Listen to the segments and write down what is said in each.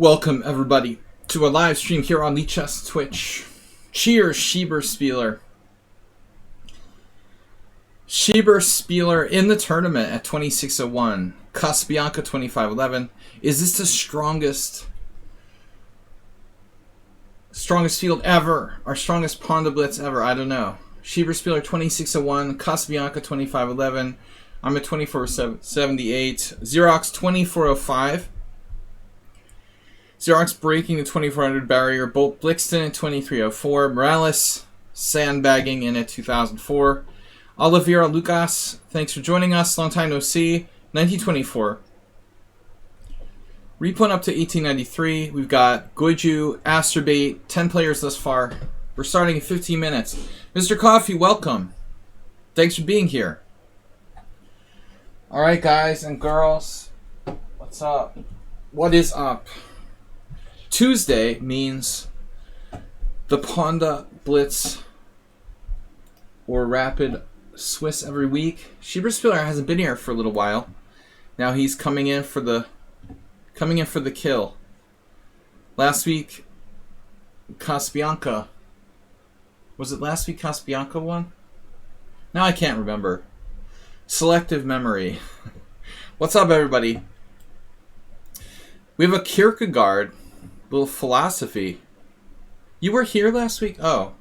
Welcome, everybody, to a live stream here on lichess Twitch. Cheers, Schieberspieler. Schieberspieler in the tournament at 26:01. Casabianca 25:11. Is this the strongest field ever? Our strongest Pawnda Blitz ever? I don't know. Schieberspieler 26:01. Casabianca 25:11. I'm at 24:78. Xerox 24:05. Xerox breaking the 2400 barrier. Bolt Blixton at 23:04. Morales sandbagging in at 2004. Oliveira Lucas, thanks for joining us. Long time no see. 1924. Repoint up to 1893. We've got Goju, Asterbait, 10 players thus far. We're starting in 15 minutes. Mr. Coffee, welcome. Thanks for being here. Alright, guys and girls. What's up? What is up? Tuesday means the Pawnda Blitz or Rapid Swiss every week. Schieberspieler hasn't been here for a little while. Now he's coming in for the kill. Last week, Casabianca. Was it last week Casabianca won? Now I can't remember. Selective memory. What's up, everybody? We have a Kierkegaard. Little philosophy. You were here last week? Oh.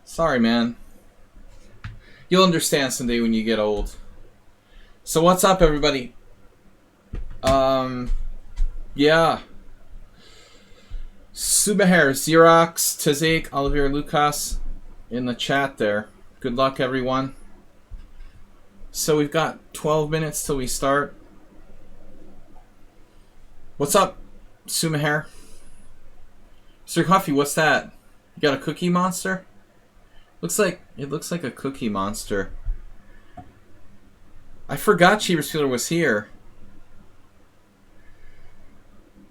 Sorry, man. You'll understand someday when you get old. So what's up, everybody? Yeah. Subaher, Xerox, Tazek, Oliveira Lucas in the chat there. Good luck, everyone. So we've got 12 minutes till we start. What's up, Sumaher? Sir Coffee, what's that? You got a cookie monster? It looks like a cookie monster. I forgot Schieberspieler was here.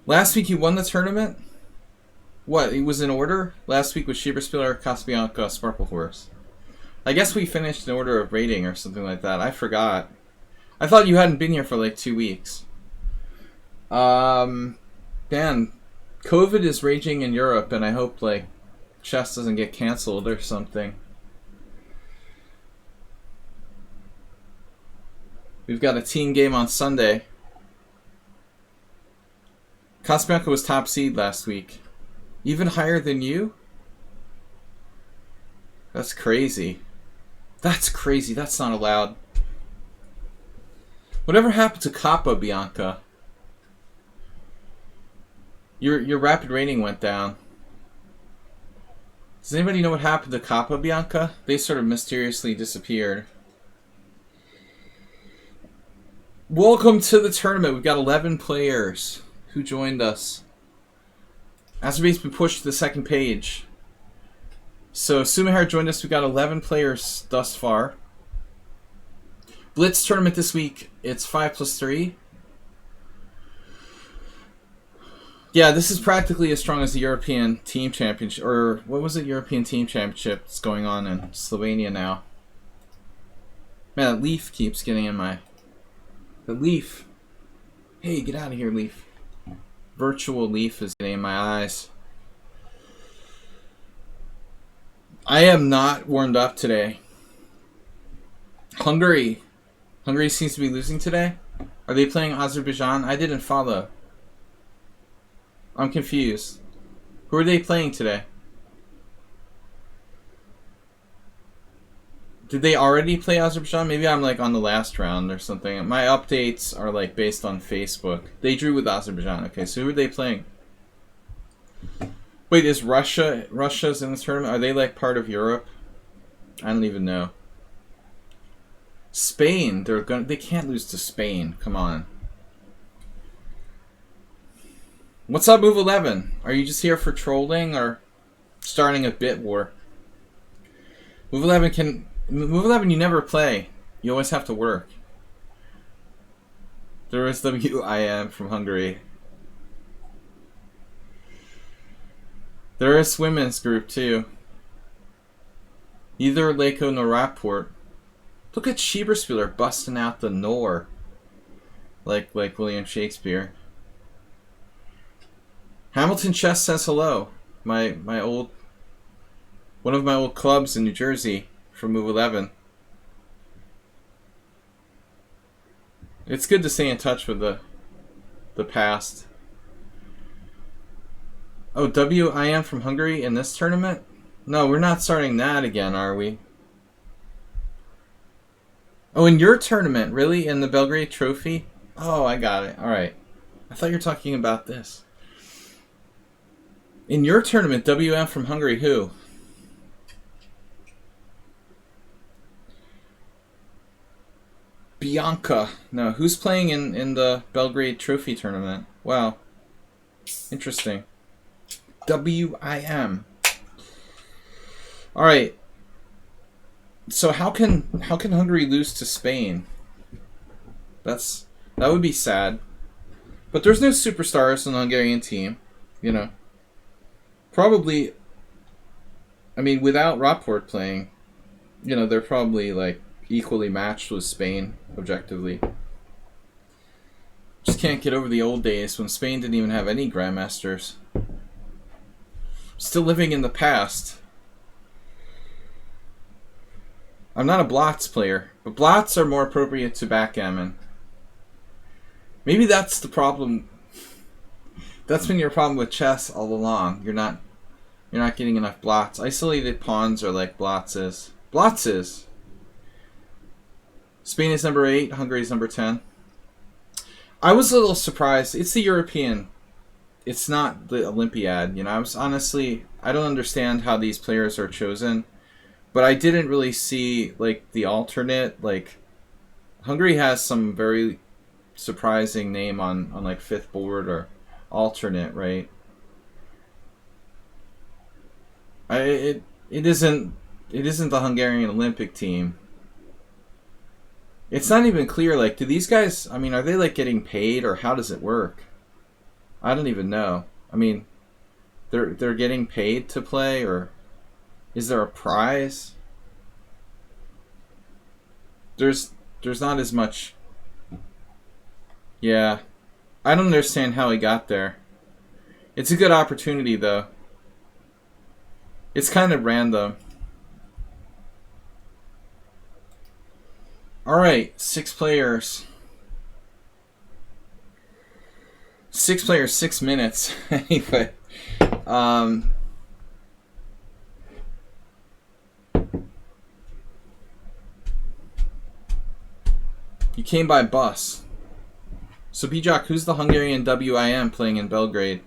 Last week you won the tournament? What, it was in order? Last week was Schieberspieler, Casabianca, Sparkle Horse. I guess we finished in order of rating or something like that. I forgot. I thought you hadn't been here for like 2 weeks. Man, COVID is raging in Europe, and I hope like chess doesn't get canceled or something. We've got a team game on Sunday. Casabianca was top seed last week. Even higher than you? That's crazy. That's crazy. That's not allowed. Whatever happened to Casabianca? Your rapid rating went down. Does anybody know what happened to Casabianca? They sort of mysteriously disappeared. Welcome to the tournament. We've got 11 players who joined us. Asterbait's been pushed to the second page. So Sumaher joined us. We've got 11 players thus far. Blitz tournament this week. It's 5+3. Yeah, this is practically as strong as the European Team Championship, or what was it? European Team Championship that's going on in Slovenia now. Man, that leaf keeps getting in my... The leaf. Hey, get out of here, leaf. Virtual leaf is getting in my eyes. I am not warmed up today. Hungary. Hungary seems to be losing today. Are they playing Azerbaijan? I didn't follow. I'm confused. Who are they playing today? Did they already play Azerbaijan? Maybe I'm like on the last round or something. My updates are like based on Facebook. They drew with Azerbaijan. Okay, so who are they playing? Wait, is Russia's in this tournament? Are they like part of Europe? I don't even know. Spain, they can't lose to Spain. Come on. What's up, Move 11? Are you just here for trolling or starting a bit war? Move 11, you never play. You always have to work. There is WIM from Hungary. There is women's group too. Neither Leko nor Rapport. Look at Schieberspieler busting out the Nor. Like William Shakespeare. Hamilton Chess says hello. My old one of my old clubs in New Jersey from Move 11. It's good to stay in touch with the past. Oh, WIM from Hungary in this tournament? No, we're not starting that again, are we? Oh, in your tournament, really? In the Belgrade Trophy? Oh, I got it. All right. I thought you were talking about this. In your tournament, WM from Hungary, who? Bianca. No, who's playing in the Belgrade Trophy tournament? Wow. Interesting. WIM. All right. So how can Hungary lose to Spain? That would be sad. But there's no superstars in the Hungarian team, you know. Probably, I mean, without Rapport playing, you know, they're probably like equally matched with Spain objectively. Just can't get over the old days when Spain didn't even have any grandmasters. Still living in the past. I'm not a Blotz player, but Blotz are more appropriate to backgammon. Maybe that's the problem. That's been your problem with chess all along. You're not getting enough blots. Isolated pawns are like Blotzes. Blotzes. Spain is number 8. Hungary is number 10. I was a little surprised. It's the European. It's not the Olympiad. You know, I don't understand how these players are chosen. But I didn't really see, like, the alternate. Like, Hungary has some very surprising name on like, 5th board or alternate, right? It isn't the Hungarian Olympic team. It's not even clear, like, do these guys, I mean, are they, like, getting paid, or how does it work? I don't even know. I mean, they're getting paid to play, or is there a prize? There's not as much. Yeah. I don't understand how he got there. It's a good opportunity, though. It's kind of random. Alright, 6 players. 6 players, 6 minutes. Anyway. You came by bus. So, Bijak, who's the Hungarian WIM playing in Belgrade?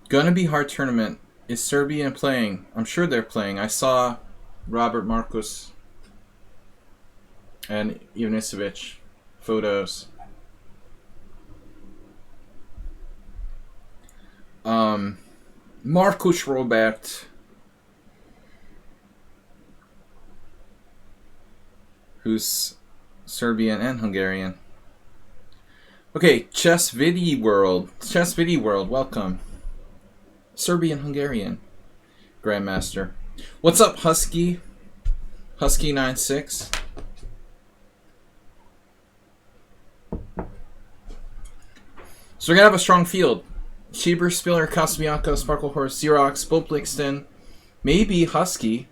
Gonna be hard tournament. Is Serbia playing? I'm sure they're playing. I saw Robert Marcus and Ivanisevic photos. Marcus Robert, who's Serbian and Hungarian. Okay, Chess Vidi World, welcome. Serbian Hungarian Grandmaster. What's up, Husky? Husky96. So we're gonna have a strong field. Schieber, Spiller, Casablanca, Sparklehorse, Xerox, Boplixton, maybe Husky.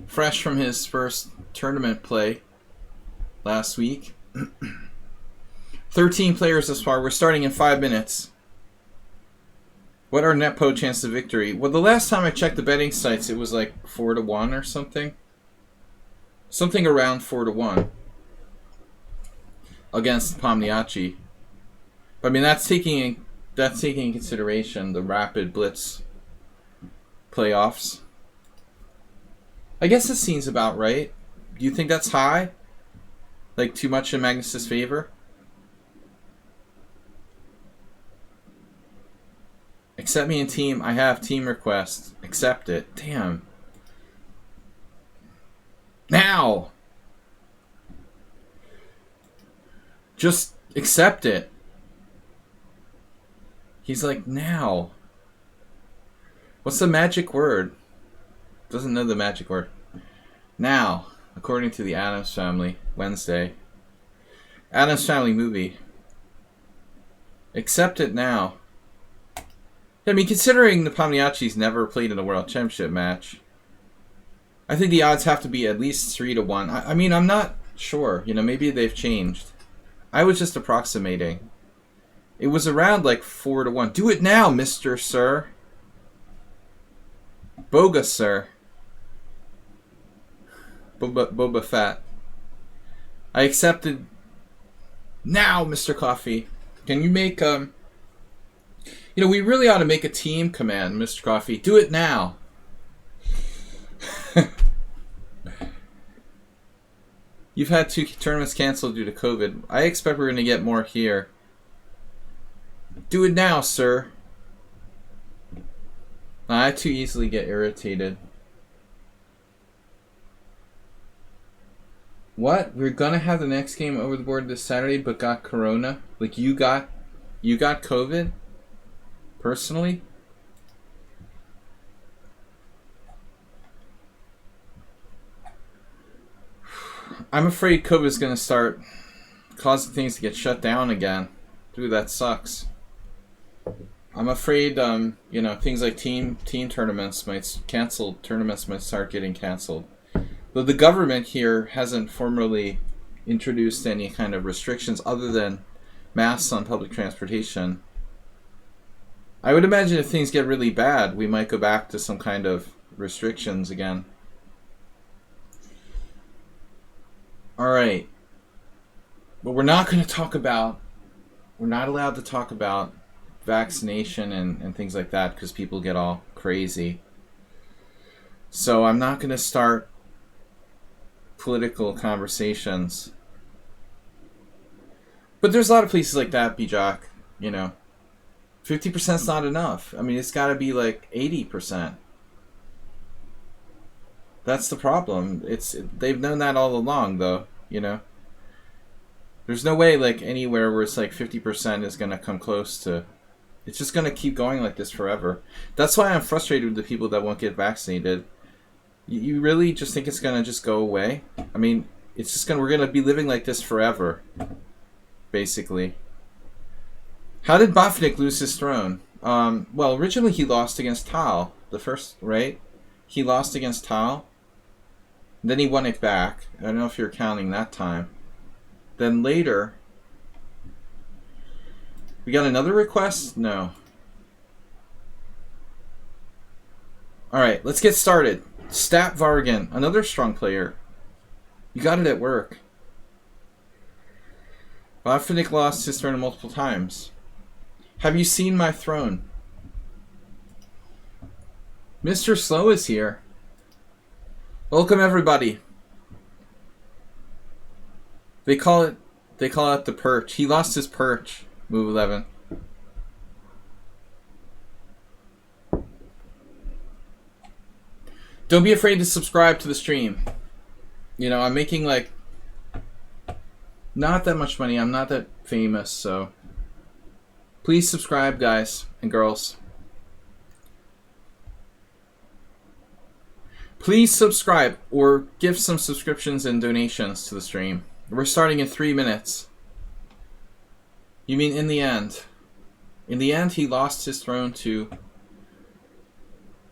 Fresh from his first tournament play last week. 13 players thus far. We're starting in 5 minutes. What are NetPo chances of victory? Well, the last time I checked the betting sites, it was like 4-1 or something. Something around 4-1 against Pomniachi. I mean, that's taking in consideration the Rapid Blitz playoffs. I guess this seems about right. Do you think that's high? Like, too much in Magnus's favor? Accept me in team. I have team request. Accept it. Damn. Now! Just accept it. He's like, now. What's the magic word? Doesn't know the magic word. Now, according to the Addams Family, Wednesday. Addams Family movie. Accept it now. I mean, considering the Palmiacci's never played in a World Championship match, I think the odds have to be at least 3-1. I mean, I'm not sure. You know, maybe they've changed. I was just approximating. It was around like 4-1. Do it now, Mr. Sir. Boga, sir. Boba Fett. I accepted now, Mr. Coffee. Can you make, you know, we really ought to make a team command, Mr. Coffee. Do it now. You've had 2 tournaments canceled due to COVID. I expect we're going to get more here. Do it now, sir. I too easily get irritated. What? We're gonna have the next game over the board this Saturday, but got corona? Like you got COVID? Personally? I'm afraid COVID is gonna start causing things to get shut down again. Dude, that sucks. I'm afraid, you know, things like team tournaments might start getting canceled. Though the government here hasn't formally introduced any kind of restrictions other than masks on public transportation. I would imagine if things get really bad, we might go back to some kind of restrictions again. Alright. But we're not going to talk about, we're not allowed to talk about vaccination and things like that because people get all crazy. So I'm not going to start political conversations. But there's a lot of places like that, B-Jock, you know. 50% is not enough. I mean, it's got to be like 80%. That's the problem. They've known that all along, though, you know. There's no way, like, anywhere where it's like 50% is going to come close to... It's just going to keep going like this forever. That's why I'm frustrated with the people that won't get vaccinated. You really just think it's going to just go away? I mean, it's just we're going to be living like this forever, basically. How did Botvinnik lose his throne? Well, originally he lost against Tal, the first, right? He lost against Tal. Then he won it back. I don't know if you're counting that time. Then later... We got another request? No. Alright, let's get started. Stat Vargan, another strong player. You got it at work. Botvinnik lost his throne multiple times. Have you seen my throne? Mr. Slow is here. Welcome everybody. They call it the perch. He lost his perch. Move 11. Don't be afraid to subscribe to the stream. You know, I'm making like not that much money. I'm not that famous, so please subscribe, guys and girls. Please subscribe or give some subscriptions and donations to the stream. We're starting in 3 minutes. You mean in the end? In the end, he lost his throne to...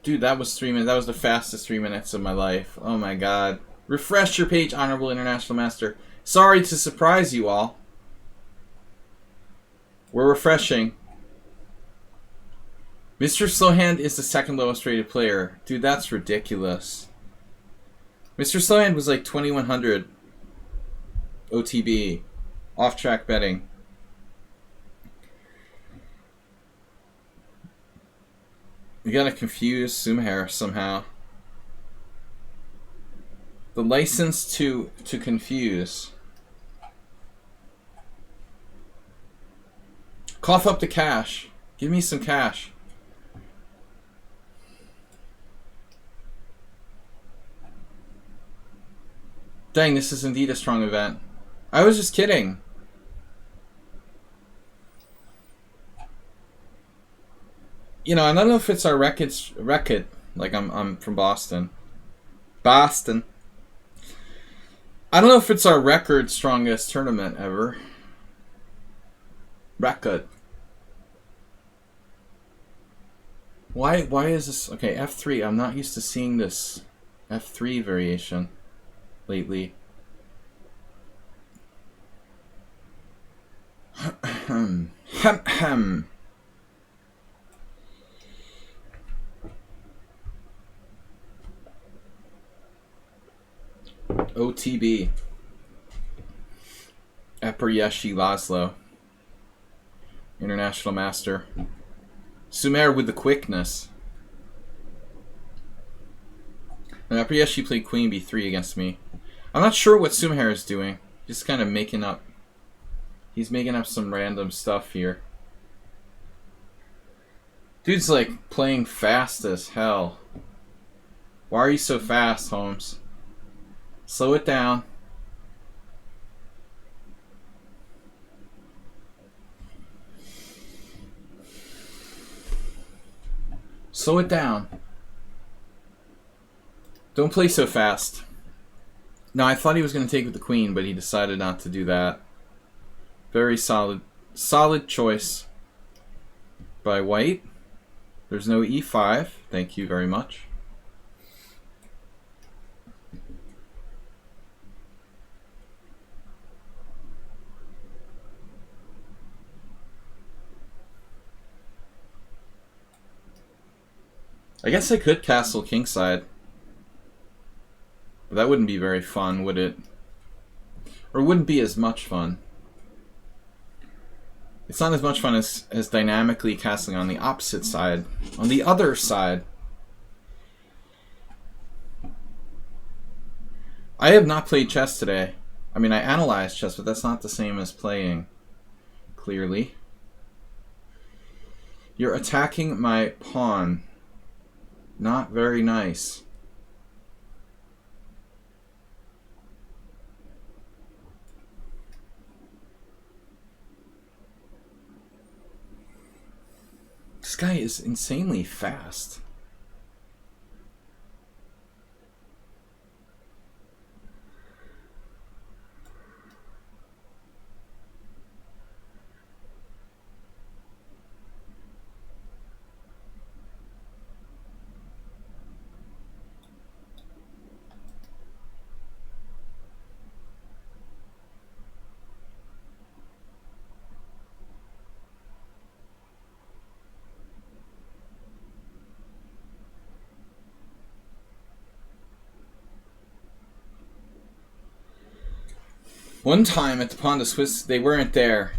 Dude, that was 3 minutes. That was the fastest 3 minutes of my life. Oh my god. Refresh your page, Honorable International Master. Sorry to surprise you all. We're refreshing. Mr. Slowhand is the second lowest rated player. Dude, that's ridiculous. Mr. Slowhand was like 2100 OTB. Off-track betting. We gotta confuse Sumhair somehow. The license to confuse. Cough up the cash. Give me some cash. Dang, this is indeed a strong event. I was just kidding. You know, I don't know if it's our record. Like I'm from Boston. Boston. I don't know if it's our record strongest tournament ever. Record. Why is this? Okay, F3. I'm not used to seeing this F3 variation lately. OTB. Eperyeshi Laszlo. International Master. Sumer with the quickness. And Eperyeshi played Queen B3 against me. I'm not sure what Sumer is doing. Just kind of making up. He's making up some random stuff here. Dude's like playing fast as hell. Why are you so fast, Holmes? Slow it down. Slow it down. Don't play so fast. No, I thought he was going to take with the queen, but he decided not to do that. Very solid choice by white. There's no e5. Thank you very much. I guess I could castle kingside. But that wouldn't be very fun, would it? Or wouldn't be as much fun. It's not as much fun as dynamically castling on the opposite side. On the other side. I have not played chess today. I mean, I analyzed chess, but that's not the same as playing. Clearly. You're attacking my pawn. Not very nice. This guy is insanely fast. One time at the Pawnda Swiss, they weren't there.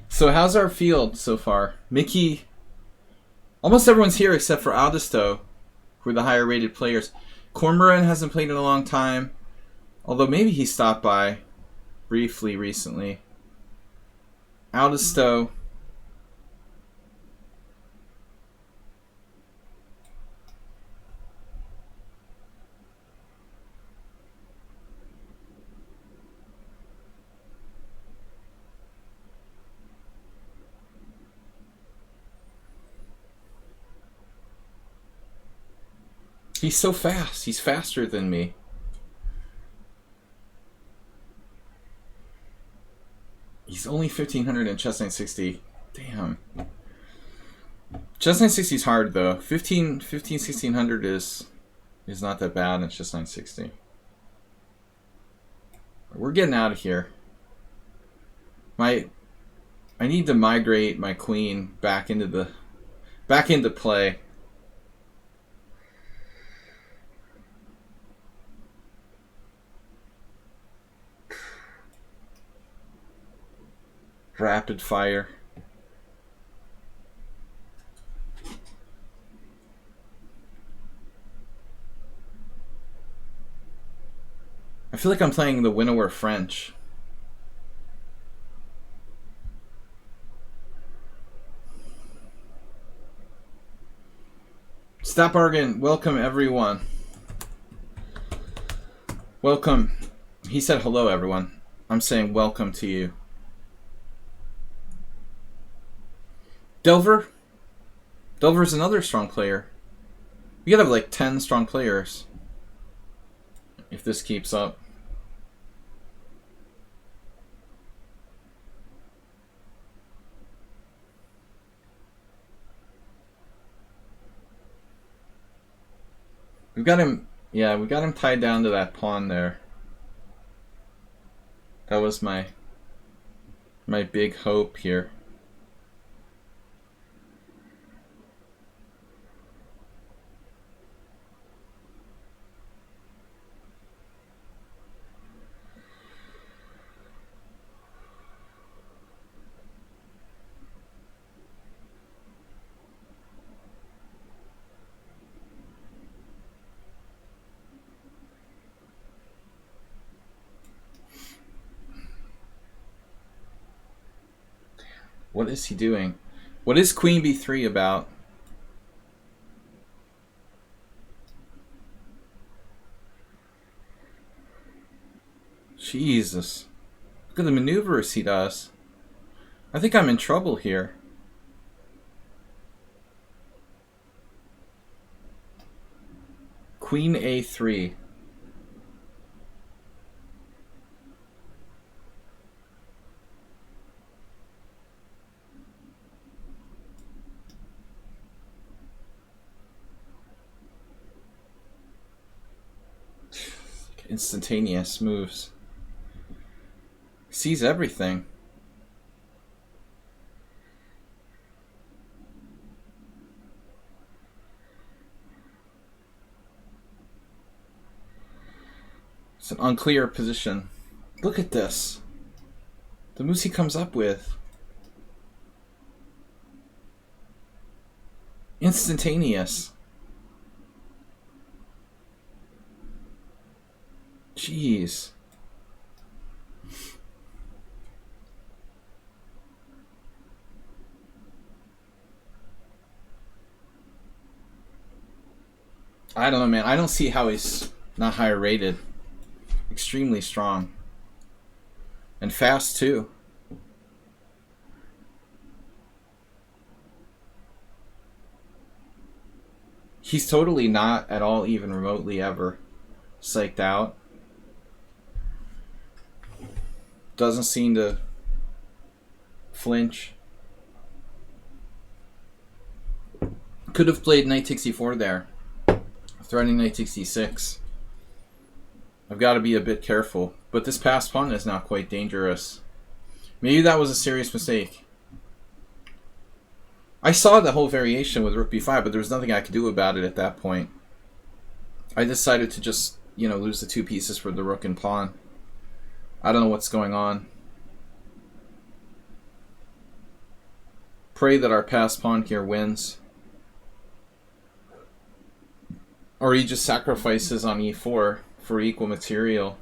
So how's our field so far? Mickey, almost everyone's here except for Aldisto, who are the higher rated players. Cormoran hasn't played in a long time, although maybe he stopped by briefly recently. Aldisto. He's so fast. He's faster than me. He's only 1500 in Chess 960. Damn. Chess 960 is hard though. 1600 is not that bad in Chess 960. We're getting out of here. I need to migrate my queen back into play. Rapid fire. I feel like I'm playing the Winnower French. Stop arguing. Welcome everyone. Welcome. He said hello everyone. I'm saying welcome to you. Delver? Delver's another strong player. We gotta have like 10 strong players if this keeps up. We've got him. Yeah, we got him tied down to that pawn there. That was my big hope here. What is he doing? What is queen b3 about? Jesus. Look at the maneuvers he does. I think I'm in trouble here. Queen a3. Instantaneous moves. Sees everything. It's an unclear position. Look at this. The moves he comes up with. Instantaneous. Jeez. I don't know, man. I don't see how he's not higher rated. Extremely strong. And fast, too. He's totally not at all even remotely ever psyched out. Doesn't seem to flinch. Could have played knight takes e4 there. Threatening knight takes e6. I've got to be a bit careful. But this passed pawn is now quite dangerous. Maybe that was a serious mistake. I saw the whole variation with rook b5, but there was nothing I could do about it at that point. I decided to just, lose the two pieces for the rook and pawn. I don't know what's going on. Pray that our passed pawn here wins. Or he just sacrifices on e4 for equal material.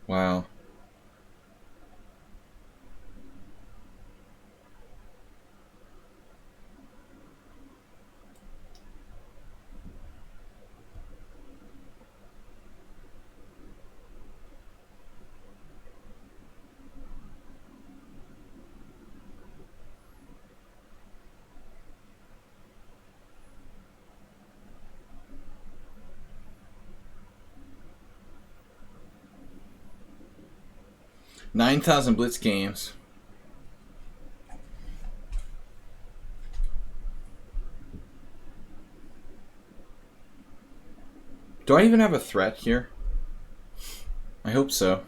Wow. $9,000 Blitz games. Do I even have a threat here? I hope so.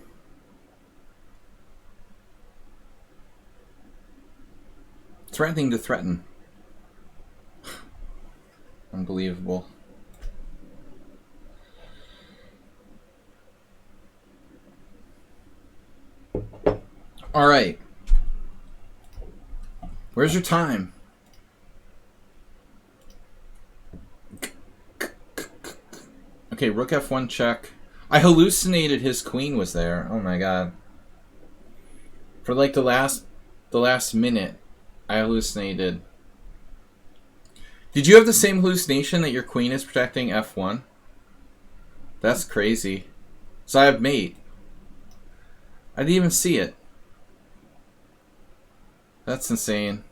Threatening to threaten. Unbelievable. All right. Where's your time? Okay, rook f1 check. I hallucinated his queen was there. Oh my god. For like the last minute, I hallucinated. Did you have the same hallucination that your queen is protecting f1? That's crazy. So I have mate. I didn't even see it. That's insane.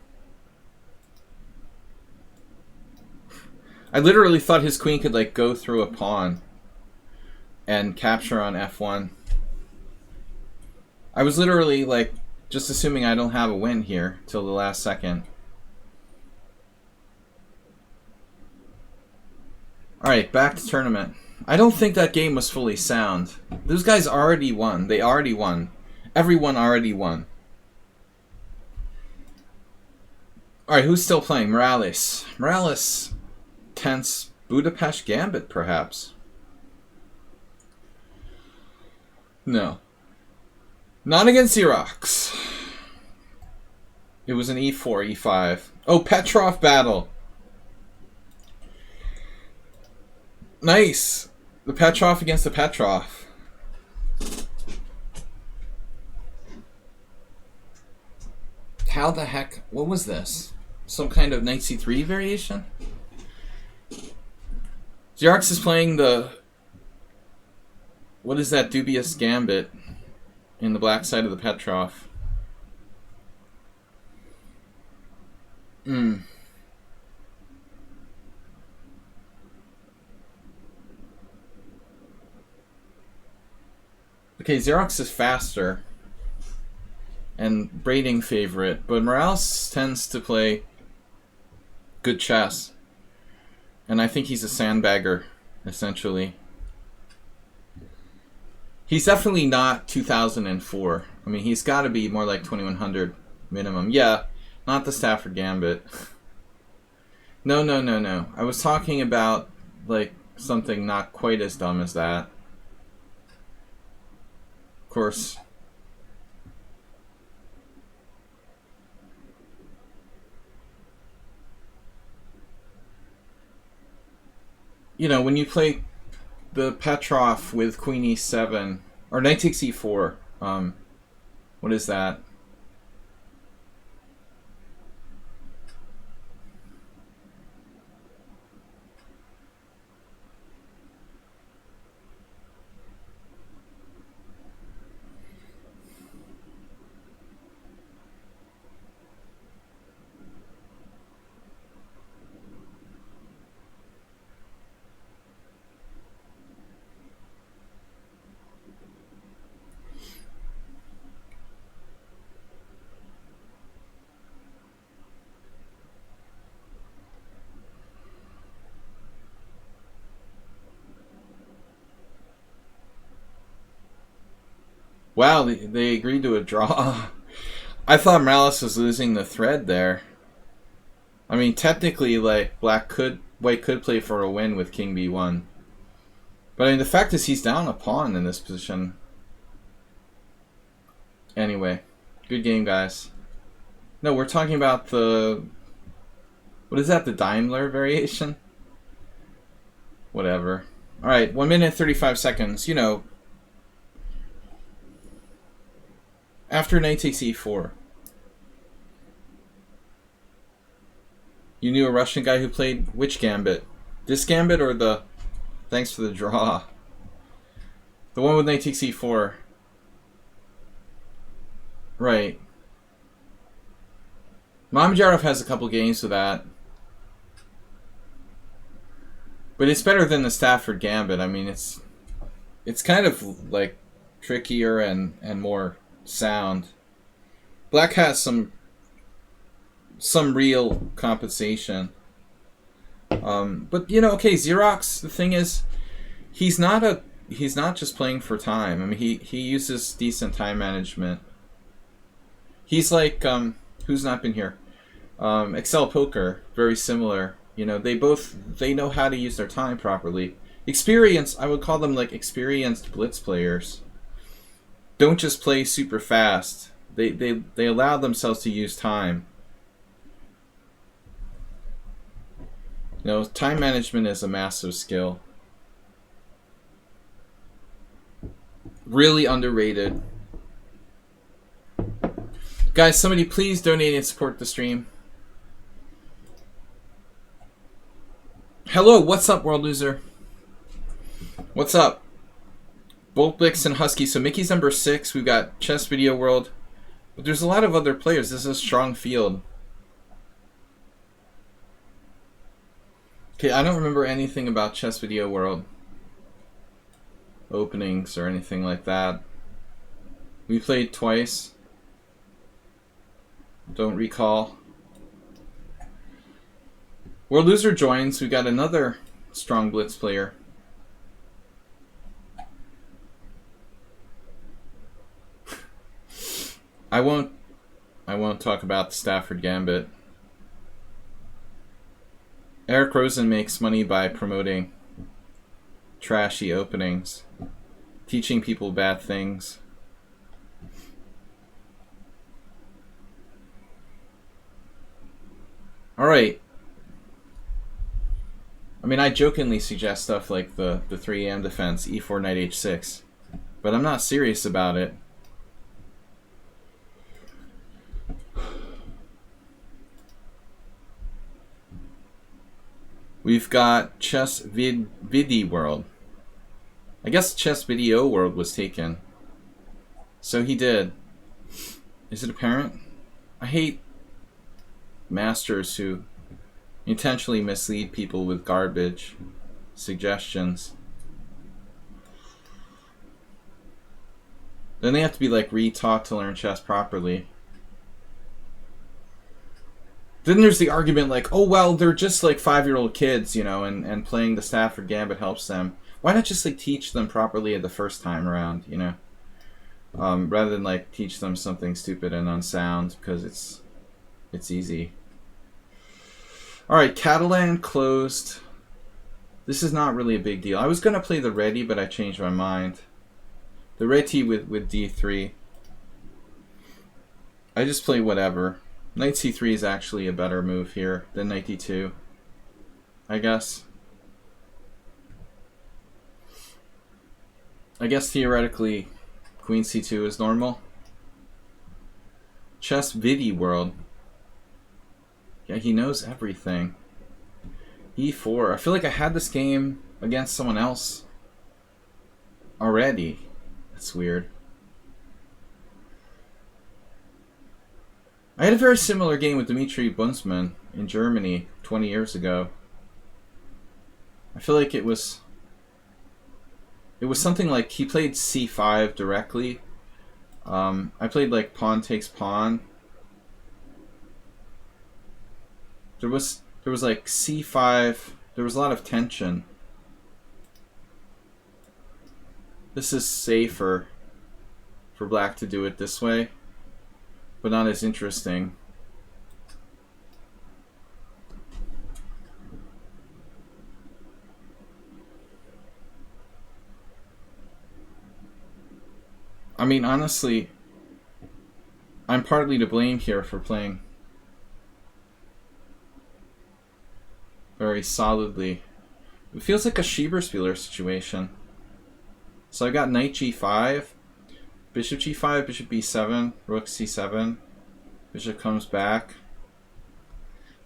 I literally thought his queen could like go through a pawn and capture on f1. I was literally like just assuming I don't have a win here till the last second. Alright, back to tournament. I don't think that game was fully sound. Those guys already won. They already won. Everyone already won. Alright, who's still playing? Morales. Morales. Tense. Budapest Gambit, perhaps. No. Not against Xerox. It was an e4, e5. Oh, Petrov battle. Nice. The Petrov against the Petrov. How the heck? What was this? Some kind of knight c3 variation? Xerox is playing the... What is that dubious gambit in the black side of the Petrov? Okay, Xerox is faster and braiding favorite, but Morales tends to play good chess. And I think he's a sandbagger, essentially. He's definitely not 2004. I mean, he's got to be more like 2100 minimum. Yeah, not the Stafford Gambit. No. I was talking about, like, something not quite as dumb as that. Of course. You know, when you play the Petrov with Queen e7, or Knight takes e4, what is that? Wow, they agreed to a draw. I thought Morales was losing the thread there. I mean, technically, like, white could play for a win with King b1. But I mean, the fact is he's down a pawn in this position. Anyway, good game, guys. No, we're talking about the... What is that, the Daimler variation? Whatever. Alright, 1 minute 35 seconds. You know, after knight takes e4. You knew a Russian guy who played which gambit? This gambit or the... Thanks for the draw. The one with knight takes e4. Right. Mamedyarov has a couple games with that. But it's better than the Stafford Gambit. I mean, it's kind of like trickier and more sound. Black has some real compensation. But you know, okay, Xerox, the thing is, he's not just playing for time. I mean, he uses decent time management. He's like who's not been here? Excel Poker, very similar. You know, they know how to use their time properly. Experience, I would call them like experienced blitz players. Don't just play super fast. They allow themselves to use time. You know, time management is a massive skill. Really underrated. Guys, somebody please donate and support the stream. Hello, what's up, World Loser? What's up? Boltblix and Husky. So Mickey's number 6. We've got Chess Video World. But there's a lot of other players. This is a strong field. Okay, I don't remember anything about Chess Video World openings or anything like that. We played twice. Don't recall. World Loser joins. We got another strong Blitz player. I won't talk about the Stafford Gambit. Eric Rosen makes money by promoting trashy openings, teaching people bad things. All right. I mean, I jokingly suggest stuff like the 3 a.m. defense, e4 knight h6, but I'm not serious about it. We've got Chess Video World. I guess Chess Video World was taken. So he did. Is it apparent? I hate masters who intentionally mislead people with garbage suggestions. Then they have to be like re-taught to learn chess properly. Then there's the argument like, oh well, they're just like 5-year-old kids, you know, and playing the Stafford Gambit helps them. Why not just like teach them properly the first time around, you know? Rather than like teach them something stupid and unsound because it's easy. All right, Catalan closed. This is not really a big deal. I was gonna play the Reti, but I changed my mind. The Reti with d3. I just play whatever. Knight c3 is actually a better move here than knight d2, I guess. I guess theoretically, queen c2 is normal. Chess Video World. Yeah, he knows everything. e4. I feel like I had this game against someone else already. That's weird. I had a very similar game with Dmitry Bunzman in Germany 20 years ago. I feel like it was something like he played c5 directly. I played like pawn takes pawn. There was like c5. There was a lot of tension. This is safer for black to do it this way, but not as interesting. I mean, honestly, I'm partly to blame here for playing very solidly. It feels like a Schieberspieler situation. So I've got knight g5, bishop g5, bishop b7, rook c7, bishop comes back.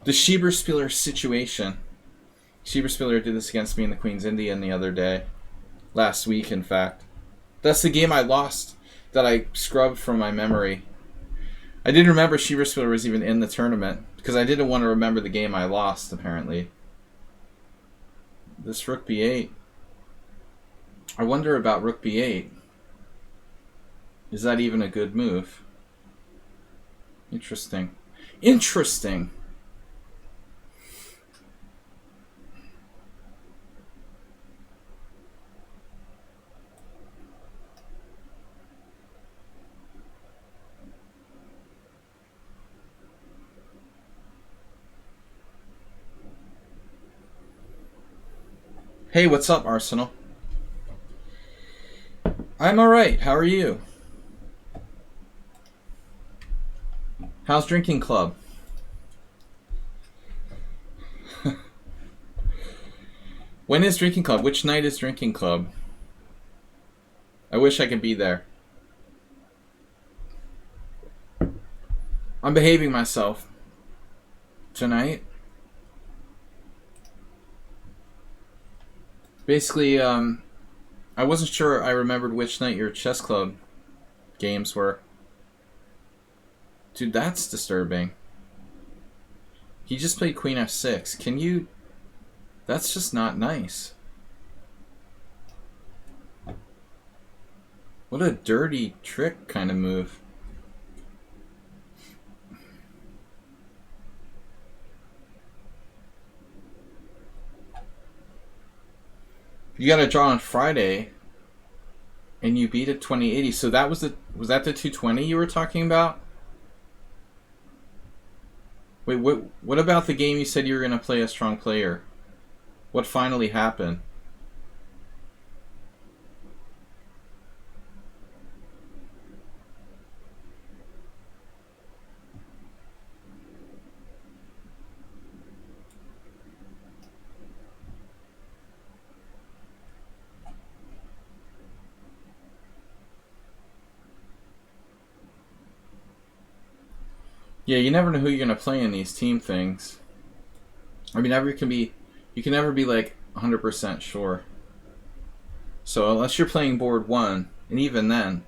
The Schieberspieler situation. Schieberspieler did this against me in the Queen's Indian the other day. Last week, in fact. That's the game I lost that I scrubbed from my memory. I didn't remember Schieberspieler was even in the tournament because I didn't want to remember the game I lost, apparently. This rook b8. I wonder about rook b8. Is that even a good move? Interesting. Interesting. Hey, what's up, Arsenal? I'm alright. How are you? How's drinking club? When is drinking club? Which night is drinking club? I wish I could be there. I'm behaving myself tonight. Basically, I wasn't sure I remembered which night your chess club games were. Dude, that's disturbing. He just played queen f6. Can you That's just not nice. What a dirty trick kind of move. You got a draw on Friday, and you beat at 2080. So that was that the 220 you were talking about? Wait, what about the game you said you were going to play a strong player? What finally happened? Yeah, you never know who you're going to play in these team things. I mean, you can never be like 100% sure. So unless you're playing board 1, and even then,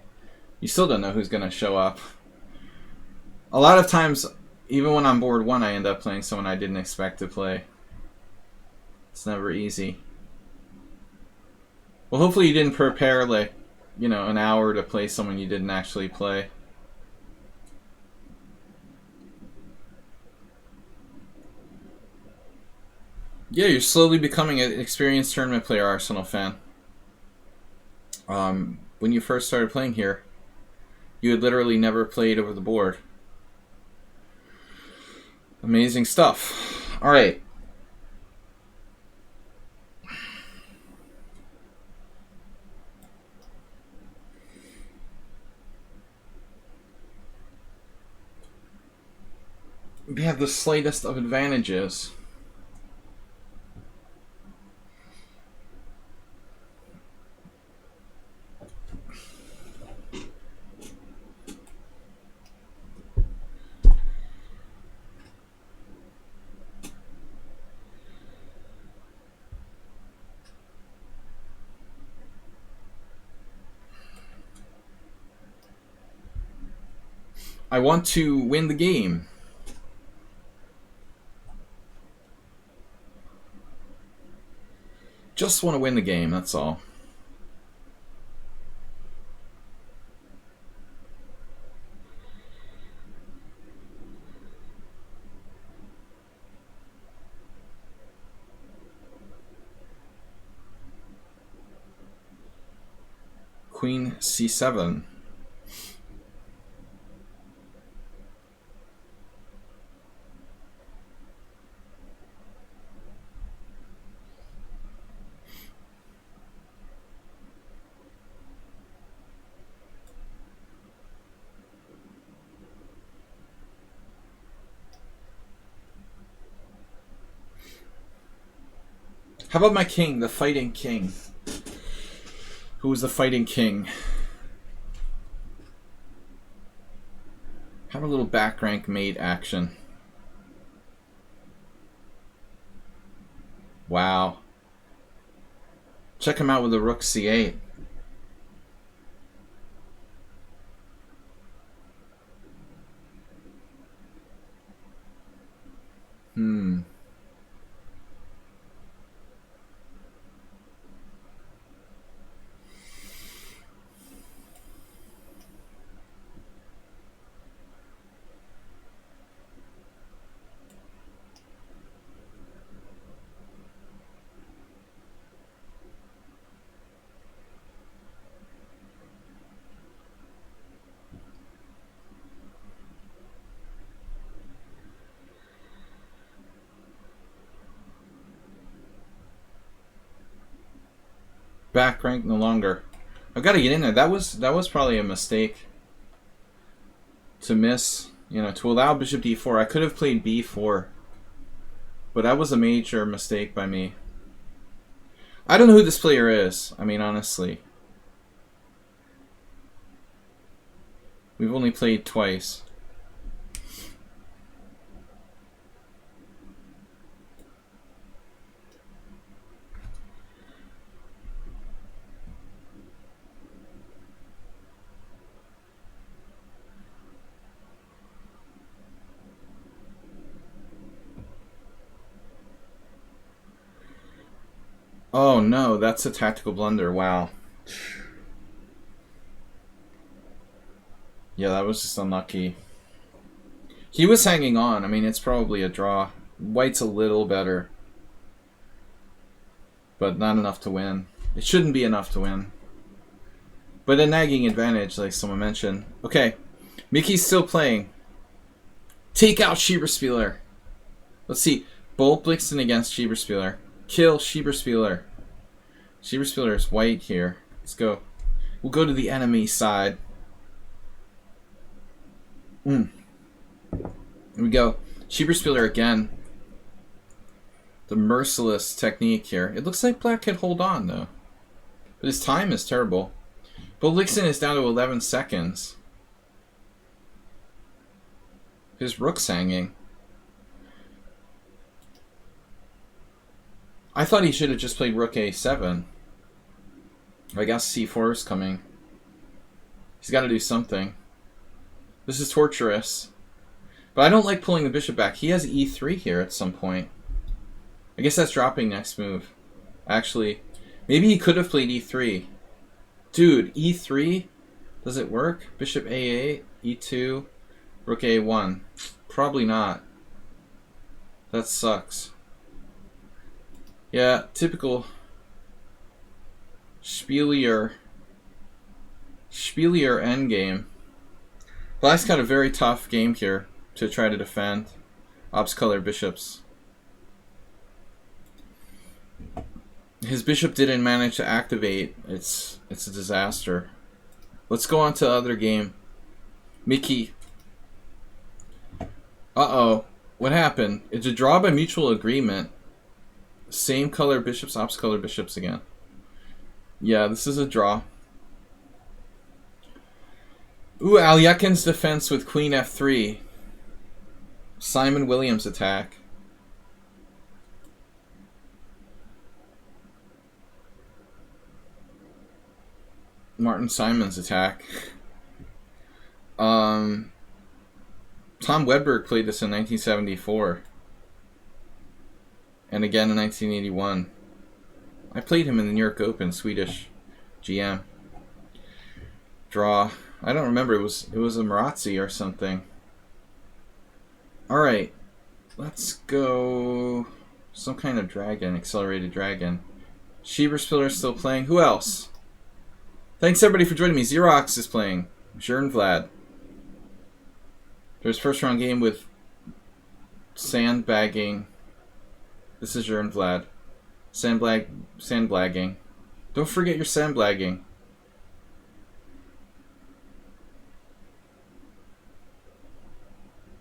you still don't know who's going to show up. A lot of times, even when I'm board 1, I end up playing someone I didn't expect to play. It's never easy. Well, hopefully you didn't prepare like, an hour to play someone you didn't actually play. Yeah, you're slowly becoming an experienced tournament player, Arsenal fan. When you first started playing here, you had literally never played over the board. Amazing stuff. All right. We have the slightest of advantages. I want to win the game. Just want to win the game, that's all. Queen c7. How about my king, the fighting king? Who is the fighting king? Have a little back rank mate action. Wow. Check him out with the rook c8. Back rank no longer. I've got to get in there. That was probably a mistake to miss. To allow bishop d4. I could have played b4, but that was a major mistake by me. I don't know who this player is. I mean, honestly, we've only played twice. Oh no, that's a tactical blunder. Wow. Yeah, that was just unlucky. He was hanging on. I mean, it's probably a draw. White's a little better, but not enough to win. It shouldn't be enough to win. But a nagging advantage, like someone mentioned. Okay, Mickey's still playing. Take out Schieberspieler. Let's see. Bolt Blixen against Schieberspieler. Kill Schieberspieler. Schieberspieler is white here. Let's go. We'll go to the enemy side. Here we go. Schieberspieler again. The merciless technique here. It looks like black could hold on, though. But his time is terrible. Bolt Blixen is down to 11 seconds. His rook's hanging. I thought he should have just played rook a7. I guess c4 is coming. He's got to do something. This is torturous. But I don't like pulling the bishop back. He has e3 here at some point. I guess that's dropping next move. Actually, maybe he could have played e3. Dude, e3? Does it work? Bishop a8, e2, rook a1. Probably not. That sucks. Yeah, typical Spielier endgame. Black's got a very tough game here to try to defend Ops color bishops. His bishop didn't manage to activate. It's a disaster. Let's go on to the other game. Mickey. Uh-oh. What happened? It's a draw by mutual agreement. Same color bishops, Ops color bishops again. Yeah, this is a draw. Ooh, Alyekin's defense with queen f3. Simon Williams attack. Martin Simon's attack. Tom Wedberg played this in 1974. And again in 1981. I played him in the New York Open, Swedish GM. Draw. I don't remember. It was a Marazzi or something. Alright. Let's go some kind of dragon, accelerated dragon. Schieberspieler is still playing. Who else? Thanks everybody for joining me. Xerox is playing. Jern Vlad. There's first round game with sandbagging. This is Jern Vlad. Sandblagging. Don't forget your sandblagging.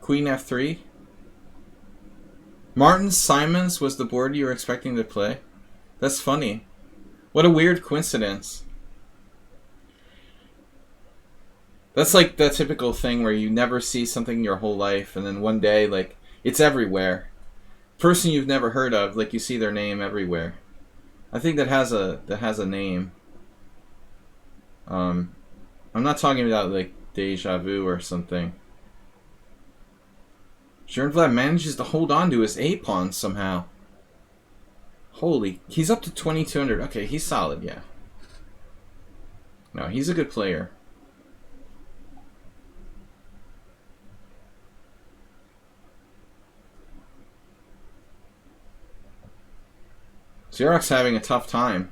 Queen f3. Martin Simons was the board you were expecting to play? That's funny. What a weird coincidence. That's like the typical thing where you never see something your whole life and then one day, like, it's everywhere. Person you've never heard of, like, you see their name everywhere. I think that has a name. I'm not talking about, like, deja vu or something. Jernvlad manages to hold on to his A-pawn somehow. Holy, he's up to 2200. Okay, he's solid, yeah. No, he's a good player. Xerox having a tough time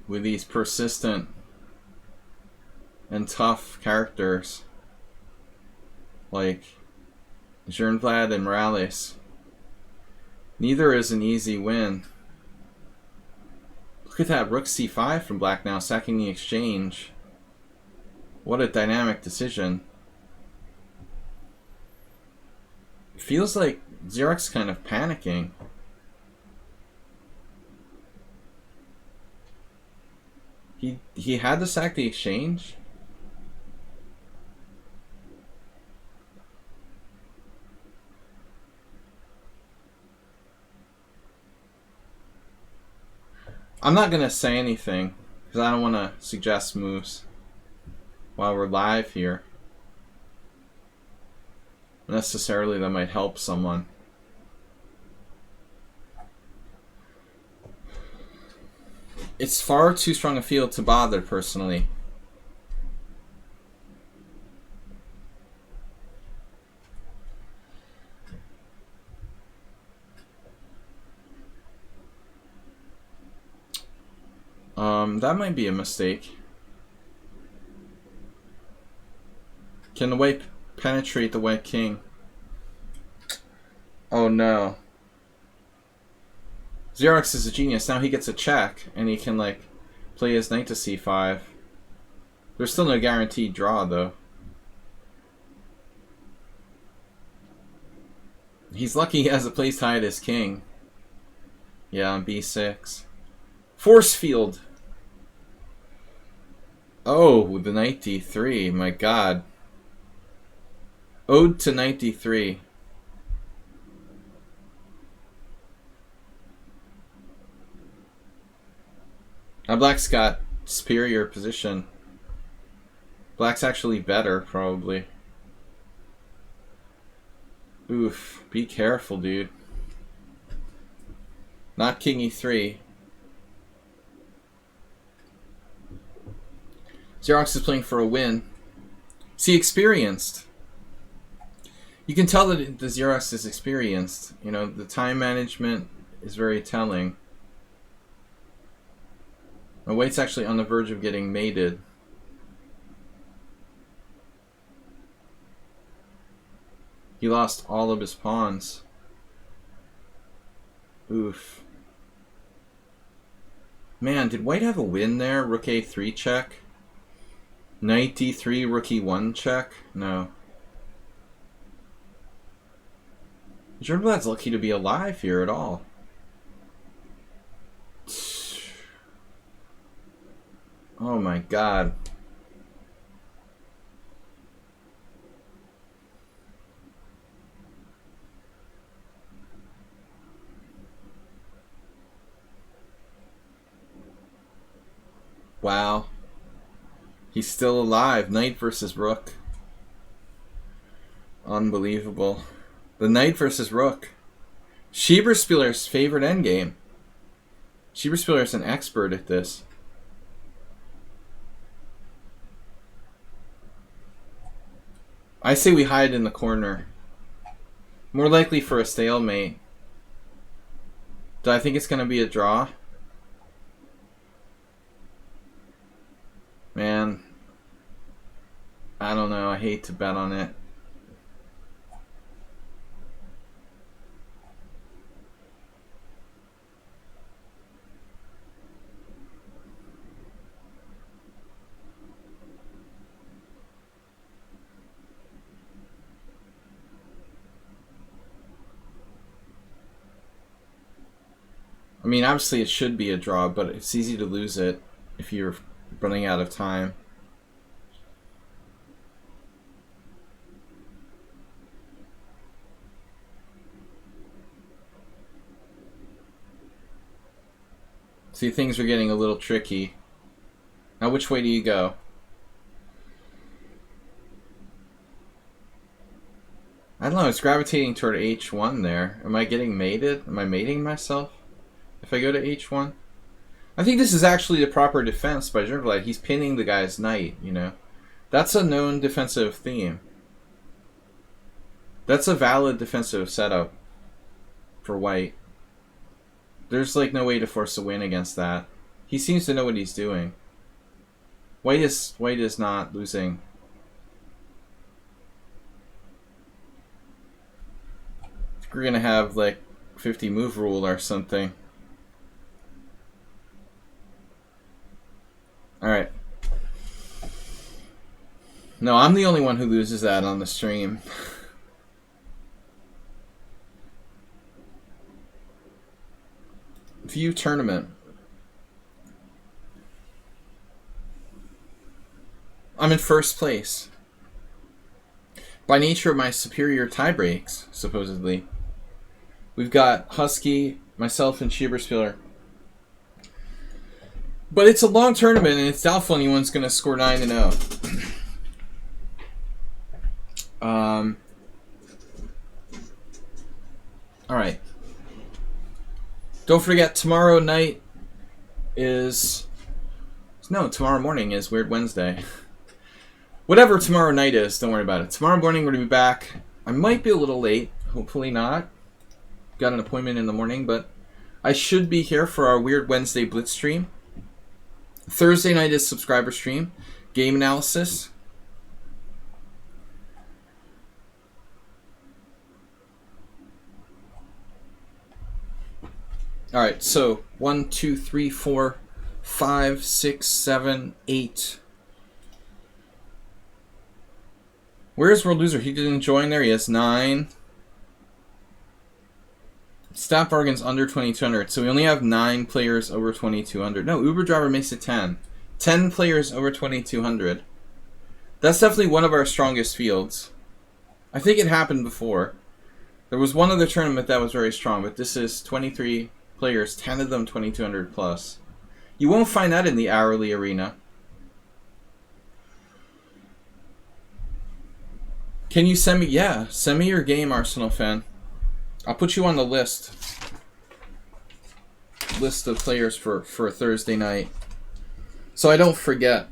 with these persistent and tough characters like Jernvlad and Morales. Neither is an easy win. Look at that rook c5 from black now, sacking the exchange. What a dynamic decision. It feels like Xerox kind of panicking. He had to sack the exchange? I'm not going to say anything because I don't want to suggest moves while we're live here. Necessarily that might help someone. It's far too strong a field to bother, personally. That might be a mistake. Can the white penetrate the white king? Oh no. Xerox is a genius. Now he gets a check, and he can, like, play his knight to c5. There's still no guaranteed draw, though. He's lucky he has a place tied as king. Yeah, on b6. Force field! Oh, the knight d3. My god. Ode to knight d3. Now Black's got superior position. Black's actually better, probably. Oof. Be careful, dude. Not king e3. Xerox is playing for a win. See, experienced. You can tell that the Xerox is experienced. You know, the time management is very telling. My white's actually on the verge of getting mated. He lost all of his pawns. Oof. Man, did white have a win there? Rook a3 check? Knight d3, rook e1 check? No. Germblad's lucky to be alive here at all. Oh my god. Wow. He's still alive. Knight versus rook. Unbelievable. The knight versus rook. Schieberspieler's favorite endgame. Schieberspieler's an expert at this. I say we hide in the corner. More likely for a stalemate. Do I think it's going to be a draw? Man. I don't know. I hate to bet on it. I mean, obviously it should be a draw, but it's easy to lose it if you're running out of time. See, things are getting a little tricky. Now, which way do you go? I don't know, it's gravitating toward h1 there. Am I getting mated? Am I mating myself if I go to h1? I think this is actually the proper defense by Germblatt. He's pinning the guy's knight, you know. That's a known defensive theme. That's a valid defensive setup for white. There's like no way to force a win against that. He seems to know what he's doing. White is not losing. I think we're gonna have like 50 move rule or something. Alright. No, I'm the only one who loses that on the stream. View tournament. I'm in first place. By nature of my superior tie breaks, supposedly. We've got Husky, myself, and Schieberspieler. But it's a long tournament, and it's doubtful anyone's going to score 9-0. Alright. Don't forget, tomorrow night is... No, tomorrow morning is Weird Wednesday. Whatever tomorrow night is, don't worry about it. Tomorrow morning we're going to be back. I might be a little late. Hopefully not. Got an appointment in the morning, but I should be here for our Weird Wednesday Blitz stream. Thursday night is subscriber stream. Game analysis. Alright, so 1, 2, 3, 4, 5, 6, 7, 8. Where's World Loser? He didn't join there. He has 9. Stat bargain's under 2,200. So we only have 9 players over 2,200. No, Uber Driver makes it 10. 10 players over 2,200. That's definitely one of our strongest fields. I think it happened before. There was one other tournament that was very strong, but this is 23 players, 10 of them 2,200 plus. You won't find that in the hourly arena. Can you send me? Yeah, send me your game, Arsenal fan. I'll put you on the list. List of players for Thursday night. So I don't forget.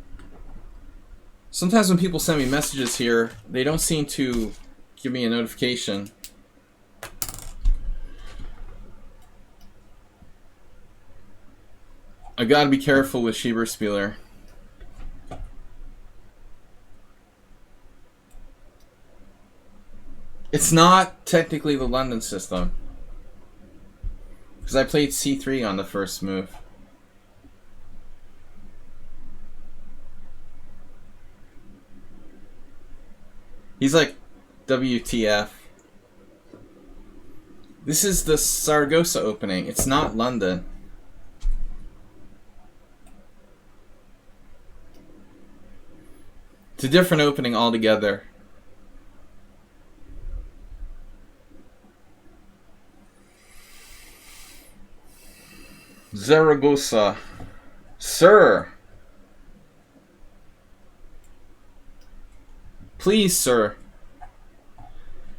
Sometimes when people send me messages here, they don't seem to give me a notification. I gotta be careful with Schieberspieler. It's not technically the London system. Because I played c3 on the first move. He's like, WTF. This is the Saragossa opening. It's not London. It's a different opening altogether. Zaragoza. Sir. Please, sir.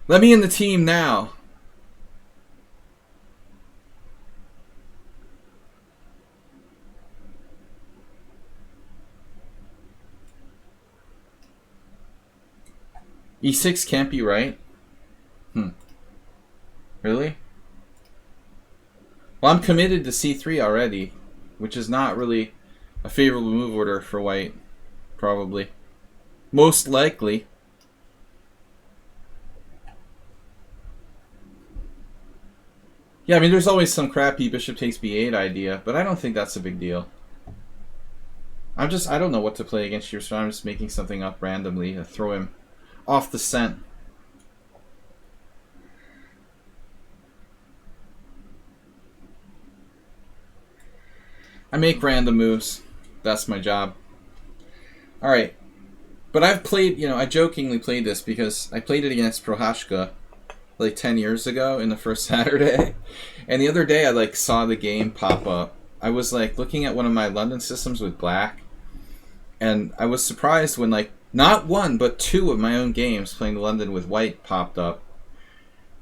Let me in the team now. E6 can't be right? Really? Well, I'm committed to c3 already, which is not really a favorable move order for white, probably. Most likely. Yeah, I mean, there's always some crappy bishop takes b8 idea, but I don't think that's a big deal. I don't know what to play against you, so I'm just making something up randomly to throw him off the scent. I make random moves. That's my job. Alright. But I've played, I jokingly played this because I played it against Prohashka like 10 years ago in the first Saturday. And the other day I saw the game pop up. I was looking at one of my London systems with black. And I was surprised when not one, but 2 of my own games playing London with white popped up.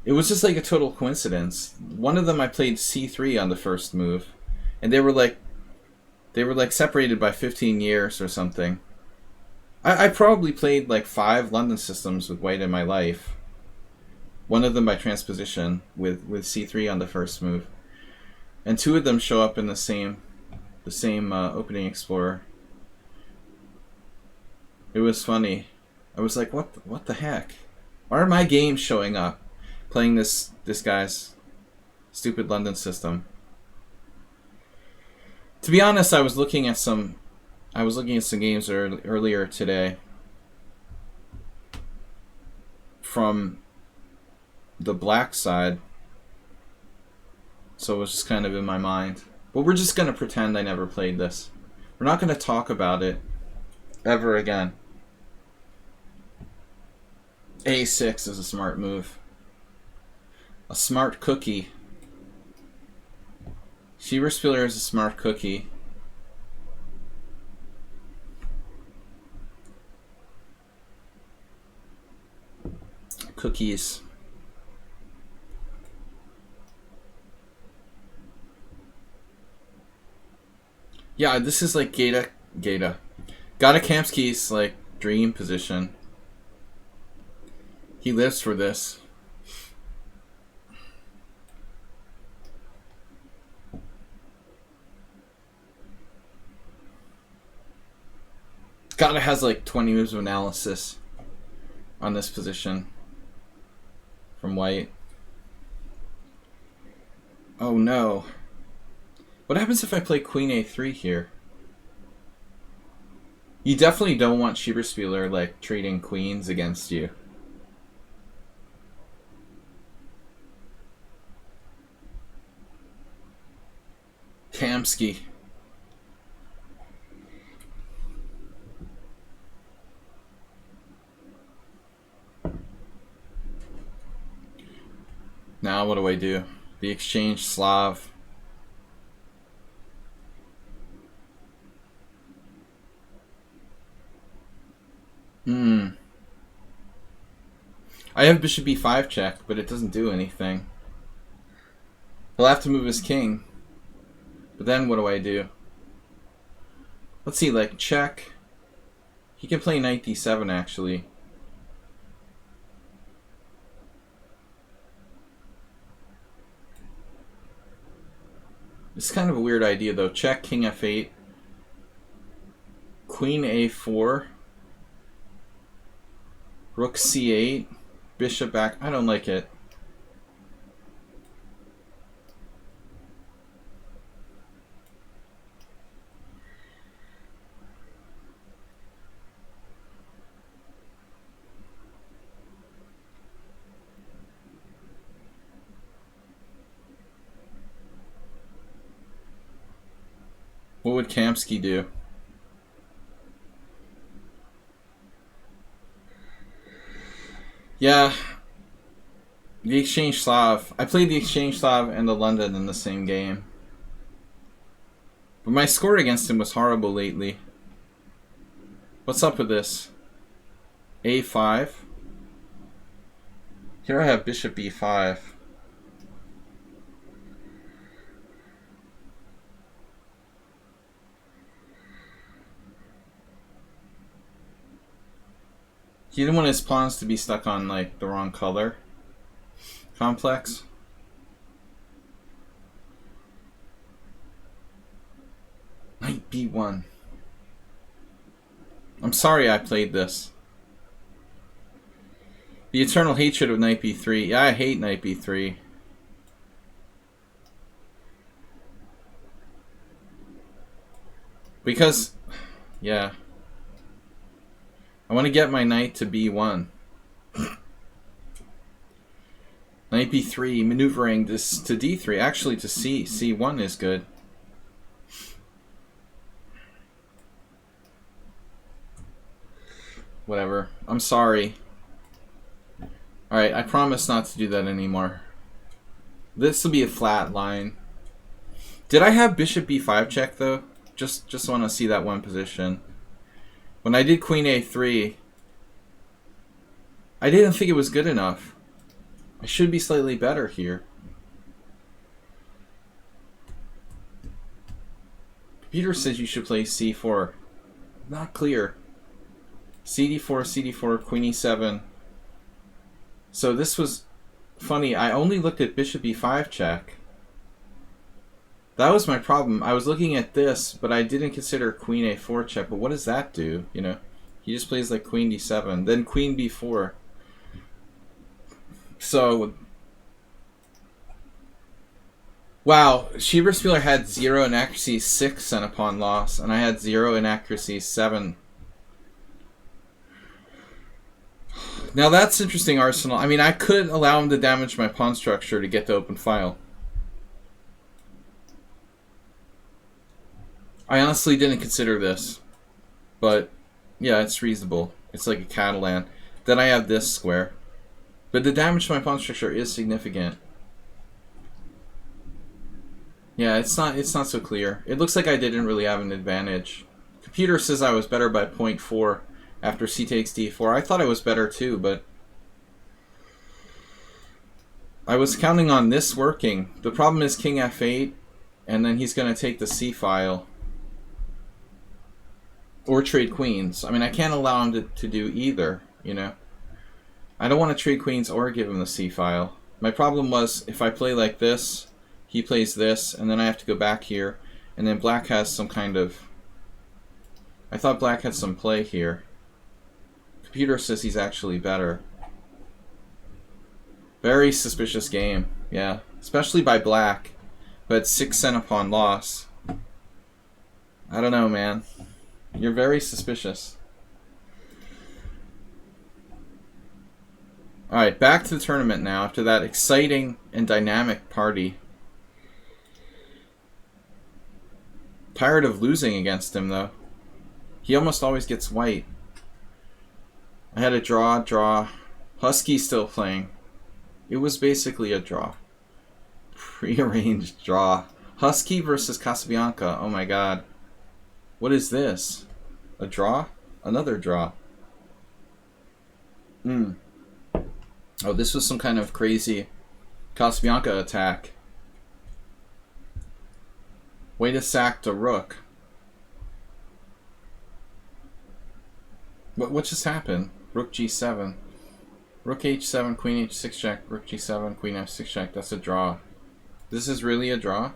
It was just a total coincidence. One of them I played c3 on the first move. And they were separated by 15 years or something. I probably played 5 London systems with white in my life. One of them by transposition with c3 on the first move. And 2 of them show up in the same opening explorer. It was funny. I was like, what the heck? Why are my games showing up playing this guy's stupid London system? To be honest, I was looking at some games earlier today from the black side, so it was just kind of in my mind. But we're just going to pretend I never played this. We're not going to talk about it ever again. A6 is a smart move. A smart cookie. Schieberspieler is a smart cookie. Cookies. Yeah, this is like Gata Kamsky's like dream position. He lives for this. Gata has like 20 moves of analysis on this position from white. Oh no. What happens if I play Queen A3 here? You definitely don't want Schieberspieler like trading queens against you. Kamsky. Now what do I do? The exchange Slav. I have bishop b5 check, but it doesn't do anything. He'll have to move his king. But then what do I do? Let's see, like check. He can play knight d7 actually. It's kind of a weird idea though. Check, king f8. Queen a4. Rook c8. Bishop back. I don't like it. What would Kamsky do? Yeah. The Exchange Slav. I played the Exchange Slav and the London in the same game. But my score against him was horrible lately. What's up with this? A5. Here I have bishop b5. He didn't want his pawns to be stuck on like the wrong color complex. Knight b1. I'm sorry I played this. The eternal hatred of knight b3. Yeah, I hate knight b3. Because, yeah. I want to get my knight to b1. Knight b3, maneuvering this to d3. Actually, to c1 is good. Whatever. I'm sorry. Alright, I promise not to do that anymore. This will be a flat line. Did I have bishop b5 check, though? Just want to see that one position. When I did queen a3, I didn't think it was good enough. I should be slightly better here. Computer says you should play c4. Not clear. cd4, cd4, queen e7. So this was funny. I only looked at bishop e5 check. That was my problem. I was looking at this, but I didn't consider queen a4 check. But what does that do? You know, he just plays like queen d7, then queen b4. So, wow, Schieberspieler had 0 in accuracy 6 and a pawn loss, and I had 0 in accuracy 7. Now that's interesting, Arsenal. I mean, I could allow him to damage my pawn structure to get the open file. I honestly didn't consider this, but yeah, it's reasonable. It's like a Catalan. Then I have this square, but the damage to my pawn structure is significant. Yeah, it's not so clear. It looks like I didn't really have an advantage. Computer says I was better by 0.4 after c takes d4. I thought I was better too, but I was counting on this working. The problem is king f8, and then he's going to take the c file. Or trade queens. I mean, I can't allow him to do either, you know. I don't want to trade queens or give him the c-file. My problem was, if I play like this, he plays this, and then I have to go back here, and then black has some kind of... I thought black had some play here. Computer says he's actually better. Very suspicious game, yeah. Especially by black. But 6 cent upon loss. I don't know, man. You're very suspicious. Alright, back to the tournament now after that exciting and dynamic party. Tired of losing against him, though. He almost always gets white. I had a draw. Husky still playing. It was basically a draw. Prearranged draw. Husky versus Casabianca. Oh my god. What is this? A draw? Another draw. Oh, this was some kind of crazy Casabianca attack. Way to sack the rook. What just happened? Rook g7. Rook h7, queen h6 check, rook g7, queen f6 check. That's a draw. This is really a draw?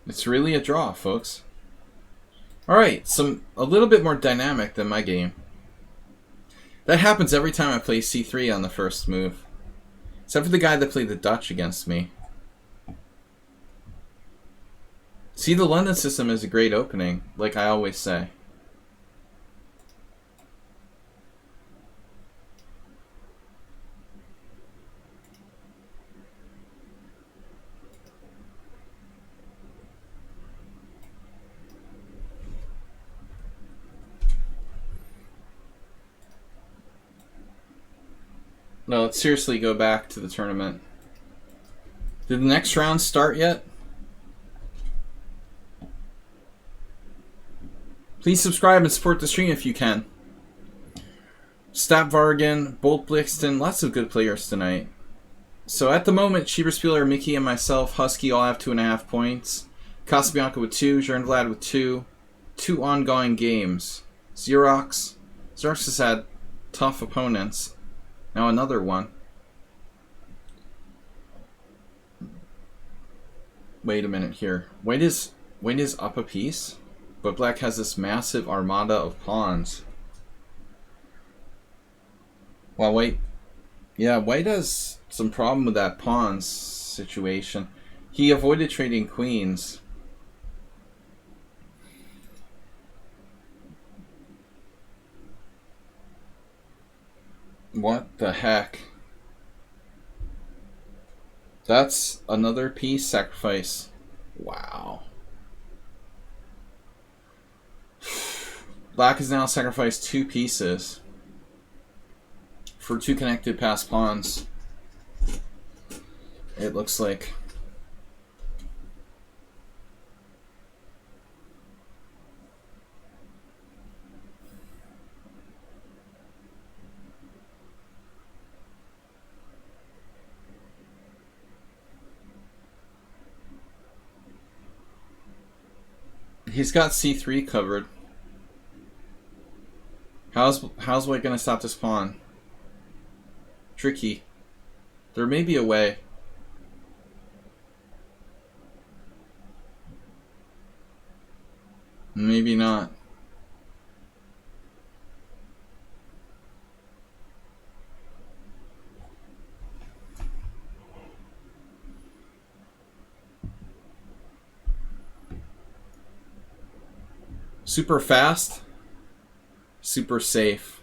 It's really a draw, folks. Alright, a little bit more dynamic than my game. That happens every time I play c3 on the first move. Except for the guy that played the Dutch against me. See, the London system is a great opening, like I always say. No, let's seriously go back to the tournament. Did the next round start yet? Please subscribe and support the stream if you can. Stab Vargan, Bolt Blixton, lots of good players tonight. So at the moment, Schieberspieler, Mickey, and myself, Husky, all have 2.5 points. Casabianca with 2, Jernvlad with 2. 2 ongoing games. Xerox has had tough opponents. Now another one. Wait a minute here. White is up a piece, but black has this massive armada of pawns. Well, white has some problem with that pawns situation. He avoided trading queens. What the heck? That's another piece sacrifice. Wow. Black has now sacrificed 2 pieces for 2 connected passed pawns. It looks like. He's got c3 covered. How's white gonna stop this pawn? Tricky. There may be a way. Maybe not. Super fast, super safe.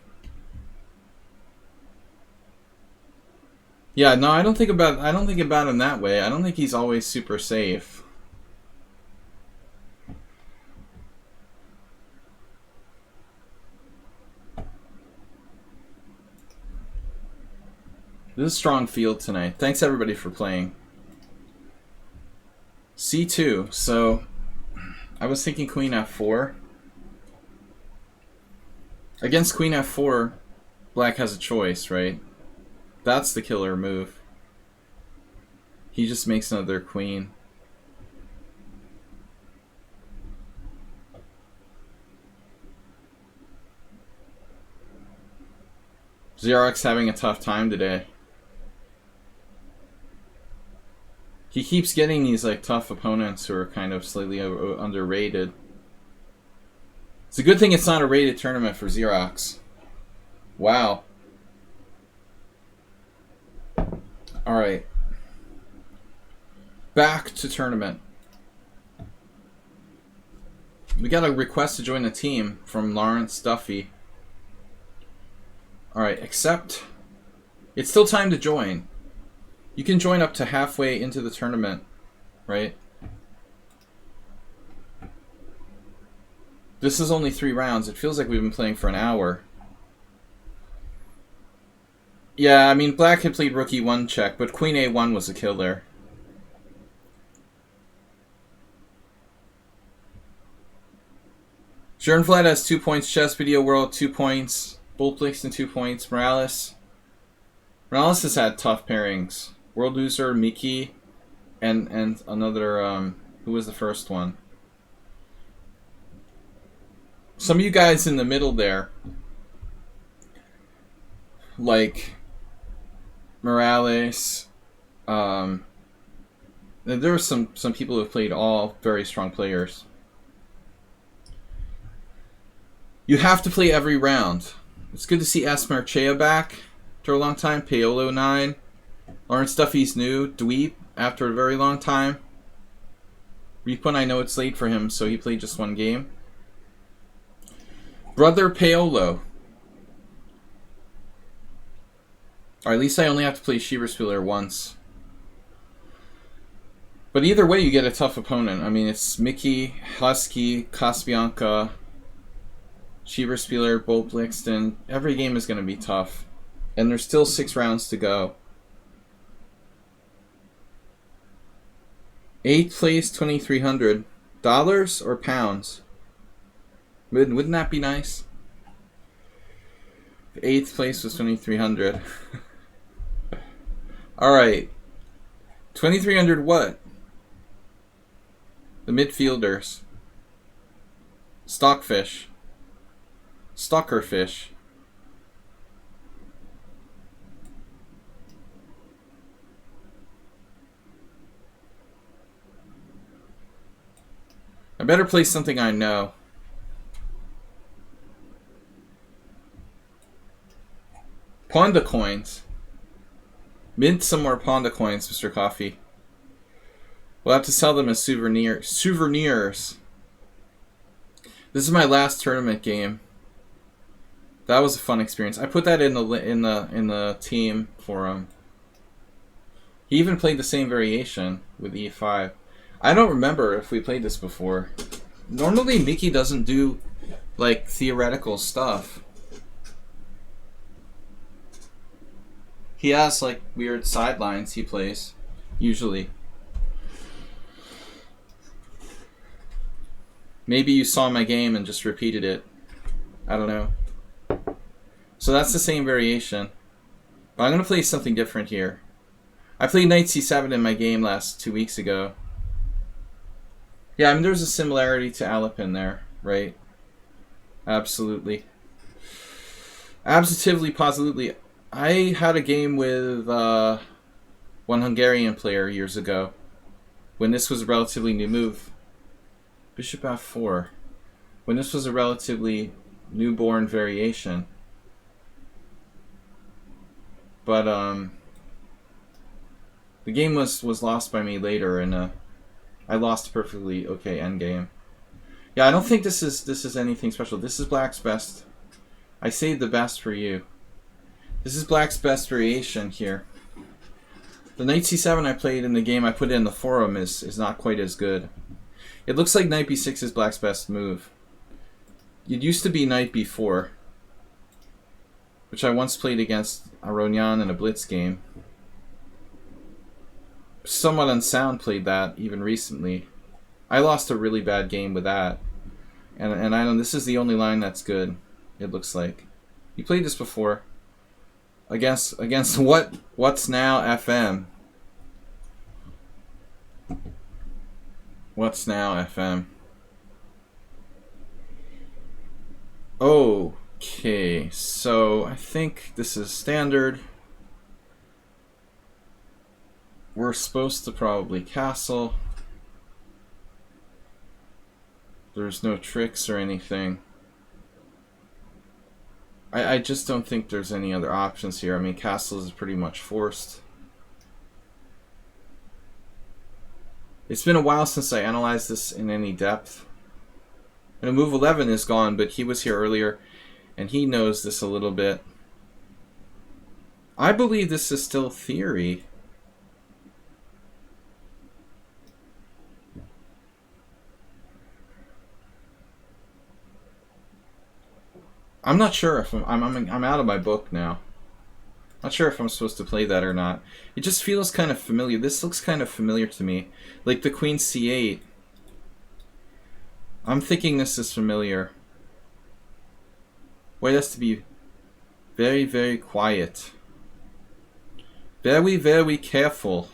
Yeah, no, I don't think about him that way. I don't think he's always super safe. This is a strong field tonight. Thanks everybody for playing. C2, so I was thinking queen f4. Against queen f4, black has a choice, right? That's the killer move. He just makes another queen. Xerox having a tough time today. He keeps getting these like tough opponents who are kind of slightly underrated. It's a good thing it's not a rated tournament for Xerox. Wow. Alright. Back to tournament. We got a request to join the team from Lawrence Duffy. Alright, accept. It's still time to join. You can join up to halfway into the tournament, right? This is only 3 rounds. It feels like we've been playing for an hour. Yeah, I mean, Black had played Rook E1 check, but Queen A1 was a killer. Schoenfeld has 2 points. Chess Video World 2 points. Bull Blixen 2 points. Morales has had tough pairings. World Loser, Mickey, and another, who was the first one? Some of you guys in the middle there, like Morales, there are some people who have played all very strong players. You have to play every round. It's good to see Esmer Chea back after a long time. Paolo 9. Lawrence Duffy's new. Dweep after a very long time. Repun, I know it's late for him, so he played just 1 game. Brother Paolo. Or at least I only have to play Schieberspieler once. But either way, you get a tough opponent. I mean, it's Mickey, Husky, Casabianca, Schieberspieler, Bull Blixen. Every game is going to be tough. And there's still 6 rounds to go. 8th place, $2,300. Dollars or pounds? Wouldn't that be nice? 8th place was $2,300. Alright. $2,300 what? The midfielders. Stockfish. Stalkerfish. I better play something I know. Pawnda coins. Mint some more Pawnda coins, Mr. Coffee. We'll have to sell them as souvenirs. This is my last tournament game. That was a fun experience. I put that in the team forum. He even played the same variation with E5. I don't remember if we played this before. Normally Mickey doesn't do like theoretical stuff. He has like weird sidelines he plays, usually. Maybe you saw my game and just repeated it. I don't know. So that's the same variation. But I'm going to play something different here. I played Knight C7 in my game 2 weeks ago. Yeah, I mean, there's a similarity to Alapin there, right? Absolutely. Absolutely, positively. I had a game with one Hungarian player years ago when this was a relatively new move. Bishop F4. When this was a relatively newborn variation. But the game was lost by me later, and I lost a perfectly okay endgame. Yeah, I don't think this is anything special. This is Black's best. I saved the best for you. This is Black's best variation here. The Knight C7 I played in the game I put in the forum is not quite as good. It looks like Knight B6 is Black's best move. It used to be Knight B4, which I once played against Aronian in a Blitz game. Somewhat Unsound played that even recently. I lost a really bad game with that. And I know this is the only line that's good, it looks like. You played this before. Against what's now FM? What's now FM? Oh, Okay, so I think this is standard. We're supposed to probably castle. There's no tricks or anything. I just don't think there's any other options here. I mean, castles is pretty much forced. It's been a while since I analyzed this in any depth. And move 11 is gone, but he was here earlier, and he knows this a little bit. I believe this is still theory. I'm not sure if I'm out of my book now. Not sure if I'm supposed to play that or not. It just feels kind of familiar. This looks kind of familiar to me. Like the Queen C8. I'm thinking this is familiar. White has to be very, very quiet. Very, very careful.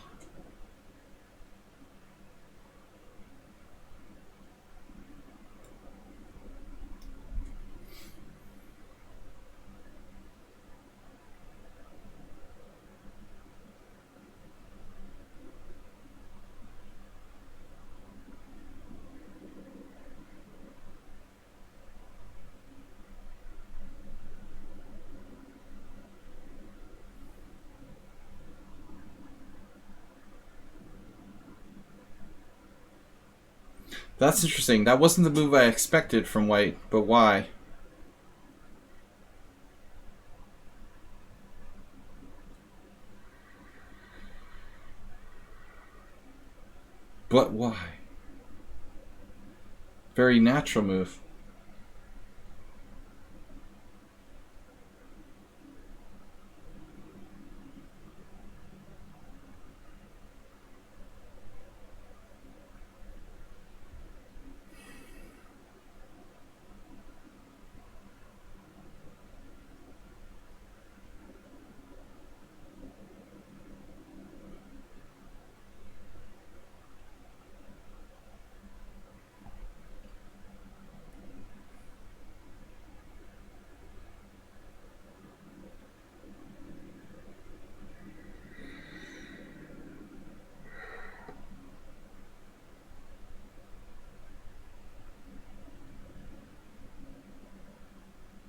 That's interesting. That wasn't the move I expected from White, but why? But why? Very natural move.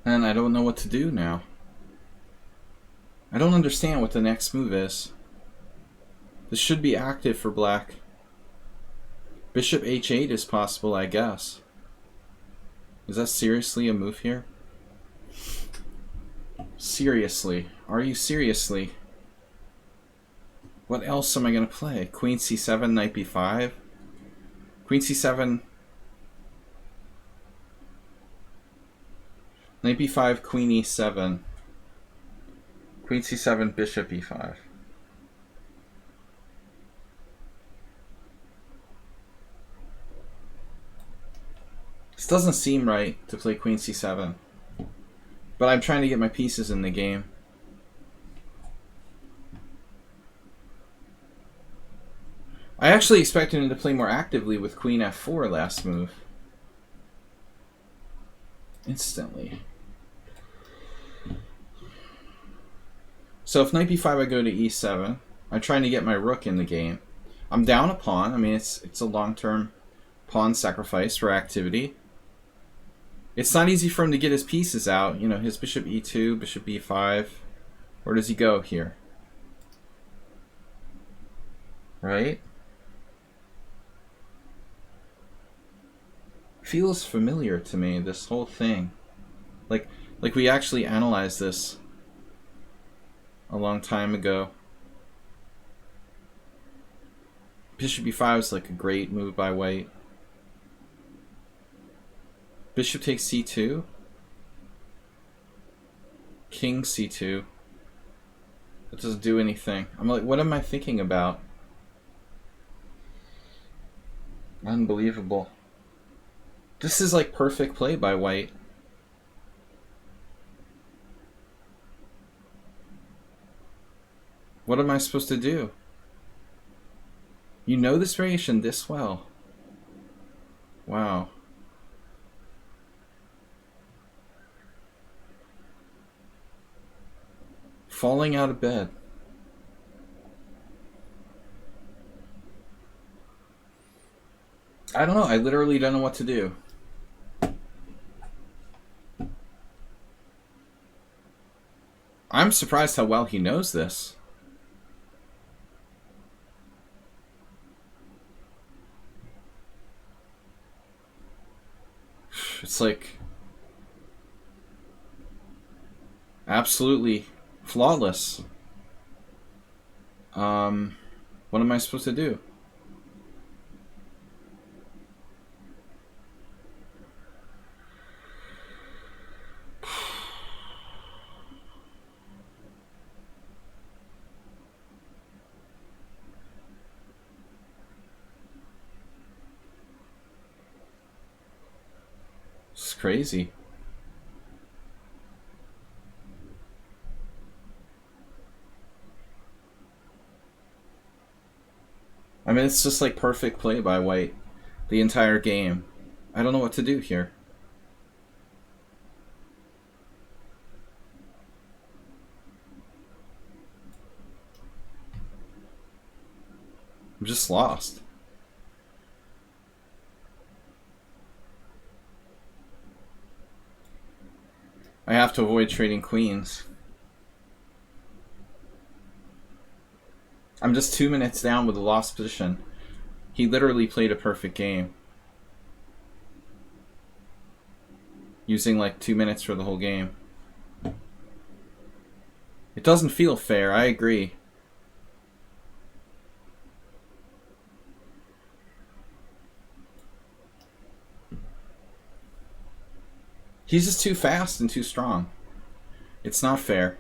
And I don't know what to do now. I don't understand what the next move is. This should be active for black. Bishop h8 is possible, I guess. Is that seriously a move here? Seriously? Are you seriously? What else am I going to play? Queen c7, knight b5? Queen c7... Knight b5, queen e7. Queen c7, bishop e5. This doesn't seem right to play queen c7. But I'm trying to get my pieces in the game. I actually expected him to play more actively with queen f4 last move. Instantly. So if knight b5 I go to e7, I'm trying to get my rook in the game. I'm down a pawn. I mean, it's a long-term pawn sacrifice for activity. It's not easy for him to get his pieces out. You know, his bishop e2, bishop e5. Where does he go here? Right? Feels familiar to me, this whole thing. Like we actually analyzed this a long time ago. Bishop e5 is like a great move by white. Bishop takes c2. King c2. That doesn't do anything. I'm like, what am I thinking about? Unbelievable. This is like perfect play by white. What am I supposed to do? You know this variation this well. Wow. Falling out of bed. I don't know. I literally don't know what to do. I'm surprised how well he knows this. It's like absolutely flawless. What am I supposed to do? It's crazy. I mean, it's just like perfect play by White the entire game. I don't know what to do here. I'm just lost. I have to avoid trading queens. I'm just 2 minutes down with a lost position. He literally played a perfect game. Using like 2 minutes for the whole game. It doesn't feel fair, I agree. He's just too fast and too strong. It's not fair.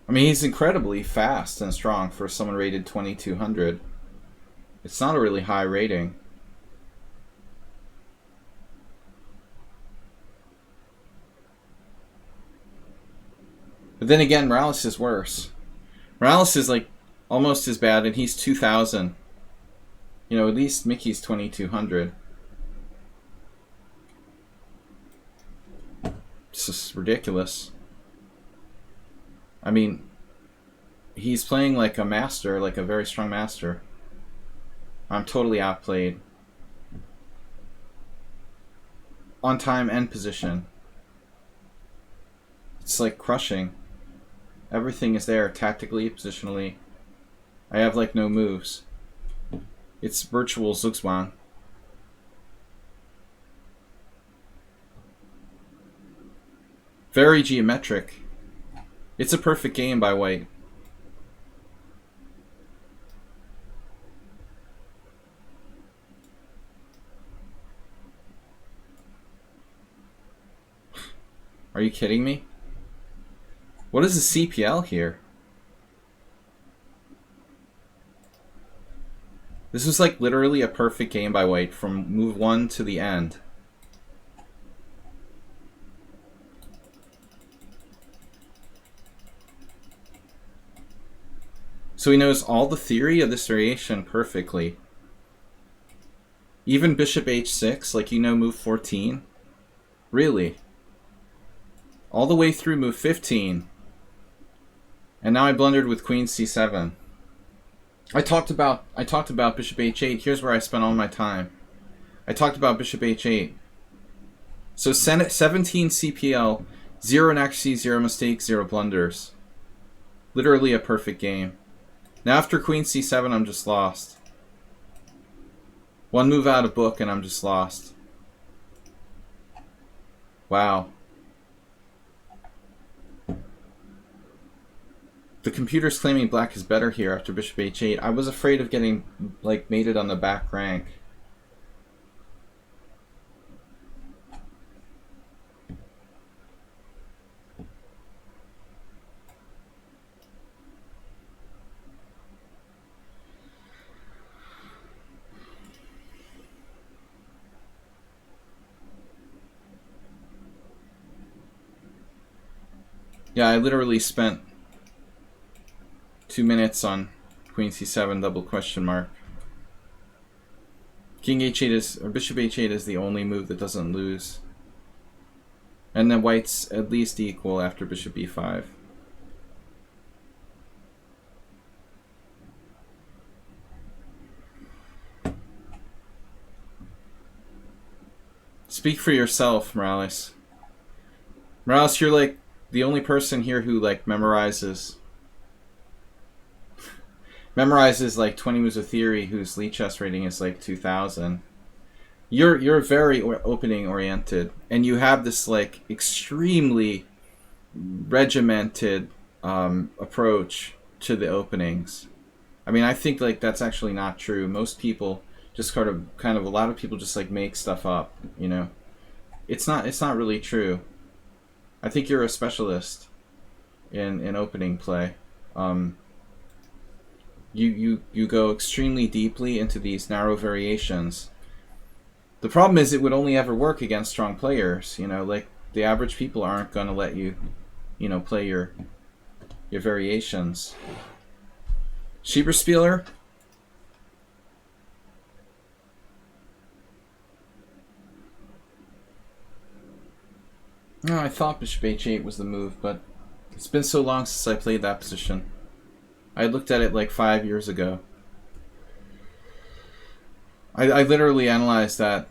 I mean, he's incredibly fast and strong for someone rated 2200. It's not a really high rating. But then again, Morales is worse. Morales is like almost as bad, and he's 2000. You know, at least Mickey's 2200. It's just ridiculous. I mean, he's playing like a master, like a very strong master. I'm totally outplayed. On time and position. It's like crushing. Everything is there, tactically, positionally. I have like no moves. It's virtual Zugzwang. Very geometric. It's a perfect game by White. Are you kidding me? What is the CPL here? This was like literally a perfect game by White from move 1 to the end. So he knows all the theory of this variation perfectly. Even bishop h6, like you know move 14. Really? All the way through move 15. And now I blundered with queen c7. I talked about bishop h8. Here's where I spent all my time. I talked about bishop h8. So 17 CPL, 0 inaccuracies, 0 mistakes, 0 blunders. Literally a perfect game. Now after queen c7, I'm just lost. One move out of book and I'm just lost. Wow. The computer's claiming black is better here after bishop h8. I was afraid of getting like mated on the back rank. Yeah, I literally spent 2 minutes on queen c7 double question mark. King h8 is, or bishop h8 is the only move that doesn't lose. And then white's at least equal after bishop e5. Speak for yourself, Morales. Morales, you're like the only person here who like memorizes like 20 moves of theory whose lichess rating is like 2000. You're very opening oriented, and you have this like extremely regimented approach to the openings. I mean, I think like that's actually not true. Most people just kind of a lot of people just like make stuff up, you know. It's not really true. I think you're a specialist in opening play. You go extremely deeply into these narrow variations. The problem is it would only ever work against strong players, you know, like the average people aren't going to let you, you know, play your variations. Schieberspieler? No, I thought bishop h8 was the move, but it's been so long since I played that position. I looked at it like 5 years ago. I literally analyzed that.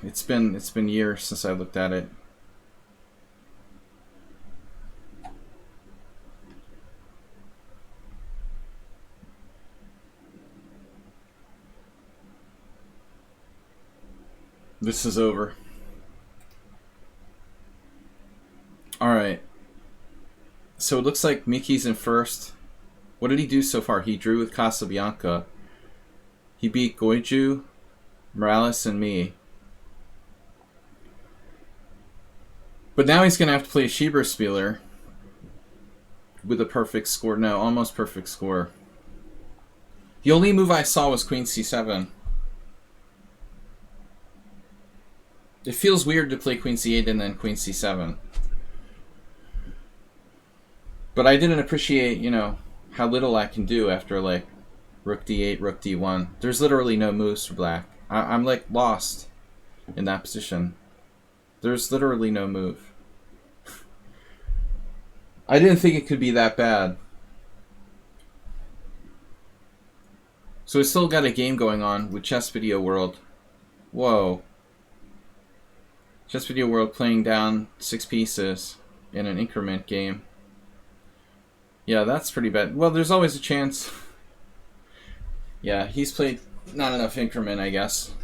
It's been years since I looked at it. This is over. Alright. So it looks like Mickey's in first. What did he do so far? He drew with Casabianca. He beat Goiju, Morales, and me. But now he's going to have to play Schieberspieler with a perfect score. No, almost perfect score. The only move I saw was Queen c7. It feels weird to play Queen c8 and then Queen c7. But I didn't appreciate, you know, how little I can do after, like, Rook d8, Rook d1. There's literally no moves for black. I'm like, lost in that position. There's literally no move. I didn't think it could be that bad. So we still got a game going on with Chess Video World. Whoa. Chess Video World playing down 6 pieces in an increment game. Yeah, that's pretty bad. Well, there's always a chance. Yeah, he's played not enough increment, I guess.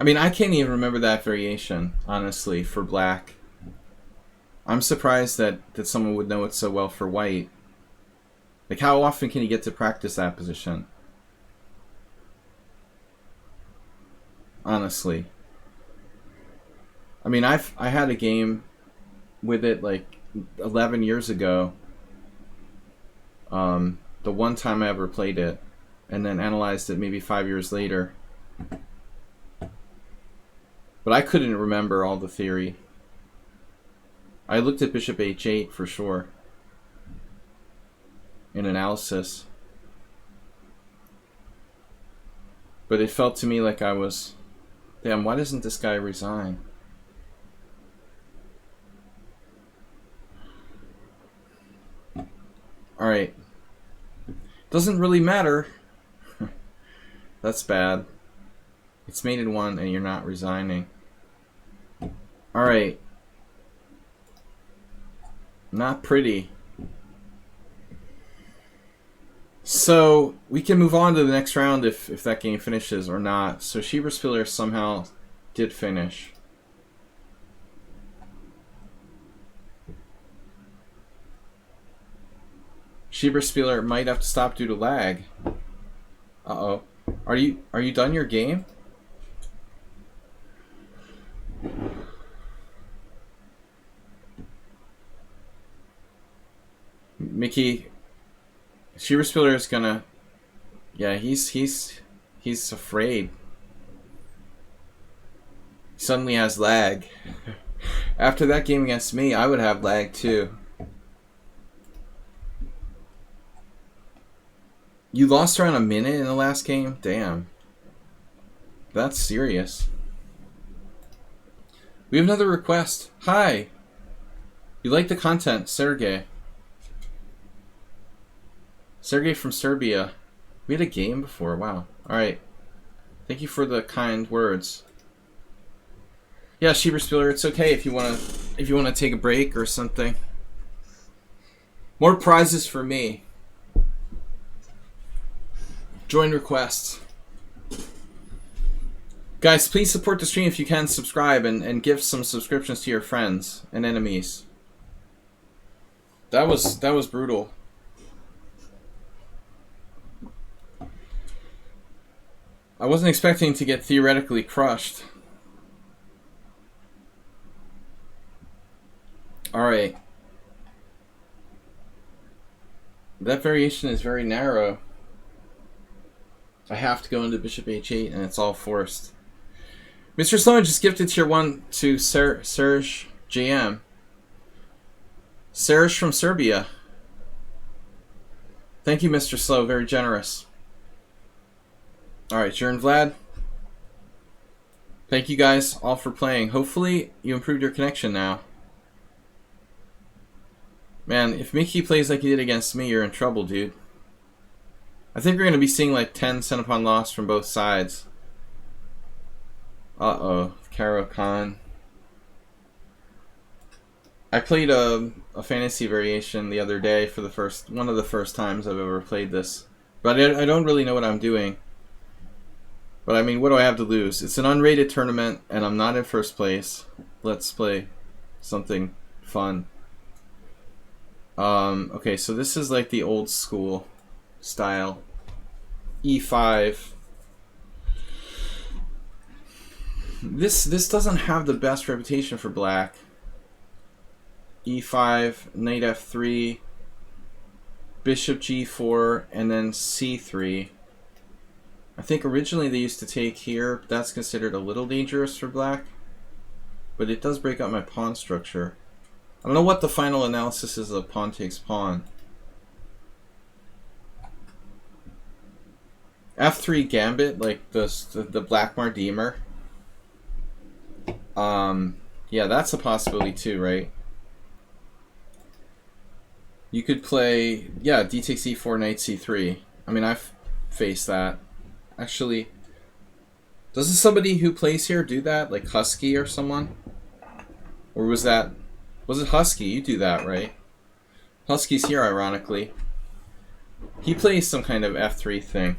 I mean, I can't even remember that variation, honestly, for black. I'm surprised that someone would know it so well for white. Like, how often can you get to practice that position? Honestly. I mean, I had a game with it like 11 years ago. The one time I ever played it, and then analyzed it maybe 5 years later. But I couldn't remember all the theory. I looked at bishop h8 for sure in analysis. But it felt to me like I was, damn, why doesn't this guy resign? Alright. Doesn't really matter. That's bad. It's mate in 1 and you're not resigning. Alright. Not pretty. So we can move on to the next round if that game finishes or not. So Schieberspieler somehow did finish. Schieberspieler might have to stop due to lag. Uh-oh. Are you done your game? Mickey, Schieberspieler is gonna, yeah, he's afraid. suddenly has lag. After that game against me, I would have lag too. You lost around a minute in the last game? Damn. That's serious. We have another request. Hi. You like the content, Sergey. Sergey from Serbia. We had a game before. Wow. Alright. Thank you for the kind words. Yeah, Schieberspieler, it's okay if you wanna take a break or something. More prizes for me. Join requests. Guys, please support the stream if you can. Subscribe and give some subscriptions to your friends and enemies. That was brutal. I wasn't expecting to get theoretically crushed. Alright. That variation is very narrow. I have to go into bishop h8 and it's all forced. Mr. Sloan just gifted tier 1 to Serge JM. Serge from Serbia. Thank you, Mr. Slow. Very generous. Alright, Jern Vlad. Thank you guys all for playing. Hopefully you improved your connection now. Man, if Mickey plays like he did against me, you're in trouble, dude. I think we're going to be seeing like 10 cent upon loss from both sides. Uh-oh. Caro Khan. I played a fantasy variation the other day for one of the first times I've ever played this. But I don't really know what I'm doing. But I mean, what do I have to lose? It's an unrated tournament and I'm not in first place. Let's play something fun. Okay, so this is like the old school style. E5. This doesn't have the best reputation for black. E5, knight f3, bishop g4, and then c3. I think originally they used to take here, but that's considered a little dangerous for black. But it does break up my pawn structure. I don't know what the final analysis is of pawn takes pawn. F3 gambit, like the Black Mardimer. Yeah, that's a possibility too, right? You could play, yeah, d takes e4, knight c3. I mean, I've faced that. Actually, doesn't somebody who plays here do that? Like Husky or someone? Or was it Husky? You do that, right? Husky's here, ironically. He plays some kind of f3 thing.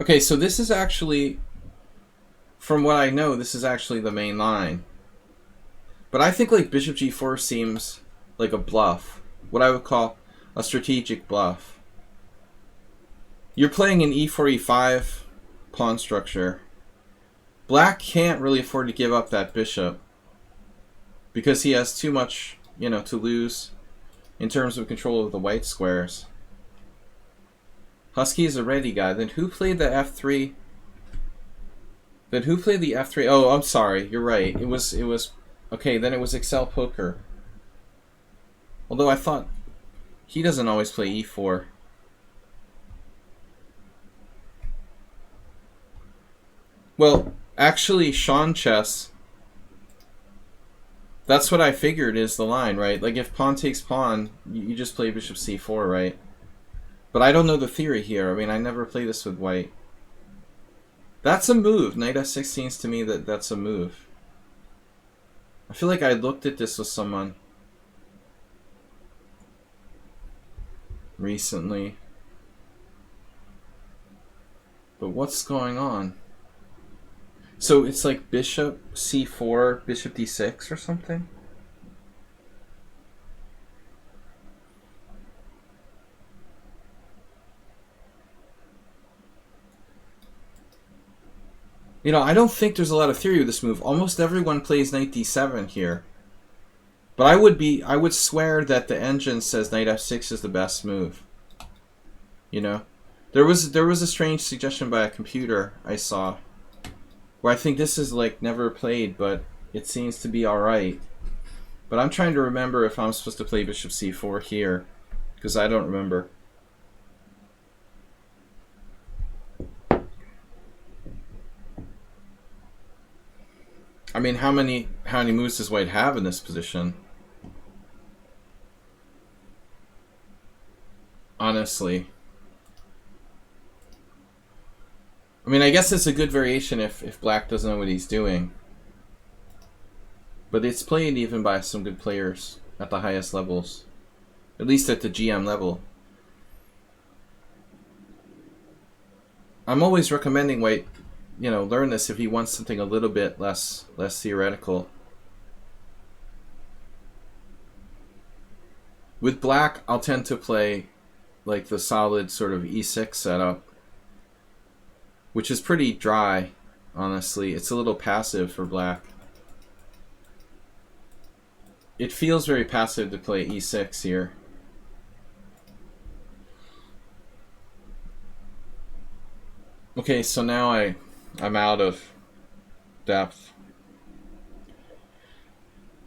Okay, so this is actually, from what I know, this is actually the main line. But I think like bishop g4 seems like a bluff. What I would call a strategic bluff. You're playing an e4, e5 pawn structure. Black can't really afford to give up that bishop because he has too much, to lose in terms of control of the white squares. Husky is a ready guy. Then who played the f3? Then who played the f3? Oh, I'm sorry. You're right. It was okay, then it was Excel Poker. Although I thought he doesn't always play e4. Well, actually, Sean Chess, that's what I figured is the line, right? Like, if pawn takes pawn, you just play bishop c4, right? But I don't know the theory here. I mean, I never play this with white. That's a move. Knight f6 seems to me that's a move. I feel like I looked at this with someone recently. But what's going on? So it's like bishop c4, bishop d6 or something? I don't think there's a lot of theory with this move. Almost everyone plays knight d7 here. But I would swear that the engine says knight f6 is the best move. There was a strange suggestion by a computer I saw Where I think this is like never played, but it seems to be alright. But I'm trying to remember if I'm supposed to play bishop c4 here, because I don't remember. I mean, how many moves does white have in this position? Honestly. I mean, I guess it's a good variation if black doesn't know what he's doing. But it's played even by some good players at the highest levels. At least at the GM level. I'm always recommending white, learn this if he wants something a little bit less theoretical. With black, I'll tend to play like the solid sort of e6 setup, which is pretty dry, honestly. It's a little passive for black. It feels very passive to play e6 here. Okay, so now I'm out of depth.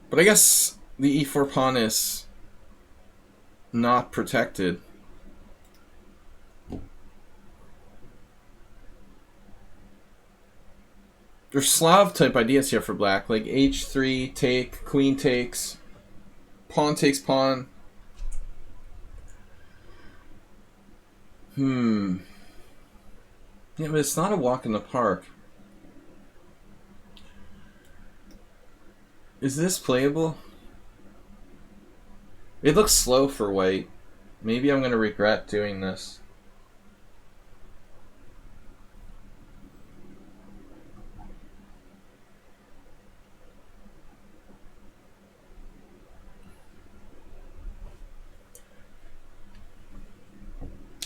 But I guess the e4 pawn is not protected. There's Slav type ideas here for black, like h3 take, queen takes, pawn takes pawn. Yeah, but it's not a walk in the park. Is this playable? It looks slow for white. Maybe I'm going to regret doing this.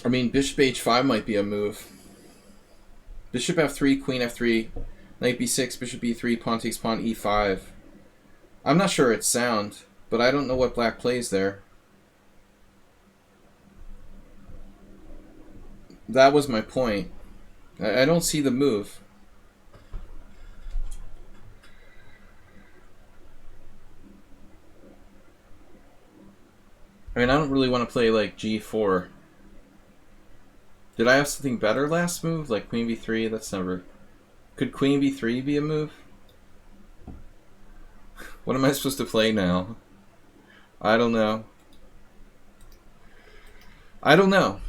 I mean, bishop h5 might be a move. Bishop f3, queen f3, knight b6, bishop b3, pawn takes pawn, e5. I'm not sure it's sound, but I don't know what black plays there. That was my point. I don't see the move. I mean, I don't really want to play like g4. Did I have something better last move? Like queen b3? That's never... Could queen b3 be a move? What am I supposed to play now? I don't know. I don't know.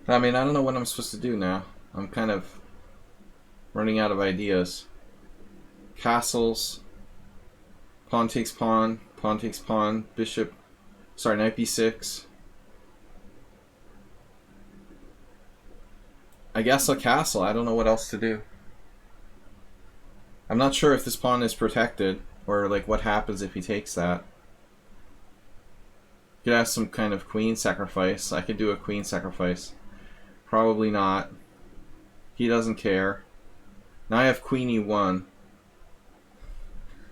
I mean, I don't know what I'm supposed to do now. I'm kind of running out of ideas. Castles. Pawn takes pawn. Pawn takes pawn. Bishop. Sorry, knight b6. I guess a castle. I don't know what else to do. I'm not sure if this pawn is protected, or like what happens if he takes that. Could have some kind of queen sacrifice. I could do a queen sacrifice. Probably not. He doesn't care. Now I have queen e1.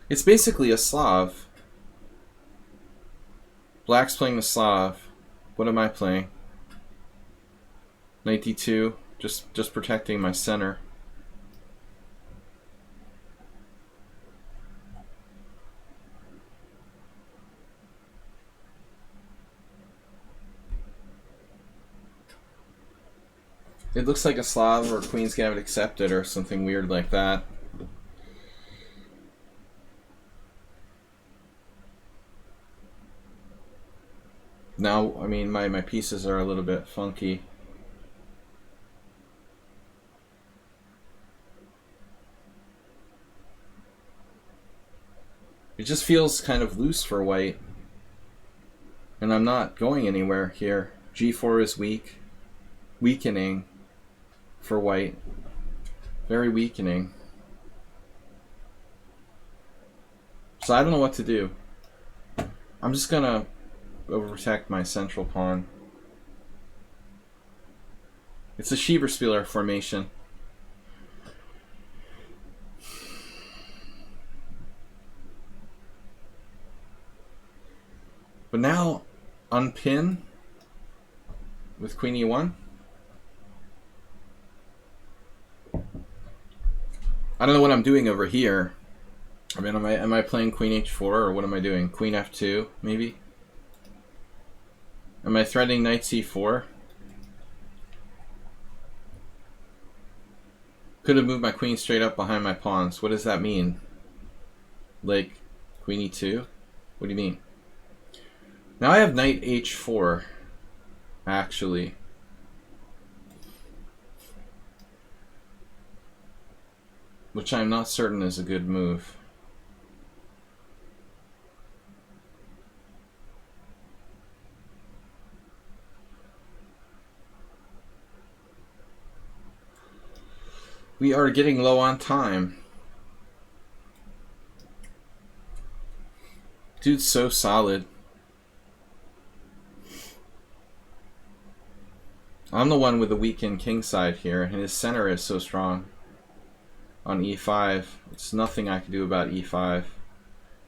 It's basically a Slav. Black's playing the Slav. What am I playing? Knight d2. Just protecting my center. It looks like a Slav or Queen's Gambit accepted or something weird like that. Now, I mean, my pieces are a little bit funky. It just feels kind of loose for white. And I'm not going anywhere here. G4 is weak. Weakening for white. Very weakening. So I don't know what to do. I'm just gonna overprotect my central pawn. It's a Schieberspieler formation. But now unpin with queen e1. I don't know what I'm doing over here. I mean, am I playing queen h4 or what am I doing? Queen f2 maybe? Am I threatening knight c4? Could have moved my queen straight up behind my pawns. What does that mean? Like queen e2? What do you mean? Now I have knight h4 actually. Which I'm not certain is a good move. We are getting low on time. Dude's so solid. I'm the one with the weakened king side here, and his center is so strong. On e5, it's nothing I can do about e5.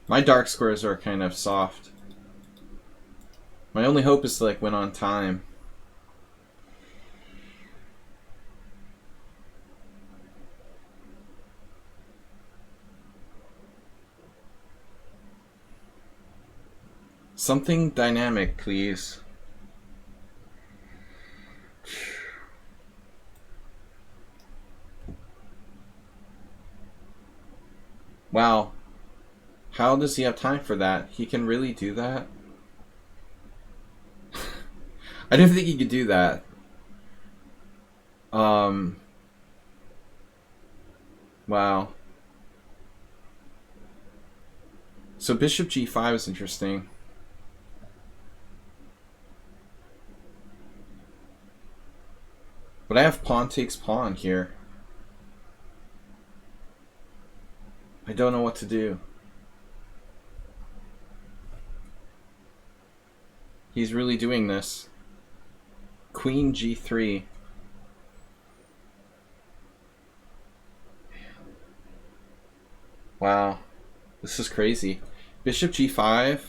My dark squares are kind of soft. My only hope is to like win on time. Something dynamic, please. Wow. How does he have time for that? He can really do that? I didn't think he could do that. Wow. So bishop g5 is interesting. But I have pawn takes pawn here. I don't know what to do. He's really doing this. Queen g3. Wow. This is crazy. Bishop g5.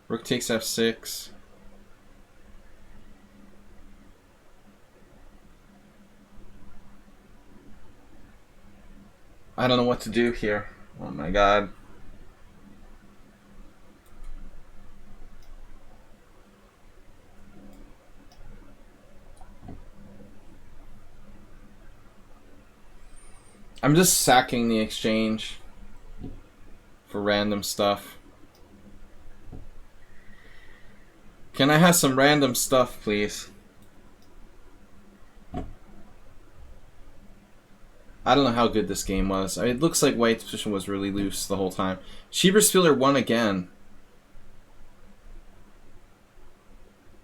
Rook takes f6. I don't know what to do here. Oh my god. I'm just sacking the exchange for random stuff. Can I have some random stuff, please? I don't know how good this game was. It looks like White's position was really loose the whole time. Schieberspieler won again.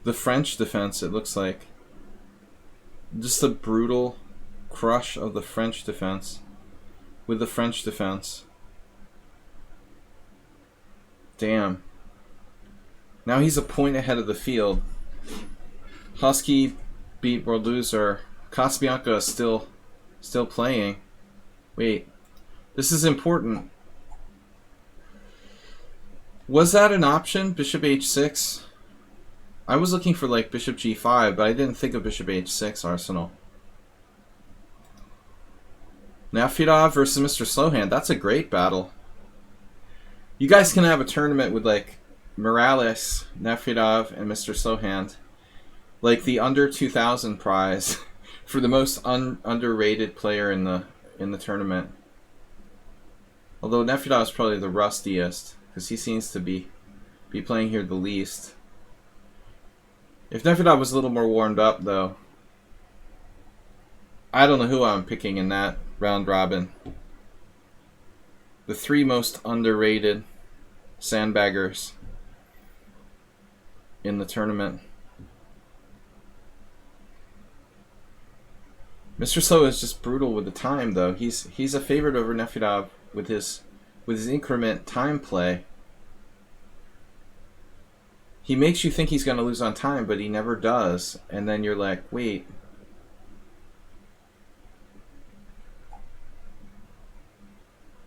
The French defense, it looks like. Just a brutal crush of the French defense. With the French defense. Damn. Now he's a point ahead of the field. Husky beat World Loser. Casabianca is still playing. Wait. This is important. Was that an option? Bishop h6? I was looking for like bishop g5, but I didn't think of bishop h6 arsenal. Nafidov versus Mr. Slowhand. That's a great battle. You guys can have a tournament with like Morales, Nafidov, and Mr. Slowhand. Like the under 2000 prize for the most underrated player in the tournament. Although Nafidov is probably the rustiest because he seems to be playing here the least. If Nafidov was a little more warmed up though, I don't know who I'm picking in that round robin. The three most underrated sandbaggers in the tournament. Mr. Slow is just brutal with the time though. He's a favorite over Nefedov with his increment time play. He makes you think he's going to lose on time, but he never does. And then you're like, wait.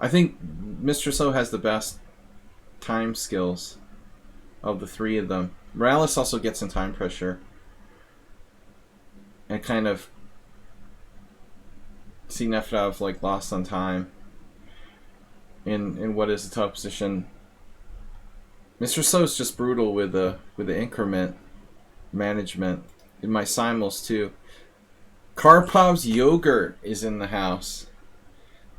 I think Mr. So has the best time skills of the three of them. Morales also gets in time pressure and kind of see Nefedov like lost on time in what is a tough position. Mr. So is just brutal with the increment management in my simuls too. Karpov's Yogurt is in the house.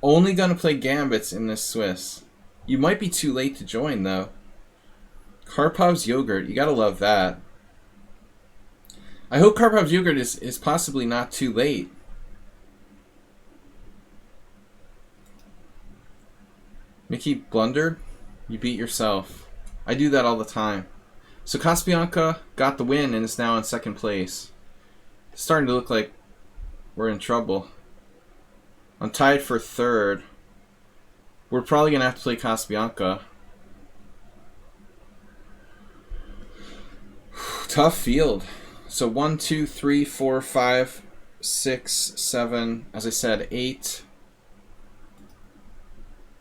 Only gonna play gambits in this Swiss. You might be too late to join though. Karpov's Yogurt, you gotta love that. I hope Karpov's Yogurt is possibly not too late. Mickey blundered? You beat yourself. I do that all the time. So Casabianca got the win and is now in second place. It's starting to look like we're in trouble. I'm tied for third. We're probably going to have to play Casabianca. Tough field. So 1, 2, 3, 4, 5, 6, 7, as I said, 8.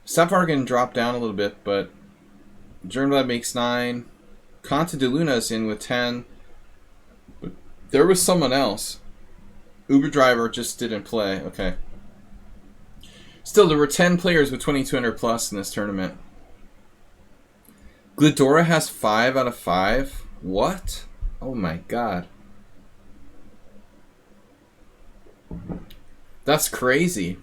Stepvargan dropped down a little bit, but Jernblad makes 9. Conta de Luna's in with 10. But there was someone else. Uber Driver just didn't play. Okay. Still, there were 10 players with 2200 plus in this tournament. Glidora has 5 out of 5? What? Oh my god. That's crazy.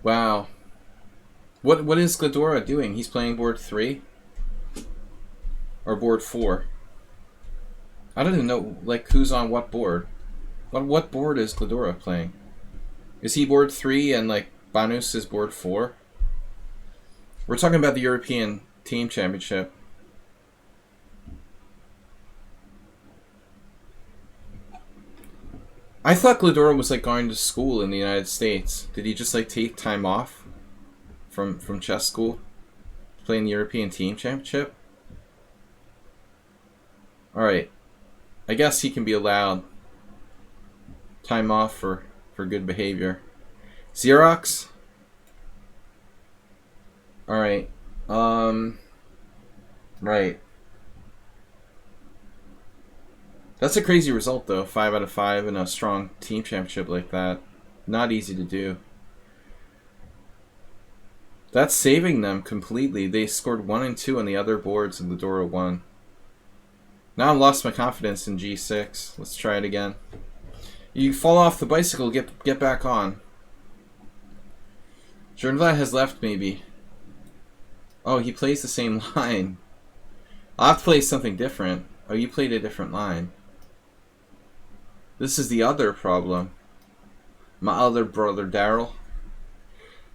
Wow. What is Glidora doing? He's playing board 3? Or board 4? I don't even know, like, who's on what board. What board is Glidora playing? Is he board 3 and, like, Banus is board 4? We're talking about the European Team Championship. I thought Glidora was, like, going to school in the United States. Did he just, like, take time off from chess school to play in the European Team Championship? Alright. I guess he can be allowed time off for good behavior. Xerox? Alright. Right. That's a crazy result, though. 5 out of 5 in a strong team championship like that. Not easy to do. That's saving them completely. They scored 1 and 2 on the other boards, and Glidora won. Now I've lost my confidence in G6. Let's try it again. You fall off the bicycle, get back on. Jernblad has left, maybe. Oh, he plays the same line. I'll have to play something different. Oh, you played a different line. This is the other problem. My other brother, Daryl.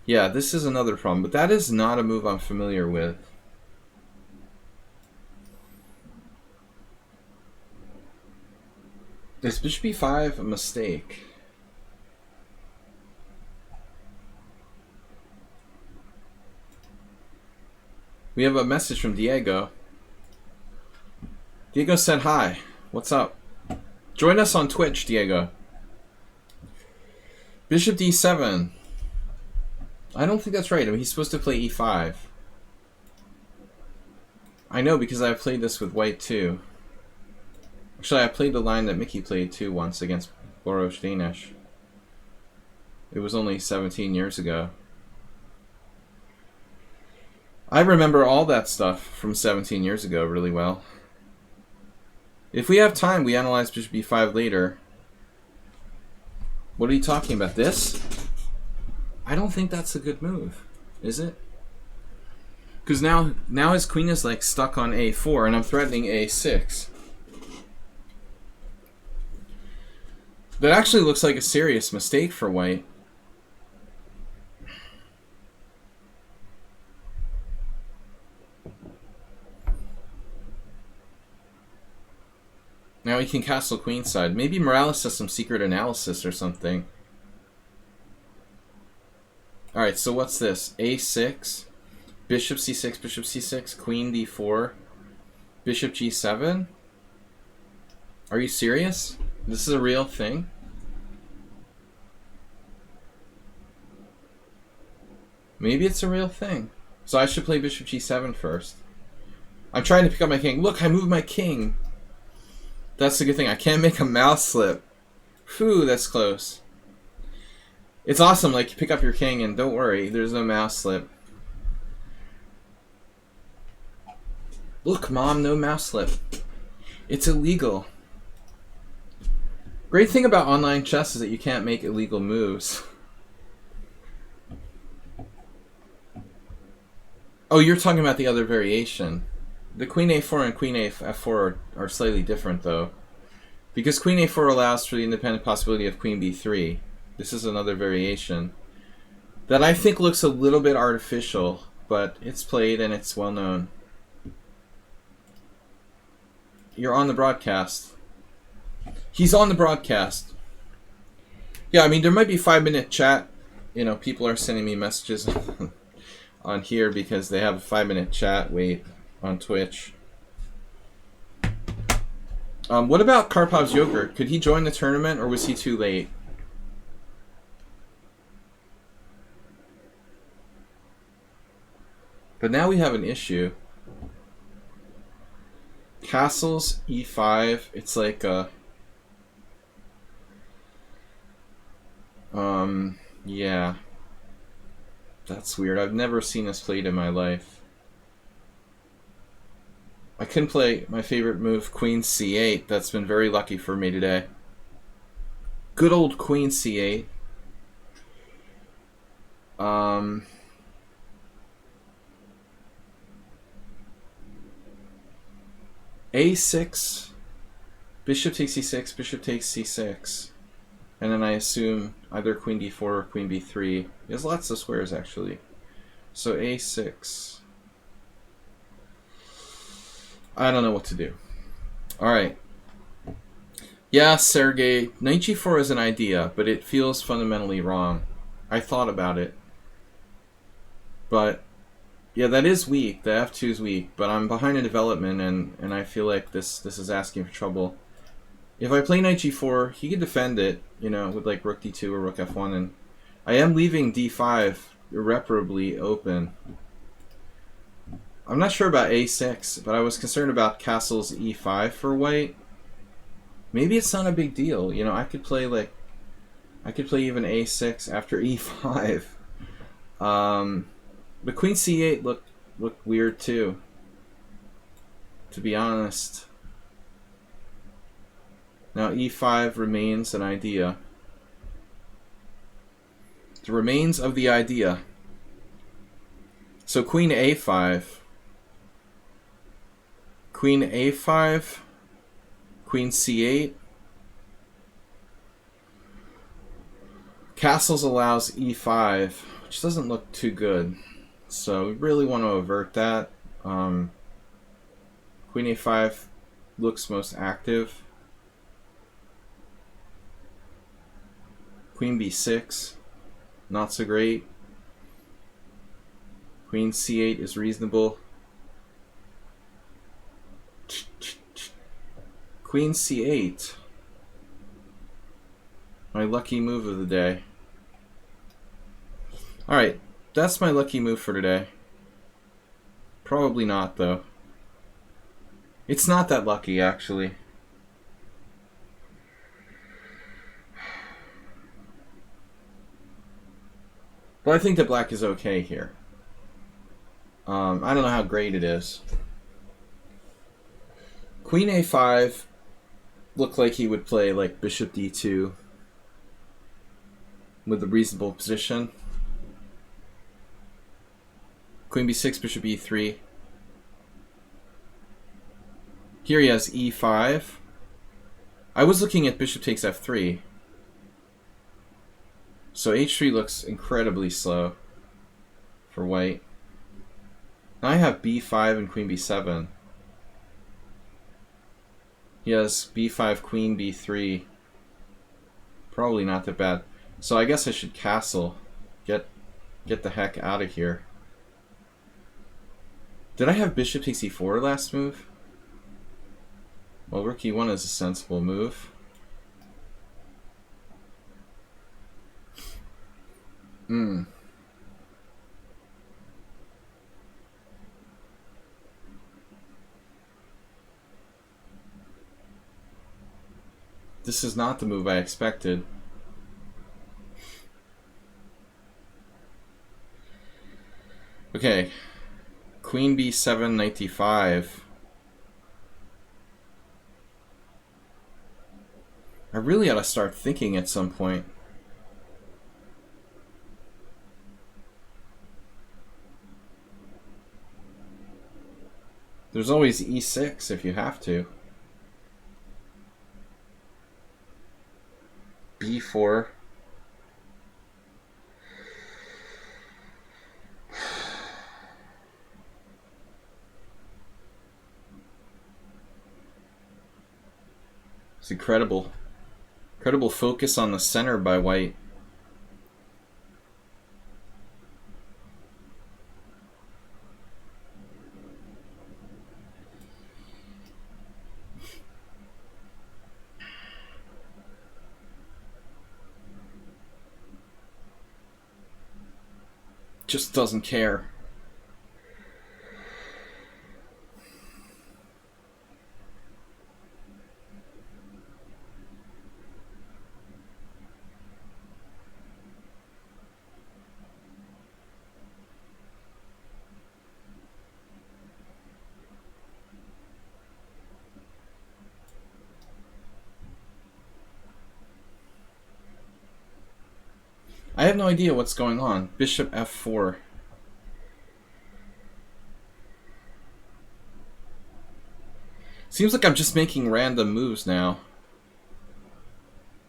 Yeah, this is another problem, but that is not a move I'm familiar with. Is Bishop e5 a mistake? We have a message from Diego. Diego said hi. What's up? Join us on Twitch, Diego. Bishop d7. I don't think that's right. I mean, he's supposed to play e5. I know because I played this with white too. Actually, I played the line that Mickey played too once against Boros Danish. It was only 17 years ago. I remember all that stuff from 17 years ago really well. If we have time, we analyze Bishop b5 later. What are you talking about? This? I don't think that's a good move, is it? Because now his queen is like stuck on a4, and I'm threatening a6. That actually looks like a serious mistake for white. Now he can castle queenside. Maybe Morales does some secret analysis or something. Alright, so what's this? a6, bishop c6, queen d4, bishop g7? Are you serious? This is a real thing? Maybe it's a real thing. So I should play bishop g7 first. I'm trying to pick up my king. Look, I moved my king. That's the good thing. I can't make a mouse slip. Phew, that's close. It's awesome, like, you pick up your king and don't worry, there's no mouse slip. Look, Mom, no mouse slip. It's illegal. Great thing about online chess is that you can't make illegal moves. Oh, you're talking about the other variation. The queen a4 and queen f4 are slightly different, though. Because queen a4 allows for the independent possibility of queen b3. This is another variation that I think looks a little bit artificial, but it's played and it's well known. You're on the broadcast. He's on the broadcast. Yeah, I mean, there might be 5-minute chat. You know, people are sending me messages on here because they have a 5-minute chat wait on Twitch. What about Karpov's Yogurt? Could he join the tournament, or was he too late? But now we have an issue. Castles e5. It's like a... yeah. That's weird. I've never seen this played in my life. I couldn't play my favorite move, Queen c8. That's been very lucky for me today. Good old Queen c8. a6. Bishop takes c6, bishop takes c6. And then I assume either queen d4 or queen b3. There's lots of squares, actually. So a6. I don't know what to do. Alright. Yeah, Sergey, knight g4 is an idea, but it feels fundamentally wrong. I thought about it. But, yeah, that is weak. The f2 is weak. But I'm behind in development, and I feel like this is asking for trouble. If I play knight g4, he can defend it, you know, with like rook d2 or rook f1, and I am leaving d5 irreparably open. I'm not sure about a6, but I was concerned about castles e5 for white. Maybe it's not a big deal, you know. I could play even a6 after e5. But queen c8 looked weird too, to be honest. Now e5 remains an idea. The remains of the idea. So queen a5. Queen a5. Queen c8. Castles allows e5, which doesn't look too good. So we really want to avert that. Queen a5 looks most active. Queen b6, not so great. Queen c8 is reasonable. Queen c8. My lucky move of the day. Alright, that's my lucky move for today. Probably not, though. It's not that lucky, actually. But I think that black is okay here. I don't know how great it is. Queen a5 looked like he would play like bishop d2 with a reasonable position. Queen b6, bishop e3. Here he has e5. I was looking at bishop takes f3. So h3 looks incredibly slow for white. Now I have b5 and queen b7. He has b5, queen b3. Probably not that bad. So I guess I should castle. Get the heck out of here. Did I have bishop takes e4 last move? Well, rook e1 is a sensible move. This is not the move I expected. Okay. Queen b7, knight d5. I really ought to start thinking at some point. There's always e6 if you have to. b4. It's incredible. Incredible focus on the center by white. Just doesn't care. I have no idea what's going on. Bishop f4. Seems like I'm just making random moves now.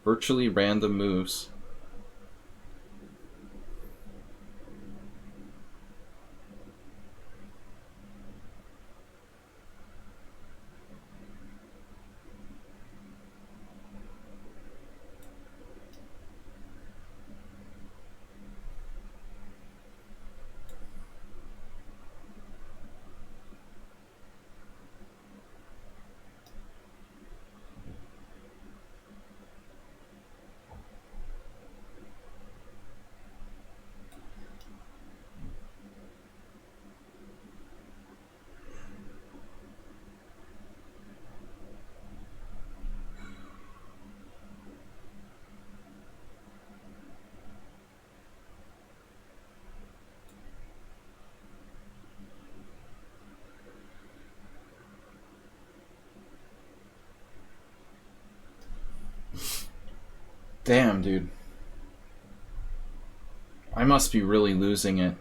Virtually random moves. Damn, dude. I must be really losing it.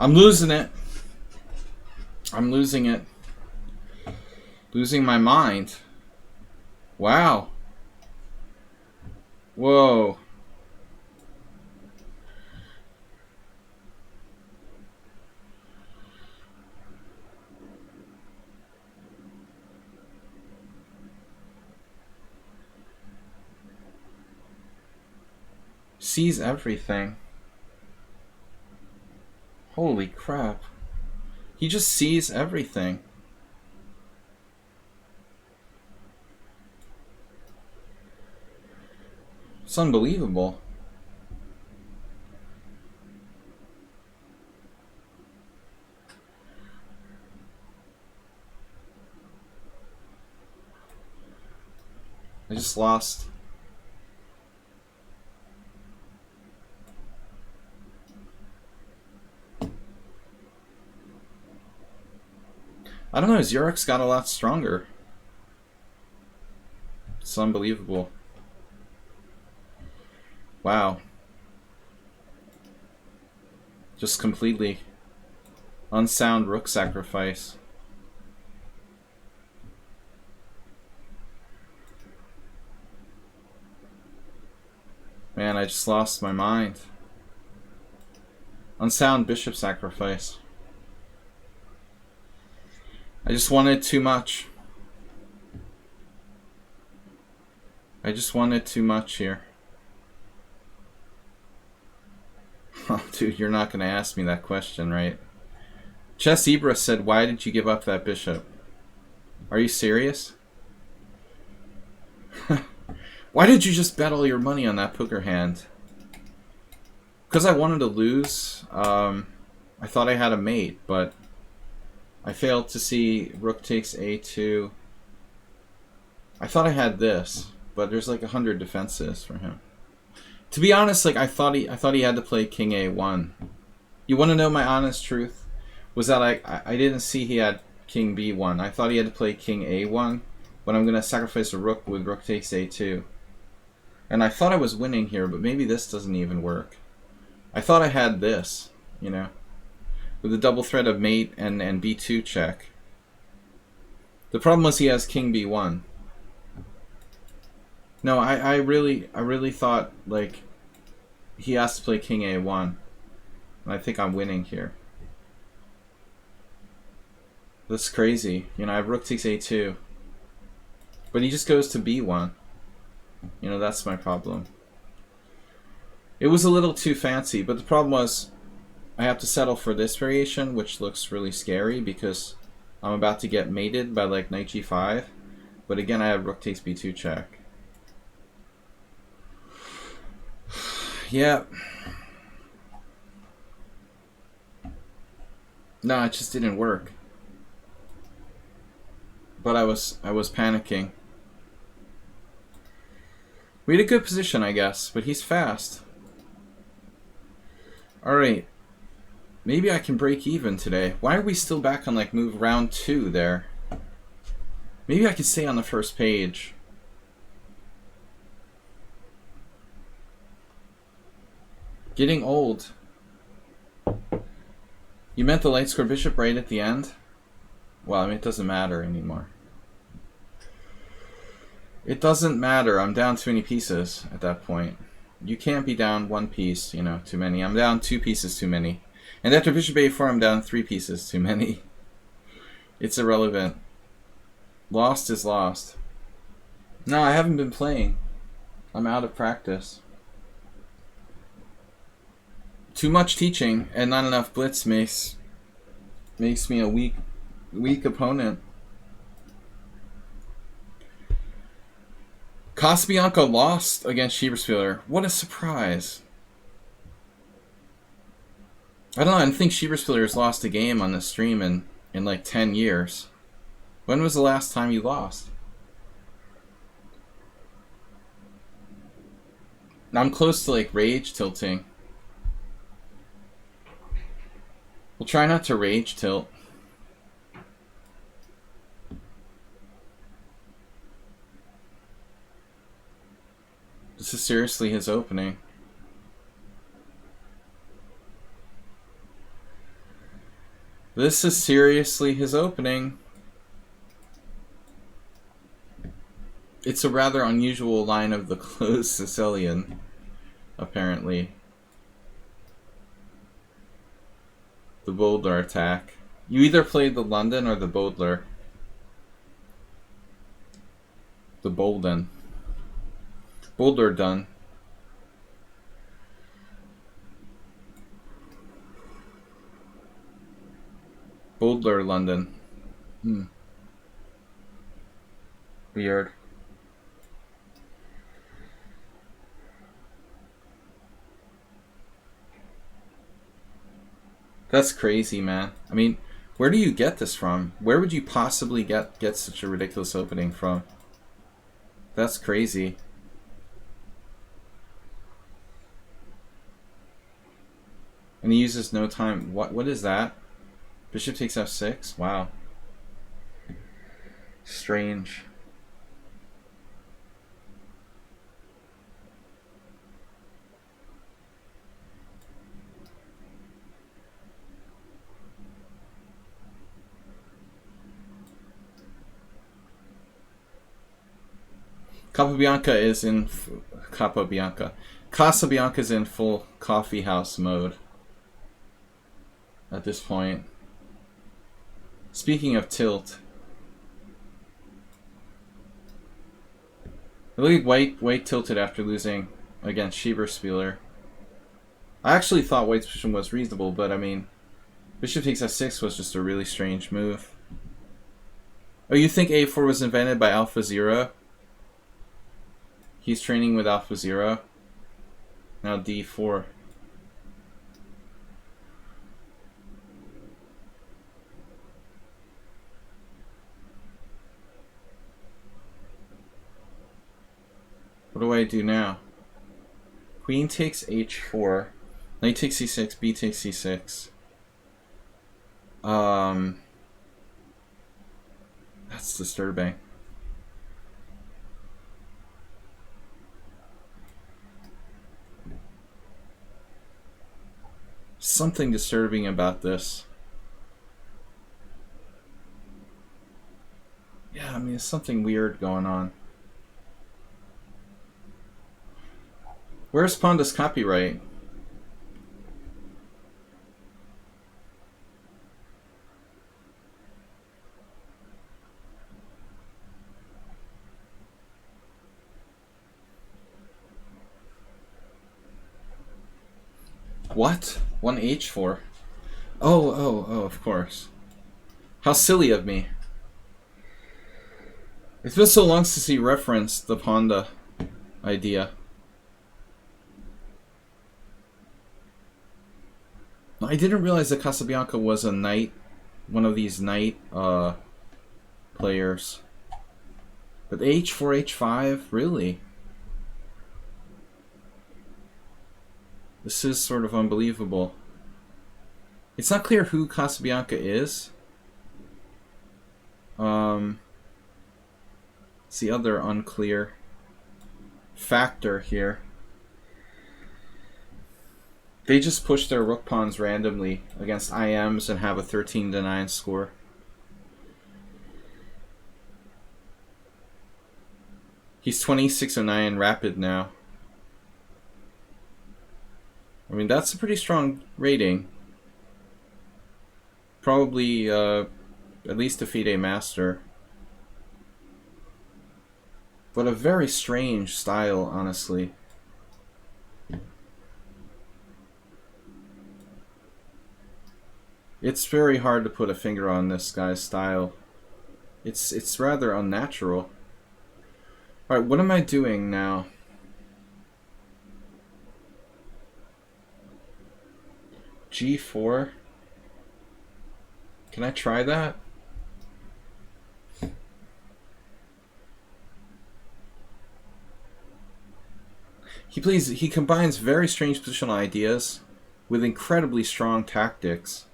I'm losing it. I'm losing it. Losing my mind. Wow. Whoa. Sees everything. Holy crap. He just sees everything. It's unbelievable. I just lost. I don't know, Zurich's got a lot stronger. It's unbelievable. Wow. Just completely unsound rook sacrifice. Man, I just lost my mind. Unsound bishop sacrifice. I just wanted too much. I just wanted too much here. Oh, dude, you're not going to ask me that question, right? Chess Ibra said, why did you give up that bishop? Are you serious? Why did you just bet all your money on that poker hand? Because I wanted to lose. I thought I had a mate, but I failed to see rook takes a2. I thought I had this, but there's like 100 defenses for him. To be honest, like I thought he had to play king a1. You want to know my honest truth? Was that I didn't see he had king b1. I thought he had to play king a1, but I'm gonna sacrifice a rook with rook takes a2. And I thought I was winning here, but maybe this doesn't even work. I thought I had this, you know, with the double threat of mate and b2 check. The problem was he has king b1. No, I really thought like he has to play king a1, and I think I'm winning here. That's crazy. You know, I have rook takes a2, but he just goes to b1. You know, that's my problem. It was a little too fancy, but the problem was I have to settle for this variation, which looks really scary because I'm about to get mated by like knight g5. But again, I have rook takes b2 check. Yeah. No, it just didn't work. But I was panicking. We had a good position, I guess, but he's fast. Alright. Maybe I can break even today. Why are we still back on like move round 2 there? Maybe I can stay on the first page. Getting old. You meant the light square bishop right at the end? Well, I mean, it doesn't matter anymore. It doesn't matter. I'm down too many pieces at that point. You can't be down one piece, you know, too many. I'm down 2 pieces too many. And after bishop a4, I'm down 3 pieces too many. It's irrelevant. Lost is lost. No, I haven't been playing. I'm out of practice. Too much teaching and not enough blitz makes me a weak opponent. Casabianca lost against Schieberspieler. What a surprise. I don't know, I don't think Schieberspieler has lost a game on this stream in like 10 years. When was the last time you lost? I'm close to like rage tilting. We'll try not to rage tilt. This is seriously his opening. This is seriously his opening. It's a rather unusual line of the closed Sicilian, apparently. The Boulder attack. You either played the London or the Boulder. The Bolden. Boulder done. Boulder, London. Weird. That's crazy, man. I mean, where do you get this from? Where would you possibly get such a ridiculous opening from? That's crazy. And he uses no time. What is that? Bishop takes f6? Wow. Strange. Casabianca is in Casabianca. Casabianca's in full coffee house mode at this point. Speaking of tilt, I believe White tilted after losing against Schieberspieler. I actually thought White's position was reasonable, but I mean, Bishop takes f6 was just a really strange move. Oh, you think a4 was invented by AlphaZero? He's training with AlphaZero. Now d4. What do I do now? Queen takes h4. Knight takes c6. B takes c6. That's disturbing. Something disturbing about this. Yeah, I mean, there's something weird going on. Where's Pawnda's copyright? What? 1h4? Oh, of course. How silly of me. It's been so long since he referenced the Pawnda idea. I didn't realize that Casabianca was a knight, one of these knight players. But h4, h5, really? This is sort of unbelievable. It's not clear who Casabianca is. It's the other unclear factor here. They just push their rook pawns randomly against IMs and have a 13-9 score. He's 2609 rapid now. I mean, that's a pretty strong rating. Probably at least a FIDE master. But a very strange style, honestly. It's very hard to put a finger on this guy's style. It's rather unnatural. Alright, what am I doing now? G4? Can I try that? He combines very strange positional ideas with incredibly strong tactics.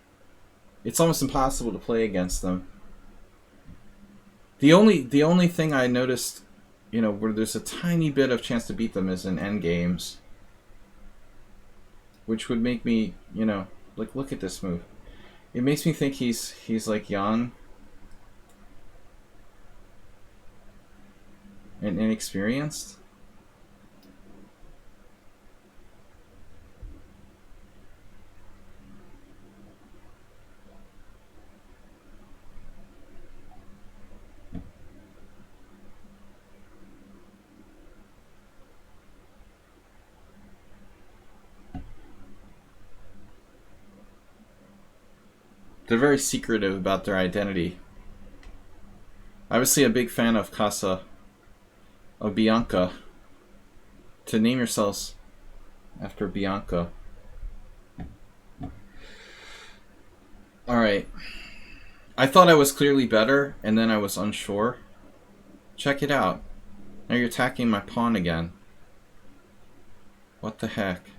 It's almost impossible to play against them. The only thing I noticed, you know, where there's a tiny bit of chance to beat them is in endgames. Which would make me, you know, like, look at this move. It makes me think he's like young and inexperienced. They're very secretive about their identity. Obviously a big fan of Bianca. To name yourselves after Bianca. Alright. I thought I was clearly better, and then I was unsure. Check it out. Now you're attacking my pawn again. What the heck?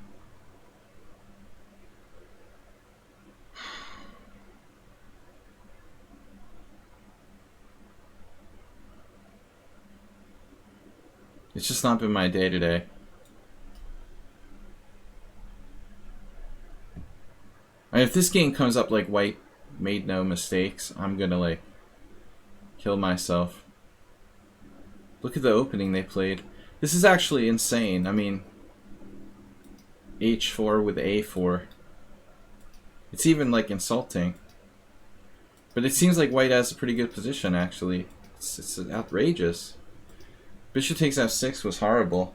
It's just not been my day today. And if this game comes up like White made no mistakes, I'm gonna like kill myself. Look at the opening they played. This is actually insane. I mean, h4 with a4. It's even like insulting. But it seems like white has a pretty good position, actually. It's outrageous. Bishop takes f6 was horrible.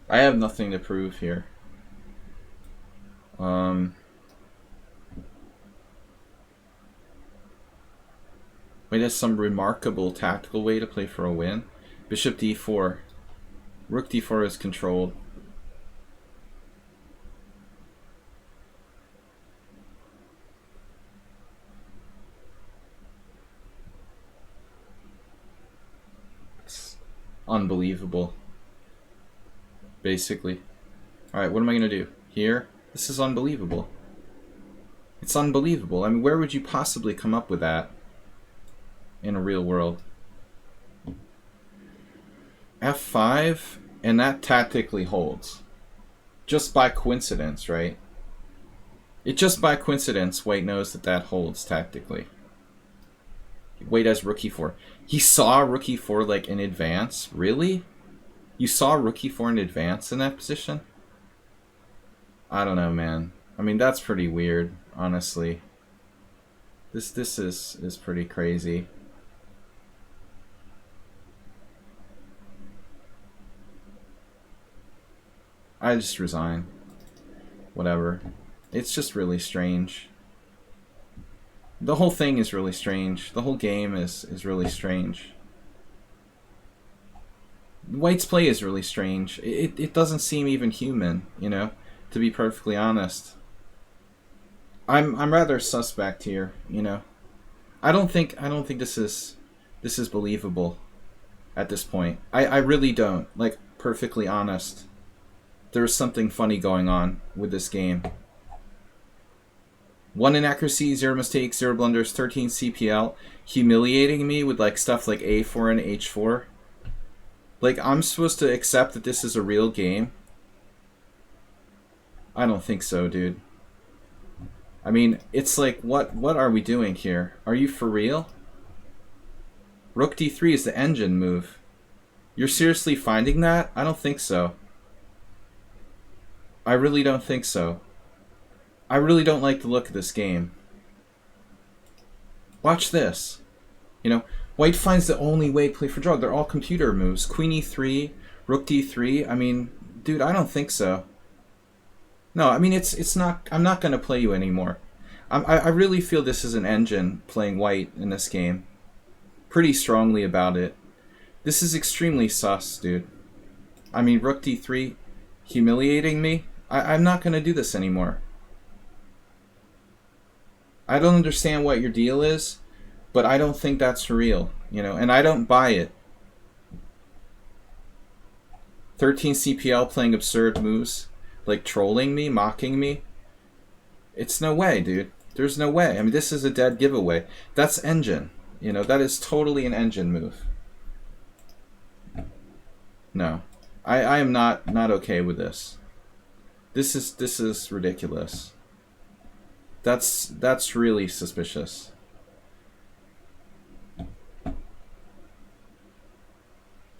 I have nothing to prove here. White has some remarkable tactical way to play for a win. Bishop d4. Rook d4 is controlled. It's unbelievable. Basically. Alright, what am I going to do? Here? This is unbelievable. It's unbelievable. I mean, where would you possibly come up with that in a real world? f5, and that tactically holds. Just by coincidence, right? It just by coincidence, white knows that that holds tactically. White has rook e4. He saw rook e4 like in advance? Really? You saw rook e4 in advance in that position? I don't know, man. I mean, that's pretty weird, honestly. This is pretty crazy. I just resign. Whatever. It's just really strange. The whole thing is really strange. The whole game is really strange. White's play is really strange. It doesn't seem even human, you know, to be perfectly honest. I'm rather suspect here, you know. I don't think this is believable at this point. I really don't. Like, perfectly honest. There's something funny going on with this game. 1 inaccuracy, 0 mistakes, 0 blunders, 13 CPL, humiliating me with like stuff like a4 and h4. Like, I'm supposed to accept that this is a real game? I don't think so, dude. I mean, it's like, what are we doing here? Are you for real? Rook d3 is the engine move. You're seriously finding that? I don't think so. I really don't think so. I really don't like the look of this game. Watch this. You know, white finds the only way to play for draw. They're all computer moves. Queen e3, rook d3. I mean, dude, I don't think so. No, I mean, it's not. I'm not going to play you anymore. I really feel this is an engine playing white in this game. Pretty strongly about it. This is extremely sus, dude. I mean, rook d3, humiliating me. I'm not going to do this anymore. I don't understand what your deal is, but I don't think that's real, you know, and I don't buy it. 13 CPL playing absurd moves, like trolling me, mocking me. It's no way, dude. There's no way. I mean, this is a dead giveaway. That's engine. You know, that is totally an engine move. No. I am not okay with this. This is ridiculous. That's really suspicious.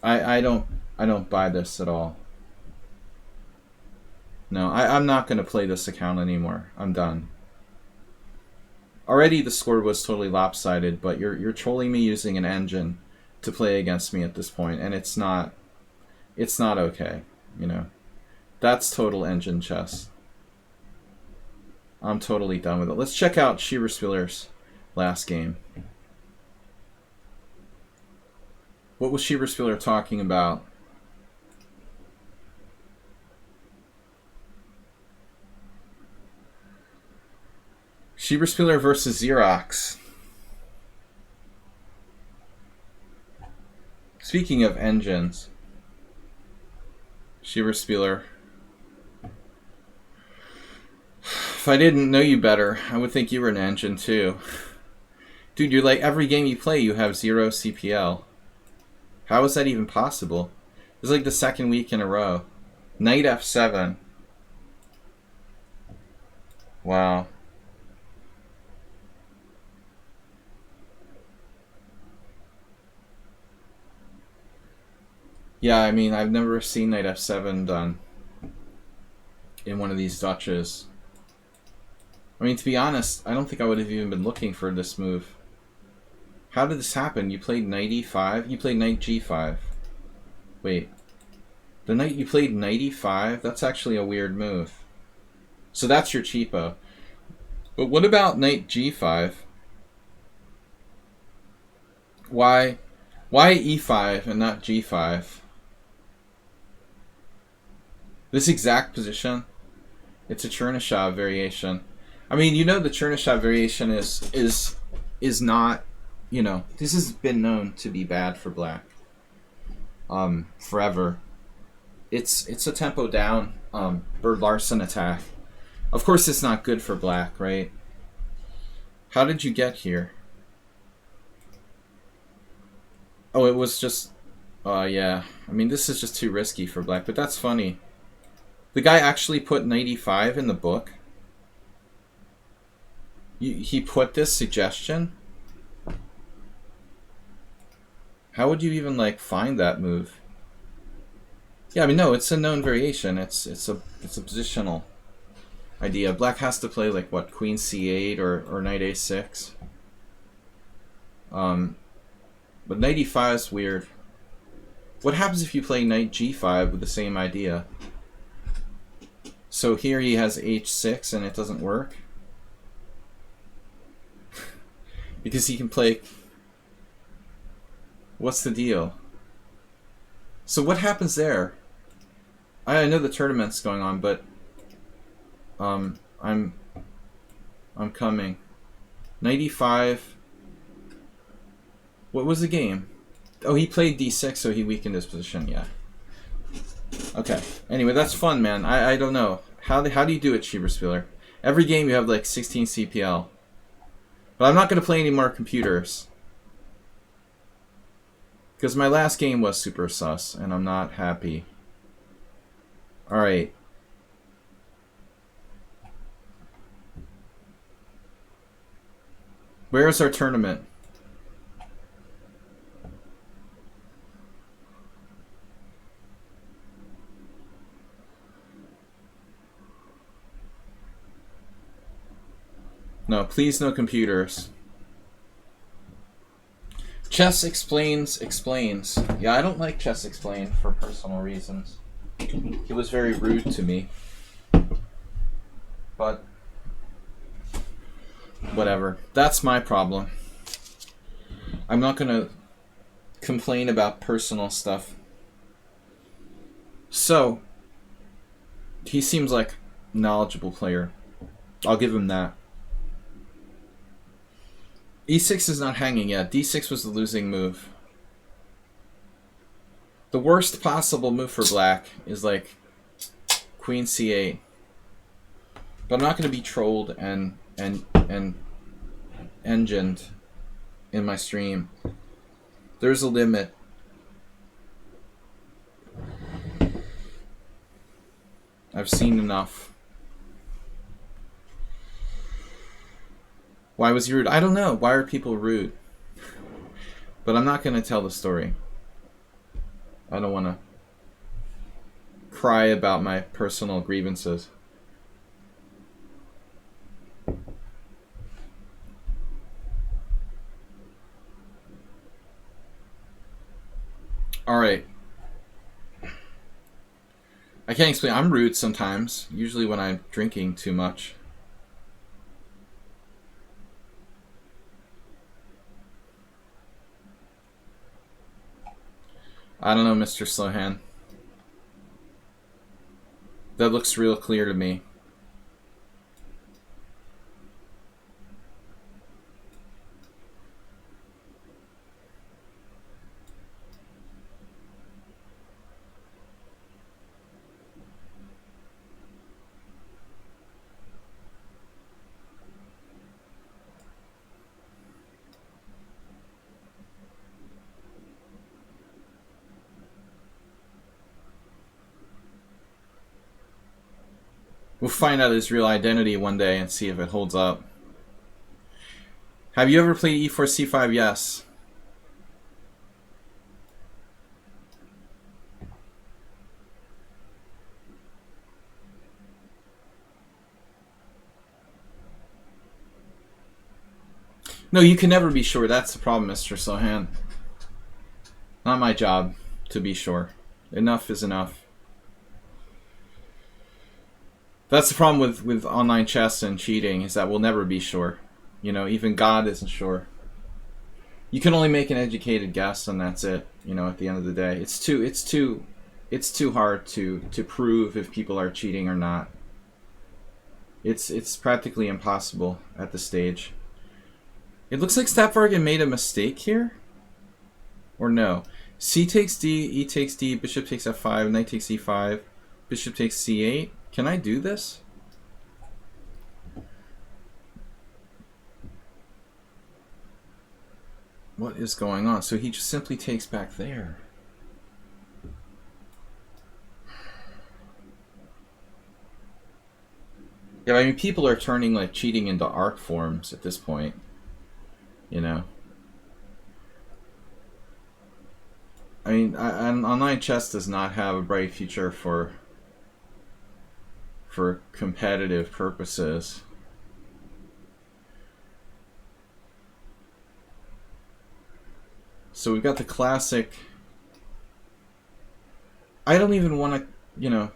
I don't buy this at all. No, I'm not gonna play this account anymore. I'm done. Already the score was totally lopsided, but you're trolling me using an engine to play against me at this point, and it's not okay, you know. That's total engine chess. I'm totally done with it. Let's check out Schieberspieler's last game. What was Schieberspieler talking about? Schieberspieler versus Xerox. Speaking of engines, Schieberspieler. If I didn't know you better, I would think you were an engine too. Dude, you're like, every game you play, you have 0 CPL. How is that even possible? It's like the second week in a row. Knight f7. Wow. Yeah, I mean, I've never seen knight f7 done in one of these Dutches. I mean, to be honest, I don't think I would have even been looking for this move. How did this happen? You played knight e5? You played knight g5. Wait. The knight you played knight e5? That's actually a weird move. So that's your cheapo. But what about knight g5? Why e5 and not g5? This exact position, it's a Chernyshov variation. I mean, you know the Chernyshov variation is not, you know, this has been known to be bad for black. Forever. It's a tempo down Bird Larson attack. Of course it's not good for black, right? How did you get here? Oh, it was just yeah. I mean, this is just too risky for black, but that's funny. The guy actually put knight e5 in the book. He put this suggestion? How would you even like find that move? Yeah, I mean, no, it's a known variation. It's a positional idea. Black has to play like what, queen c8 or knight a6. But knight e5 is weird. What happens if you play knight g5 with the same idea? So here he has h6 and it doesn't work? Because he can play... What's the deal? So what happens there? I know the tournament's going on, but I'm coming. Knight e5. What was the game? Oh, he played d6, so he weakened his position. Yeah. Okay. Anyway, that's fun, man. I don't know. How do you do it, Schieberspieler? Every game you have like 16 CPL. But I'm not going to play any more computers. Because my last game was super sus, and I'm not happy. Alright. Where's our tournament? No, please no computers. Chess explains. Yeah, I don't like Chess Explain for personal reasons. He was very rude to me. But whatever. That's my problem. I'm not gonna complain about personal stuff. So, he seems like a knowledgeable player. I'll give him that. E6 is not hanging yet. D6 was the losing move. The worst possible move for black is like queen c8. But I'm not going to be trolled and engined in my stream. There's a limit. I've seen enough. Why was he rude? I don't know. Why are people rude? But I'm not going to tell the story. I don't want to cry about my personal grievances. Alright. I can't explain. I'm rude sometimes. Usually when I'm drinking too much. I don't know, Mr. Slowhand. That looks real clear to me. We'll find out his real identity one day and see if it holds up. Have you ever played e4 c5? Yes. No, you can never be sure. That's the problem, Mr. Sohan. Not my job to be sure. Enough is enough. That's the problem with online chess and cheating, is that we'll never be sure. You know, even God isn't sure. You can only make an educated guess, and that's it. You know, at the end of the day, it's too hard to prove if people are cheating or not. It's practically impossible at this stage. It looks like Stapvargan made a mistake here, or no? C takes D, E takes D, Bishop takes F5, Knight takes E5, Bishop takes C8. Can I do this? What is going on? So he just simply takes back there. Yeah, I mean, people are turning like cheating into art forms at this point. You know. I mean, online chess does not have a bright future for competitive purposes. So we've got the classic. I don't even want to, you know,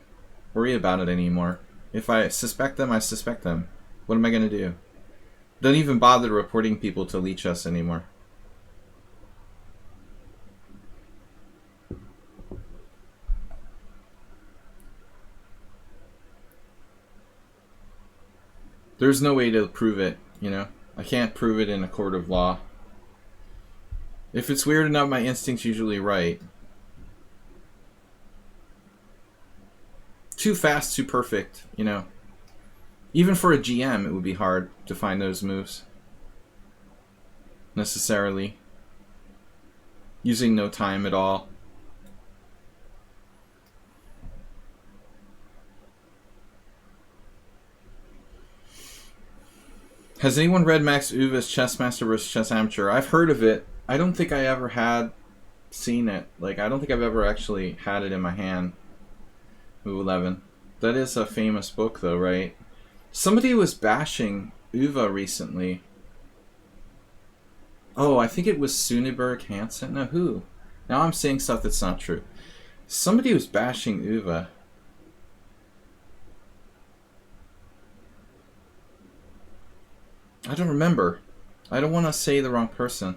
worry about it anymore. If I suspect them, I suspect them. What am I going to do? Don't even bother reporting people to lichess anymore. There's no way to prove it, you know? I can't prove it in a court of law. If it's weird enough, my instinct's usually right. Too fast, too perfect, you know? Even for a GM, it would be hard to find those moves. Necessarily. Using no time at all. Has anyone read Max Uve's Chess Master vs. Chess Amateur? I've heard of it. I don't think I ever had seen it. Like, I don't think I've ever actually had it in my hand. Move 11. That is a famous book, though, right? Somebody was bashing Uwe recently. Oh, I think it was Suneberg Hansen. No, who? Now I'm saying stuff that's not true. Somebody was bashing Uwe. I don't remember. I don't want to say the wrong person.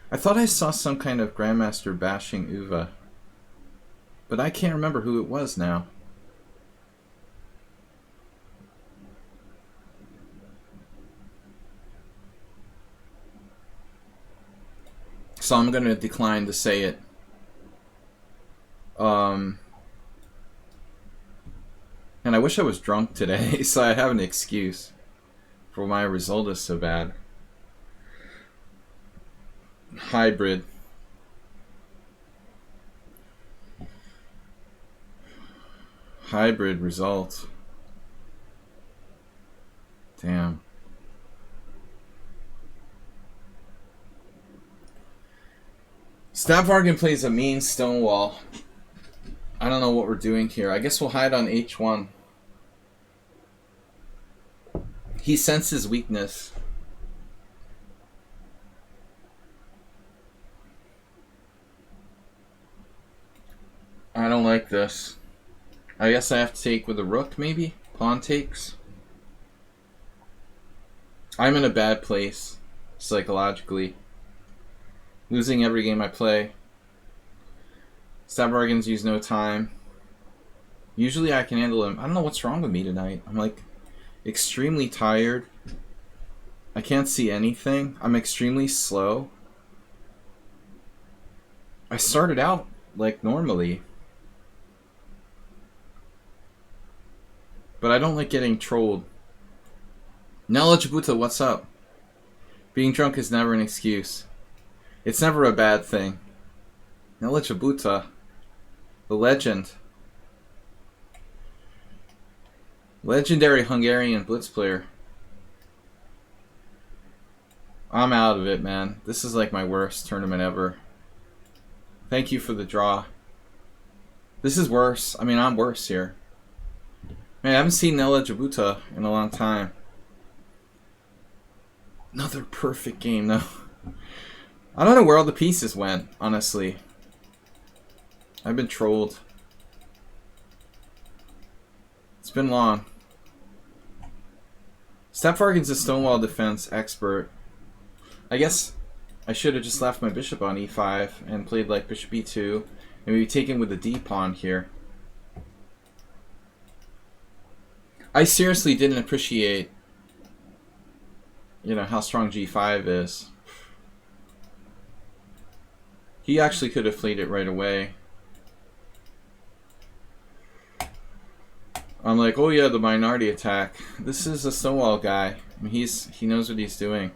I thought I saw some kind of grandmaster bashing Uwe. But I can't remember who it was now. So I'm going to decline to say it. And I wish I was drunk today, so I have an excuse for why my result is so bad. Hybrid. Hybrid result. Damn. Stapvargan plays a mean stonewall. I don't know what we're doing here. I guess we'll hide on H1. He senses weakness. I don't like this. I guess I have to take with a rook, maybe? Pawn takes. I'm in a bad place, psychologically. Losing every game I play. Stapvargans use no time. Usually I can handle him. I don't know what's wrong with me tonight. I'm like extremely tired. I can't see anything. I'm extremely slow. I started out like normally. But I don't like getting trolled. Nella Jabuta, what's up? Being drunk is never an excuse. It's never a bad thing. Nella Jabuta, the legend. Legendary Hungarian blitz player. I'm out of it, man. This is like my worst tournament ever. Thank you for the draw. This is worse. I mean, I'm worse here. Man, I haven't seen Nella Jabuta in a long time. Another perfect game, though. I don't know where all the pieces went, honestly. I've been trolled. It's been long. Stepfargen's a stonewall defense expert. I guess I should have just left my bishop on e5 and played like bishop e2 and maybe taken with the d pawn here. I seriously didn't appreciate, you know, how strong g5 is. He actually could have played it right away. I'm like, oh yeah, the minority attack. This is a stonewall guy. I mean, he knows what he's doing.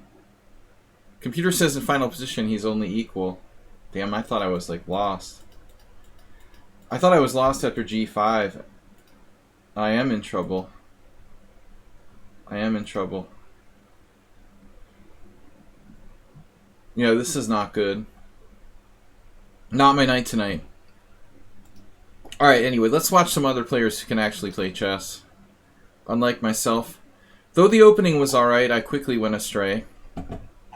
Computer says in final position he's only equal. Damn, I thought I was like lost. I thought I was lost after g5. I am in trouble. I am in trouble. Yeah, this is not good. Not my night tonight. Alright, anyway, let's watch some other players who can actually play chess. Unlike myself. Though the opening was alright, I quickly went astray.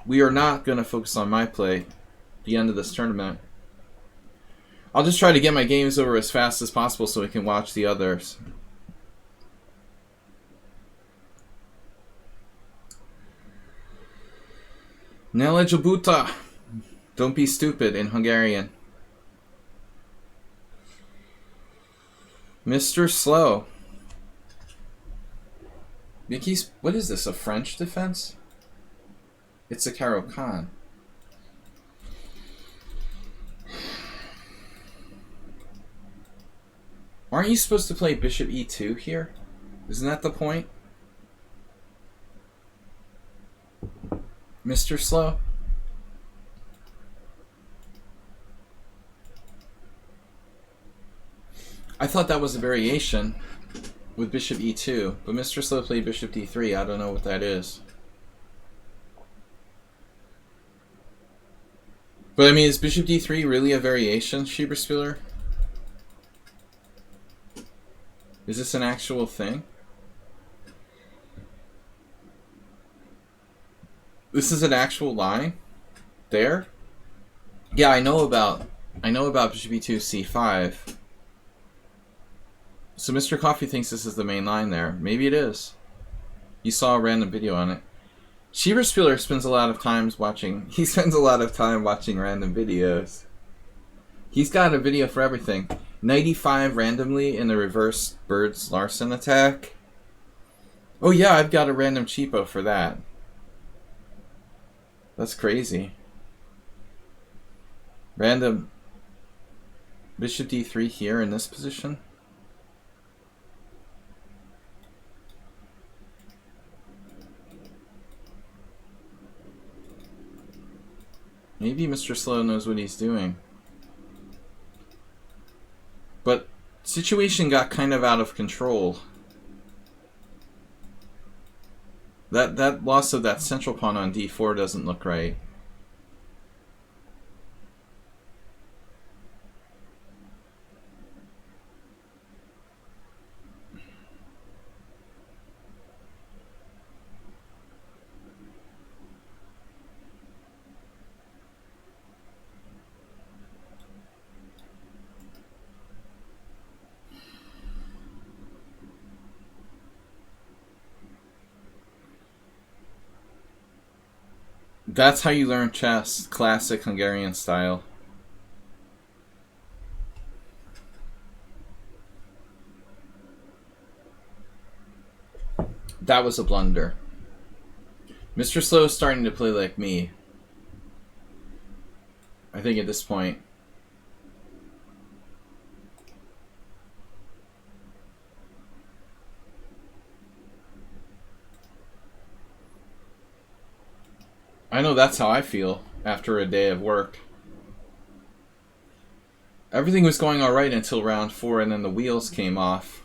We are not going to focus on my play at the end of this tournament. I'll just try to get my games over as fast as possible so we can watch the others. Nelegibuta. Don't be stupid in Hungarian. Mr. Slow. Mickey's, what is this, a French defense? It's a Caro Khan. Aren't you supposed to play bishop e2 here? Isn't that the point? Mr. Slow? I thought that was a variation with bishop e2, but Mr. Slow played bishop d3. I don't know what that is. But I mean, is bishop d3 really a variation, Schieberspieler? Is this an actual thing? This is an actual line? There? Yeah, I know about bishop e2 c5. So Mr. Coffee thinks this is the main line there. Maybe it is. You saw a random video on it. Schieberspieler spends a lot of time watching. He spends a lot of time watching random videos. He's got a video for everything. 95 randomly in the reverse Birds Larson attack. Oh yeah, I've got a random cheapo for that. That's crazy. Random bishop d3 here in this position. Maybe Mr. Slow knows what he's doing. But situation got kind of out of control. That loss of that central pawn on d4 doesn't look right. That's how you learn chess, classic Hungarian style. That was a blunder. Mr. Slow is starting to play like me. I think at this point. I know that's how I feel after a day of work. Everything was going alright until round 4 and then the wheels came off.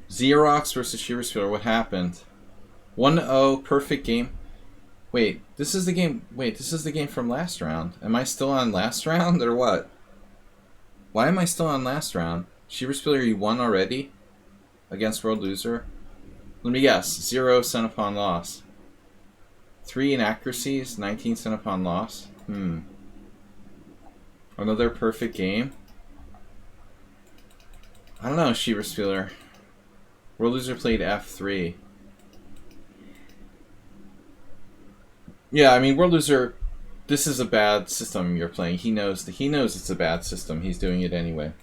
Xerox versus Schieberspieler, what happened? 1-0, perfect game. Wait, this is the game from last round. Am I still on last round or what? Why am I still on last round? Schieberspieler, you won already? Against World Loser? Let me guess. 0 cent upon loss. 3 inaccuracies, 19 cent upon loss. Another perfect game? I don't know, Schieberspieler. World Loser played F3. Yeah, I mean, World Loser, this is a bad system you're playing. He knows it's a bad system. He's doing it anyway.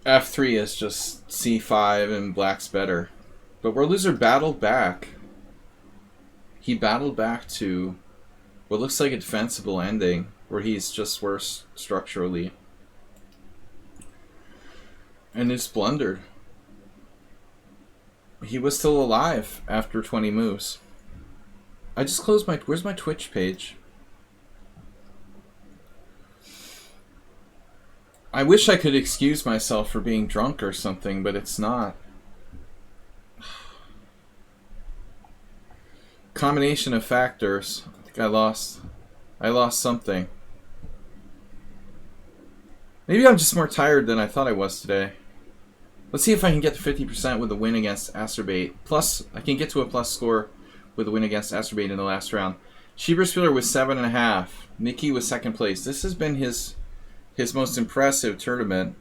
F3 is just C5 and black's better. But World Loser battled back. He battled back to what looks like a defensible ending, where he's just worse structurally. And it's blundered. He was still alive after 20 moves. I just closed my... Where's my Twitch page? I wish I could excuse myself for being drunk or something, but it's not. Combination of factors. I think I lost something. Maybe I'm just more tired than I thought I was today. Let's see if I can get to 50% with a win against Acerbate. Plus, I can get to a plus score with a win against Acerbate in the last round. Schieberspieler was 7.5. Mickey was second place. This has been his most impressive tournament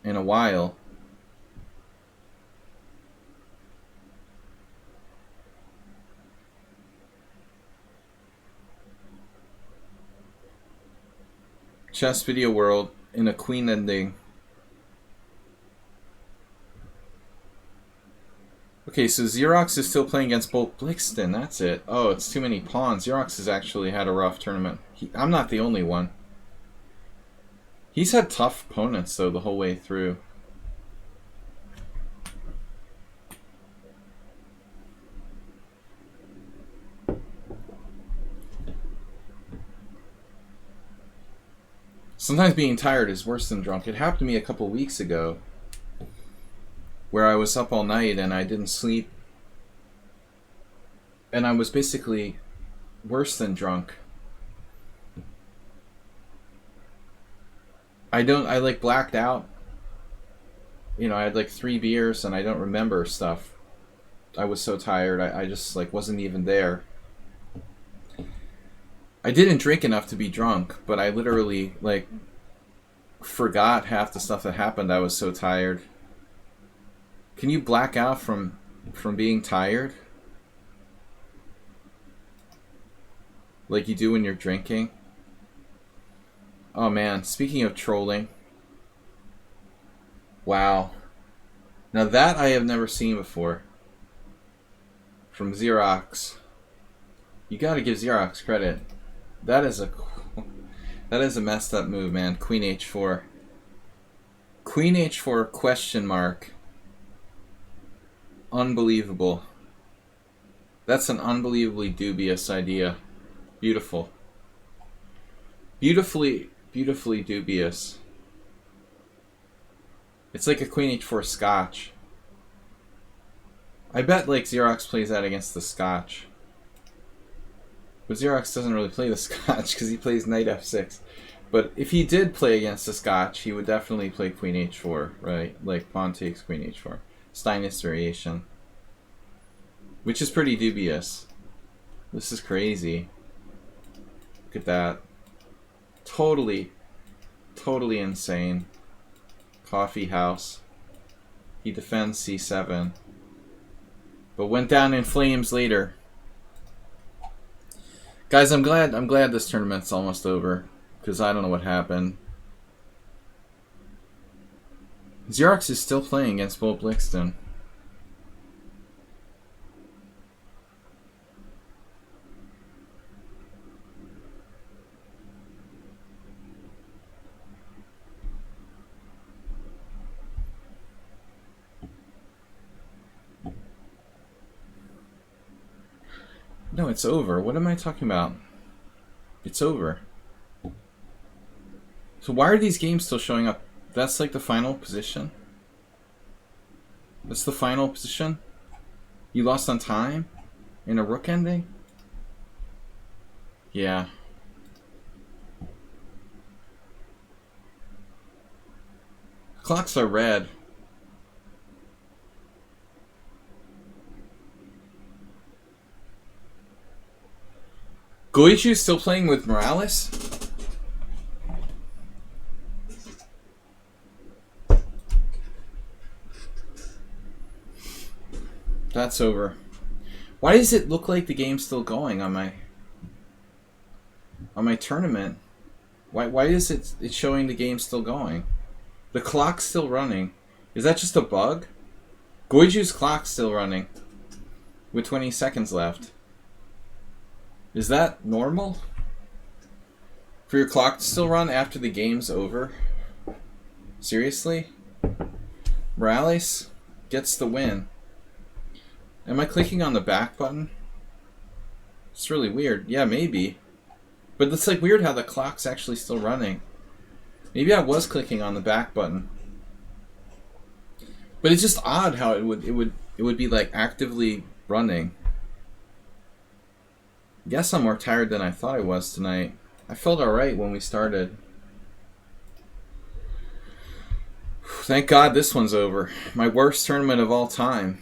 in a while. Chess Video World in a queen ending. Okay, so Xerox is still playing against Bolt Blixton. That's it. Oh, it's too many pawns. Xerox has actually had a rough tournament. I'm not the only one. He's had tough opponents, though, the whole way through. Sometimes being tired is worse than drunk. It happened to me a couple weeks ago, where I was up all night and I didn't sleep. And I was basically worse than drunk. I like blacked out. You know, I had like 3 beers and I don't remember stuff. I was so tired. I just like wasn't even there. I didn't drink enough to be drunk, but I literally like forgot half the stuff that happened. I was so tired. Can you black out from being tired? Like you do when you're drinking? Oh man, speaking of trolling. Wow. Now that I have never seen before. From Xerox. You gotta give Xerox credit. That is a messed up move, man. Queen H4. Queen H4 question mark. Unbelievable. That's an unbelievably dubious idea. Beautiful. Beautifully dubious. It's like a Queen H4 Scotch. I bet like Xerox plays that against the Scotch. But Xerox doesn't really play the Scotch because he plays Knight F6. But if he did play against the Scotch, he would definitely play Queen H4, right? Like pawn takes Queen H4. Steinitz variation. Which is pretty dubious. This is crazy. Look at that. Totally insane. Coffee house. He defends C7. But went down in flames later. Guys, I'm glad this tournament's almost over. Because I don't know what happened. Xerox is still playing against Bolt Blixton. No, it's over. What am I talking about? It's over. So why are these games still showing up? That's like the final position? That's the final position? You lost on time? In a rook ending? Yeah. Clocks are red. Goichu's still playing with Morales? That's over. Why does it look like the game's still going on my tournament? Why is it showing the game still going? The clock's still running. Is that just a bug? Goichu's clock's still running with 20 seconds left. Is that normal? For your clock to still run after the game's over? Seriously? Morales gets the win. Am I clicking on the back button? It's really weird. Yeah, maybe. But it's like weird how the clock's actually still running. Maybe I was clicking on the back button. But it's just odd how it would be like actively running. Guess I'm more tired than I thought I was tonight. I felt alright when we started. Thank God this one's over. My worst tournament of all time.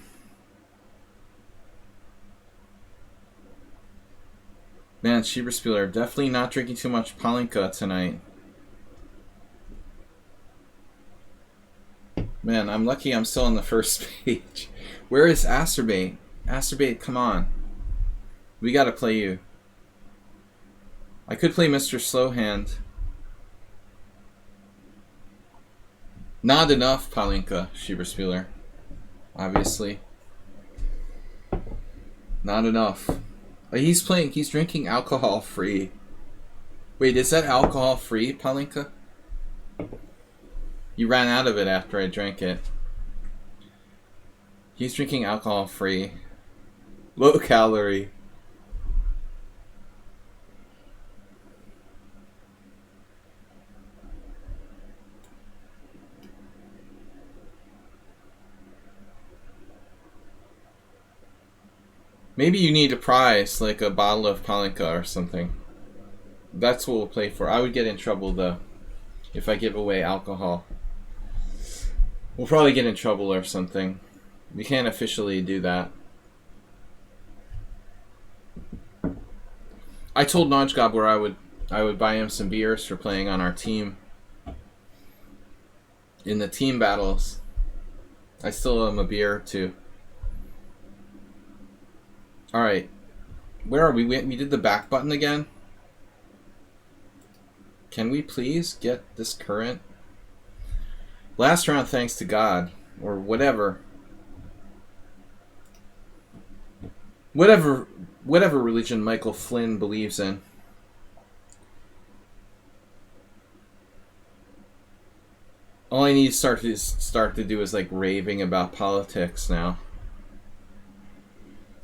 Man, Schieberspieler, definitely not drinking too much Palinka tonight. Man, I'm lucky I'm still on the first page. Where is Acerbate? Acerbate, come on. We gotta play you. I could play Mr. Slowhand. Not enough Palinka, Schieberspieler. Obviously. Not enough. He's drinking alcohol free. Wait, is that alcohol free, Palinka? You ran out of it after I drank it. He's drinking alcohol free. Low calorie. Maybe you need a prize, like a bottle of Palinka or something. That's what we'll play for. I would get in trouble, though, if I give away alcohol. We'll probably get in trouble or something. We can't officially do that. I told Nodgegobbler I would buy him some beers for playing on our team. In the team battles. I still owe him a beer, too. Alright. Where are we? We did the back button again? Can we please get this current? Last round, thanks to God. Or whatever. Whatever religion Michael Flynn believes in. All I need to start to do is like raving about politics now.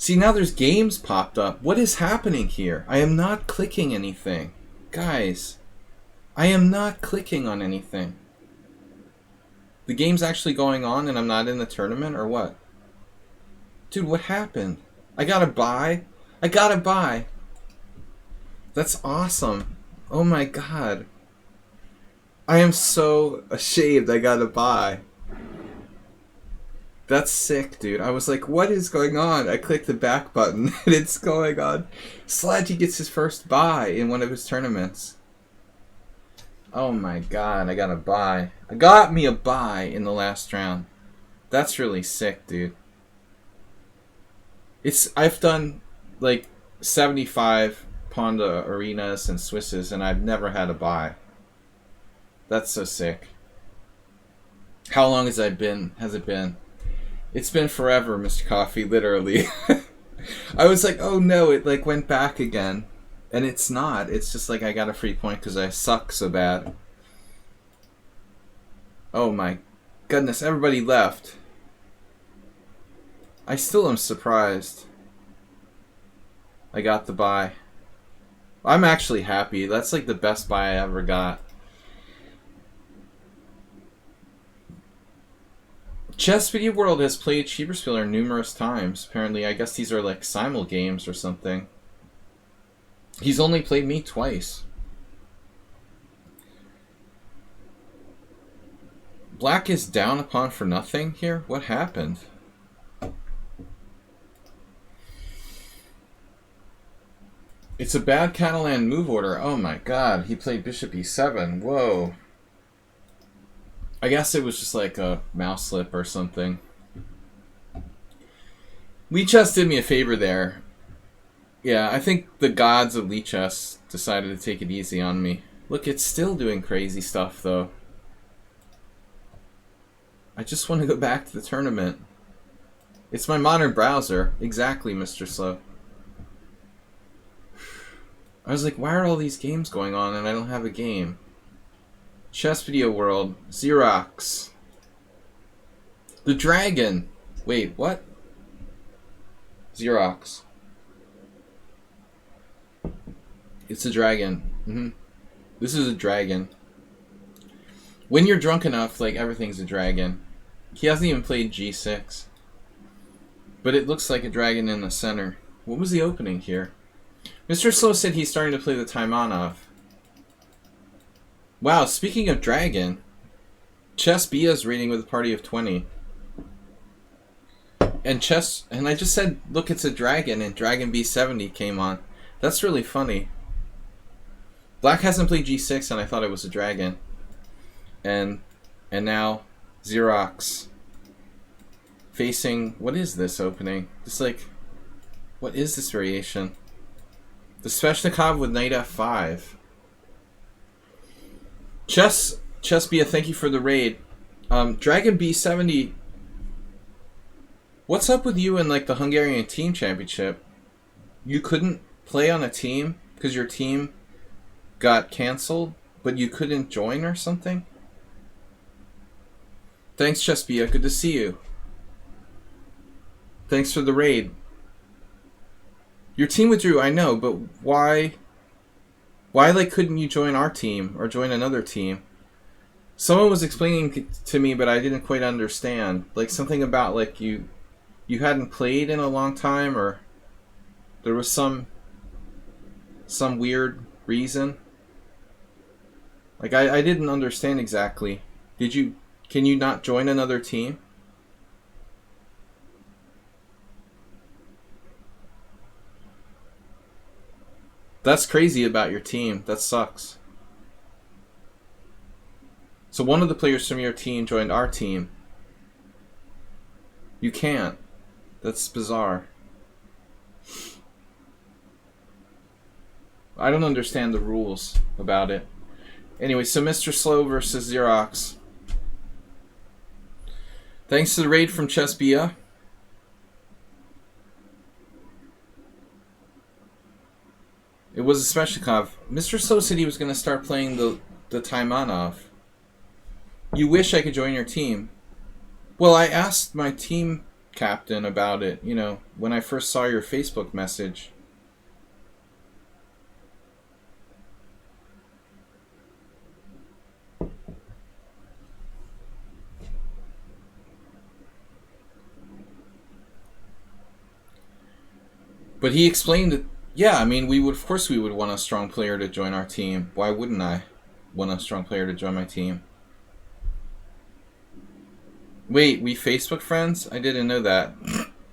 See, now there's games popped up. What is happening here? I am not clicking anything. Guys, I am not clicking on anything. The game's actually going on and I'm not in the tournament, or what? Dude, what happened? I got a buy? I got a buy. That's awesome. Oh my God. I am so ashamed I got a buy. That's sick, dude. I was like, what is going on? I clicked the back button and it's going on. Sledgy gets his first buy in one of his tournaments. Oh my God, I got a buy. I got me a buy in the last round. That's really sick, dude. I've done like 75 Pawnda arenas and Swisses and I've never had a buy. That's so sick. How long has it been? It's been forever, Mr. Coffee, literally. I was like, oh no, it like went back again. And it's not. It's just like I got a free point because I suck so bad. Oh my goodness, everybody left. I still am surprised. I got the buy. I'm actually happy. That's like the best buy I ever got. Chess Video World has played Schieberspieler numerous times. Apparently, I guess these are like simul games or something. He's only played me twice. Black is down a pawn for nothing here? What happened? It's a bad Catalan move order. Oh my god, he played bishop e7. Whoa. I guess it was just like a mouse slip or something. Lichess did me a favor there. Yeah, I think the gods of lichess decided to take it easy on me. Look, it's still doing crazy stuff though. I just want to go back to the tournament. It's my modern browser. Exactly, Mr. Slow. I was like, why are all these games going on and I don't have a game? Chess Video World. Xerox. The Dragon. Wait, what? Xerox. It's a dragon. This is a dragon. When you're drunk enough, like, everything's a dragon. He hasn't even played g6. But it looks like a dragon in the center. What was the opening here? Mr. Slow said he's starting to play the Taimanov. Wow, speaking of dragon, Chess Bia's rating with a party of 20. And I just said, look, it's a dragon, and Dragon B70 came on. That's really funny. Black hasn't played g6, and I thought it was a dragon. And now Xerox facing, what is this opening? Just like, what is this variation? The Sveshnikov with knight f5. Chess Bia, thank you for the raid. Dragon B70. What's up with you in like the Hungarian team championship? You couldn't play on a team because your team got canceled, but you couldn't join or something? Thanks, Chess Bia. Good to see you. Thanks for the raid. Your team withdrew, I know, but why? Why, like, couldn't you join our team or join another team? Someone was explaining to me, but I didn't quite understand. Like, something about, like, you hadn't played in a long time, or there was some weird reason. Like, I didn't understand exactly. Can you not join another team? That's crazy about your team. That sucks. So one of the players from your team joined our team. You can't. That's bizarre. I don't understand the rules about it. Anyway, so Mr. Slow versus Xerox. Thanks to the raid from Chess Bia. It was a Sveshnikov. Mr. Slow said he was going to start playing the Taimanov. You wish I could join your team. Well, I asked my team captain about it, you know, when I first saw your Facebook message. But he explained that, yeah, I mean, of course we would want a strong player to join our team. Why wouldn't I want a strong player to join my team? Wait, we Facebook friends? I didn't know that.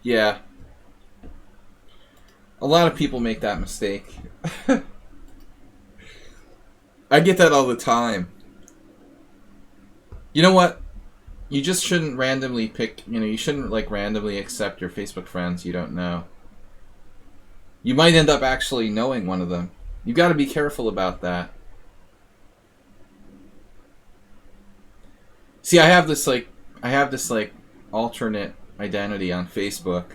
Yeah. A lot of people make that mistake. I get that all the time. You know what? You just shouldn't randomly pick, you shouldn't like randomly accept your Facebook friends you don't know. You might end up actually knowing one of them. You got to be careful about that. See, I have this alternate identity on Facebook,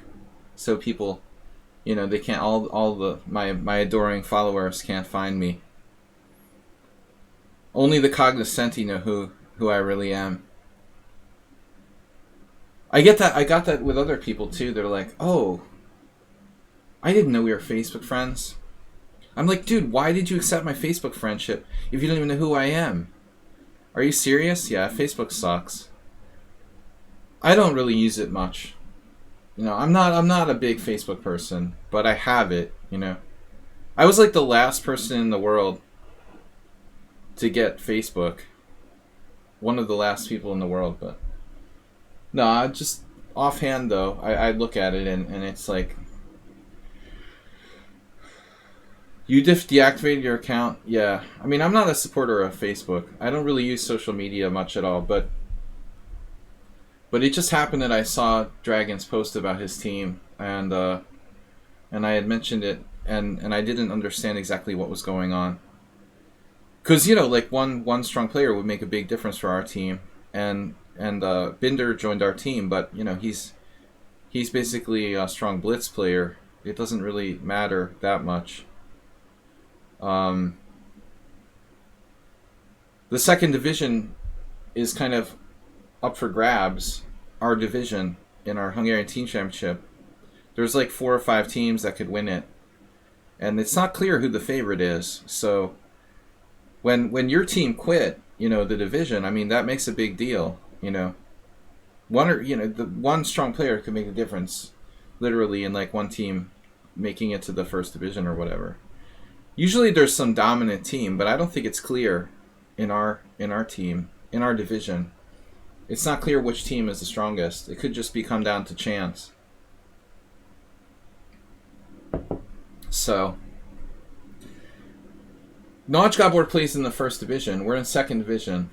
so people, they can't, my adoring followers can't find me. Only the cognoscenti know who I really am. I got that with other people too. They're like, oh, I didn't know we were Facebook friends. I'm like, dude, why did you accept my Facebook friendship if you don't even know who I am? Are you serious? Yeah, Facebook sucks. I don't really use it much. I'm not a big Facebook person, but I have it, I I was like the last person in the world to get Facebook. One of the last people in the world, but no, I just offhand though, I look at it and it's like, you deactivated your account? Yeah. I mean, I'm not a supporter of Facebook. I don't really use social media much at all, but it just happened that I saw Dragon's post about his team, and I had mentioned it, and I didn't understand exactly what was going on. Because, you know, like one strong player would make a big difference for our team, and Binder joined our team, but, you know, he's basically a strong blitz player. It doesn't really matter that much. The second division is kind of up for grabs. Our division in our Hungarian Team Championship, there's like 4 or 5 teams that could win it, and it's not clear who the favorite is. So when your team quit, you know, the division, I mean, that makes a big deal. You know, the one strong player could make a difference, literally, in like one team making it to the first division or whatever. Usually there's some dominant team, but I don't think it's clear in our team, in our division. It's not clear which team is the strongest. It could just come down to chance. So, Notch Gabor plays in the first division. We're in second division.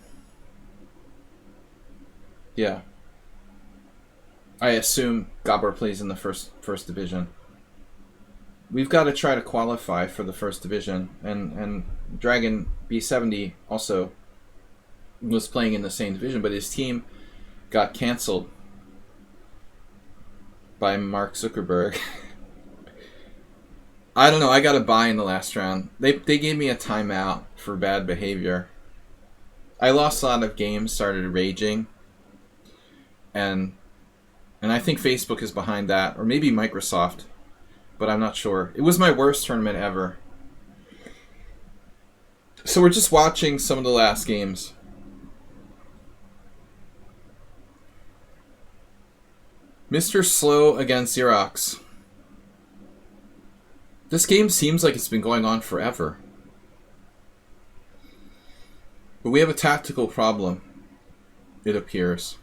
Yeah. I assume Gabor plays in the first division. We've got to try to qualify for the first division, and Dragon B70 also was playing in the same division, but his team got canceled by Mark Zuckerberg. I don't know, I got a bye in the last round. They gave me a timeout for bad behavior. I lost a lot of games, started raging, and I think Facebook is behind that, or maybe Microsoft, but I'm not sure. It was my worst tournament ever. So we're just watching some of the last games. Mr. Slow against Xerox. This game seems like it's been going on forever. But we have a tactical problem, it appears.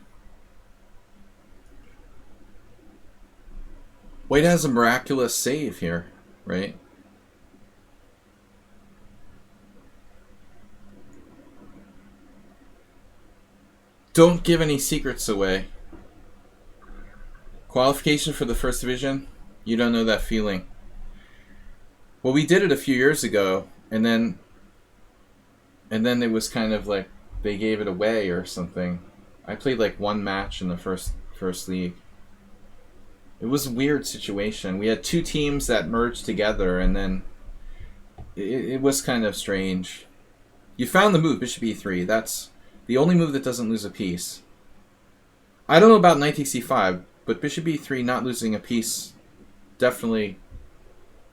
White has a miraculous save here, right? Don't give any secrets away. Qualification for the first division? You don't know that feeling. Well, we did it a few years ago, and then it was kind of like they gave it away or something. I played like one match in the first league. It was a weird situation. We had 2 teams that merged together, and then it was kind of strange. You found the move, Bishop E3. That's the only move that doesn't lose a piece. I don't know about Knight takes C5, but Bishop E3 not losing a piece definitely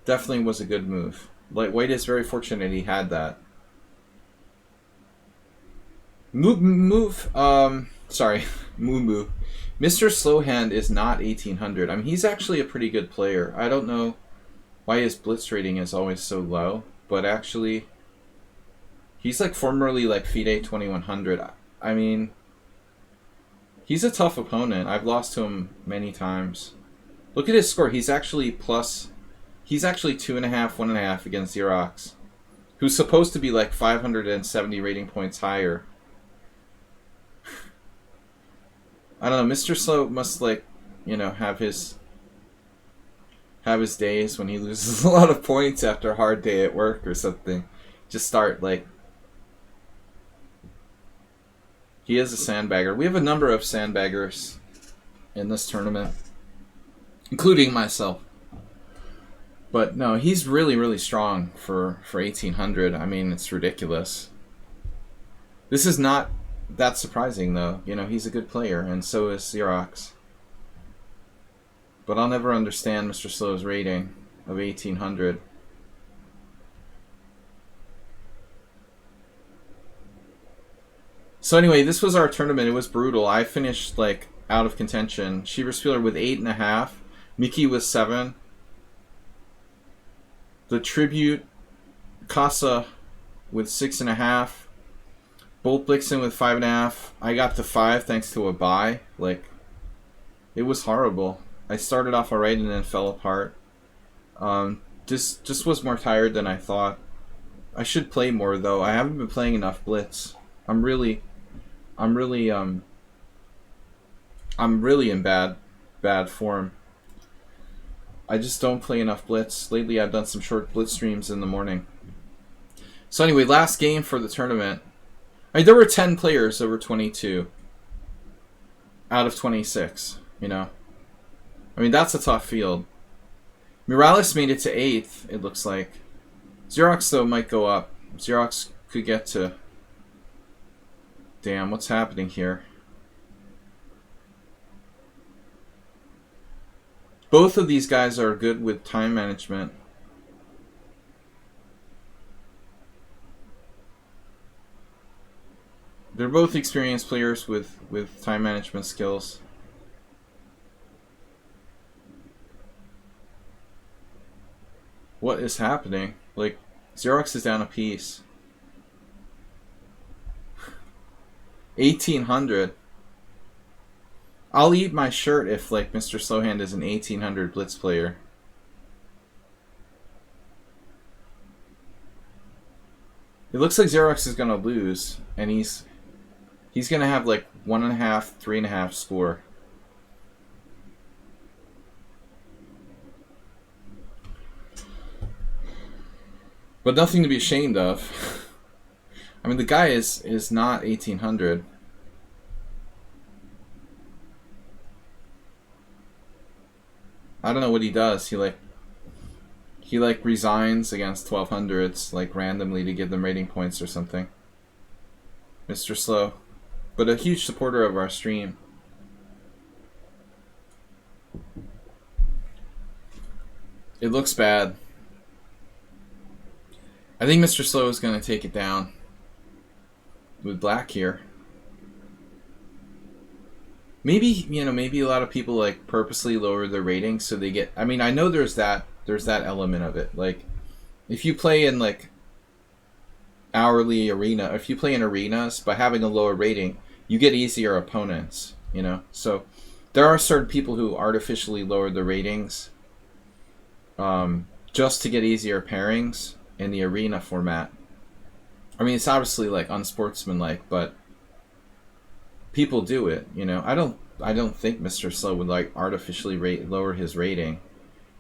was a good move. Like, White is very fortunate he had that. Sorry, Moo. Mr. Slowhand is not 1800. I mean, he's actually a pretty good player. I don't know why his blitz rating is always so low, but actually, he's like formerly like FIDE 2100. I mean, he's a tough opponent. I've lost to him many times. Look at his score. He's actually 2.5, 1.5 against Xerox, who's supposed to be like 570 rating points higher. I don't know, Mr. Slow must, like, you know, have his days when he loses a lot of points after a hard day at work or something. Just start, like... He is a sandbagger. We have a number of sandbaggers in this tournament, including myself. But no, he's really, really strong for 1800. I mean, it's ridiculous. This is not that surprising, though. You know, he's a good player, and so is Xerox. But I'll never understand Mr. Slow's rating of 1800. So anyway, this was our tournament. It was brutal. I finished, like, out of contention. Shieber Spieler with 8.5. Mickey with 7. The Tribute, Casa with 6.5. Bolt Blixen with 5.5. I got to 5 thanks to a buy. Like, it was horrible. I started off alright and then fell apart. Just was more tired than I thought. I should play more though. I haven't been playing enough Blitz. I'm really in bad form. I just don't play enough Blitz. Lately I've done some short Blitz streams in the morning. So anyway, last game for the tournament. I mean, there were 10 players over 22 out of 26, you know. I mean, that's a tough field. Morales made it to 8th, it looks like. Xerox, though, might go up. Xerox could get to... Damn, what's happening here? Both of these guys are good with time management. They're both experienced players with time management skills. What is happening? Like, Xerox is down a piece. 1800. I'll eat my shirt if, like, Mr. Slowhand is an 1800 Blitz player. It looks like Xerox is gonna lose, and he's gonna have like 1.5, 3.5 score. But nothing to be ashamed of. I mean, the guy is not 1800. I don't know what he does. He resigns against 1200s like randomly to give them rating points or something. Mr. Slow, but a huge supporter of our stream. It looks bad. I think Mr. Slow is going to take it down with black here. Maybe, you know, maybe a lot of people like purposely lower their ratings so they get... I mean, I know there's that element of it. Like, if you play in like hourly arena, if you play in arenas, by having a lower rating, you get easier opponents, you know? So there are certain people who artificially lower their ratings just to get easier pairings in the arena format. I mean, it's obviously like unsportsmanlike, but people do it, you know. I don't think Mr. Slow would like artificially lower his rating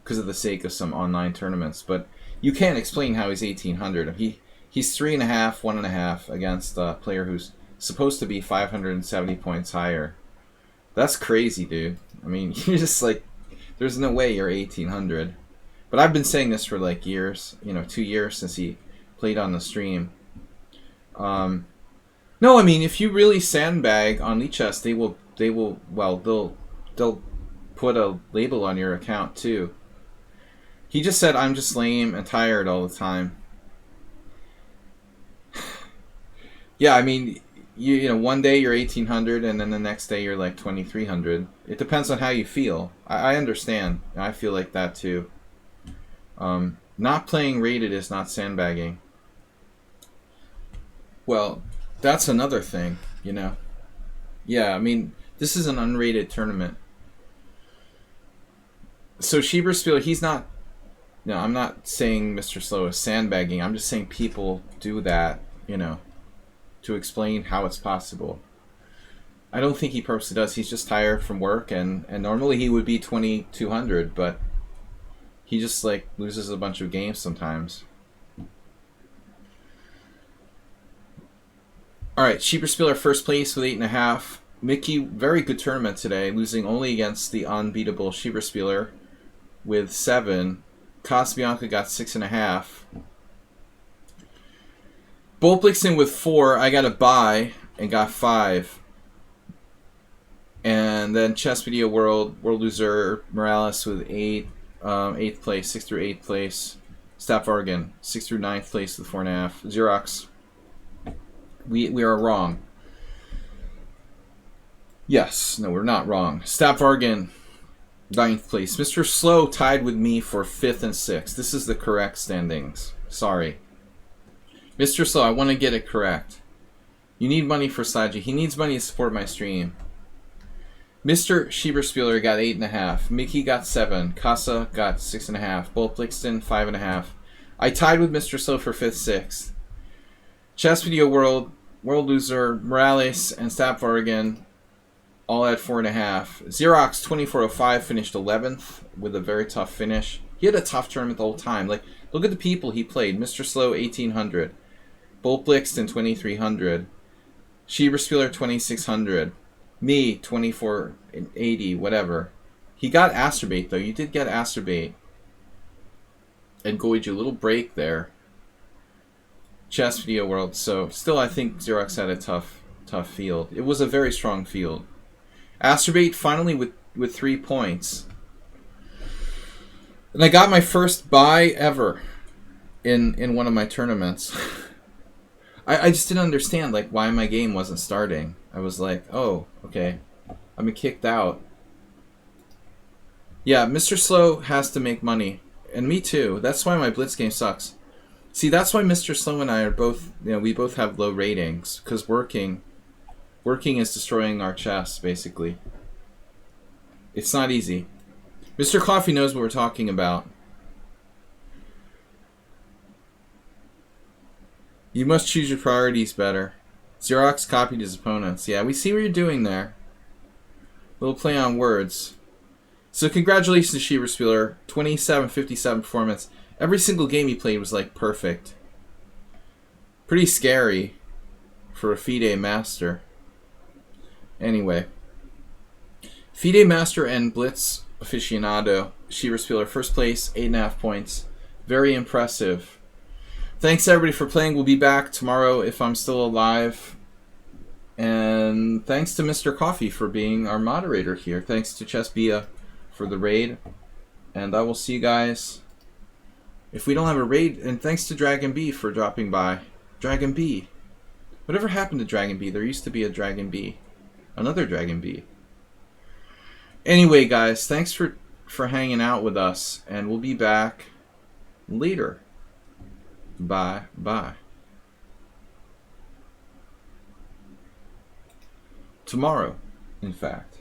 because of the sake of some online tournaments, but you can't explain how he's 1800. He's 3.5, 1.5 against a player who's supposed to be 570 points higher. That's crazy, dude. I mean, you're just like, there's no way you're 1800. But I've been saying this for like years, you know, 2 years since he played on the stream. No, I mean, if you really sandbag on lichess, they'll put a label on your account too. He just said, I'm just lame and tired all the time. Yeah, I mean, you know, one day you're 1800 and then the next day you're like 2300. It depends on how you feel. I understand. I feel like that too. Not playing rated is not sandbagging. Well, that's another thing, you know. Yeah, I mean, this is an unrated tournament. So Schieberspiel, he's not... No, I'm not saying Mr. Slow is sandbagging. I'm just saying people do that, you know, to explain how it's possible. I don't think he purposely does. He's just tired from work, and normally he would be 2200, but he just, like, loses a bunch of games sometimes. Alright, Schieberspieler first place with 8.5. Mickey, very good tournament today, losing only against the unbeatable Schieberspieler with 7. Casbianca got 6.5. Bolt Blixen with 4. I got a bye and got 5. And then Chess Video World loser Morales with 8. 8th place, 6th through 8th place. Staff Vargan, 6th through 9th place with 4.5. Xerox, we are wrong. Yes, no, we're not wrong. Staff Vargan 9th place. Mr. Slow tied with me for 5th and 6th. This is the correct standings. Sorry. Mr. Slow, I want to get it correct. You need money for Saji. He needs money to support my stream. Mr. Schieberspieler got 8.5. Mickey got 7. Casa got 6.5. Bolplixton 5.5. I tied with Mr. Slow for 5th, 6th. Chess Video World, World Loser, Morales, and Stap Oregon all at 4.5. Xerox 2405 finished 11th with a very tough finish. He had a tough tournament the whole time. Like, look at the people he played. Mr. Slow 1800. Bolplixton 2300. Schieberspieler 2600. Me 2480. Whatever. He got Asterbait though. You did get Asterbait. And Goiju, a little break there. Chess Video World. So still, I think Xerox had a tough field. It was a very strong field. Asterbait finally with 3 points. And I got my first bye ever in one of my tournaments. I just didn't understand like why my game wasn't starting. I was like, oh, okay. I've been kicked out. Yeah, Mr. Slow has to make money. And me too. That's why my Blitz game sucks. See, that's why Mr. Slow and I are both, we both have low ratings. Because working is destroying our chess, basically. It's not easy. Mr. Coffee knows what we're talking about. You must choose your priorities better. Xerox copied his opponents. Yeah, we see what you're doing there. Little play on words. So congratulations to Schieberspieler. 27-57 performance. Every single game he played was like perfect. Pretty scary for a FIDE master. Anyway. FIDE master and Blitz aficionado. Schieberspieler first place, 8.5 points. Very impressive. Thanks everybody for playing. We'll be back tomorrow if I'm still alive. And thanks to Mr. Coffee for being our moderator here. Thanks to Chessbia for the raid. And I will see you guys if we don't have a raid. And thanks to Dragon B for dropping by. Dragon B. Whatever happened to Dragon B? There used to be a Dragon B. Another Dragon B. Anyway, guys, thanks for hanging out with us. And we'll be back later. Bye. Tomorrow, in fact.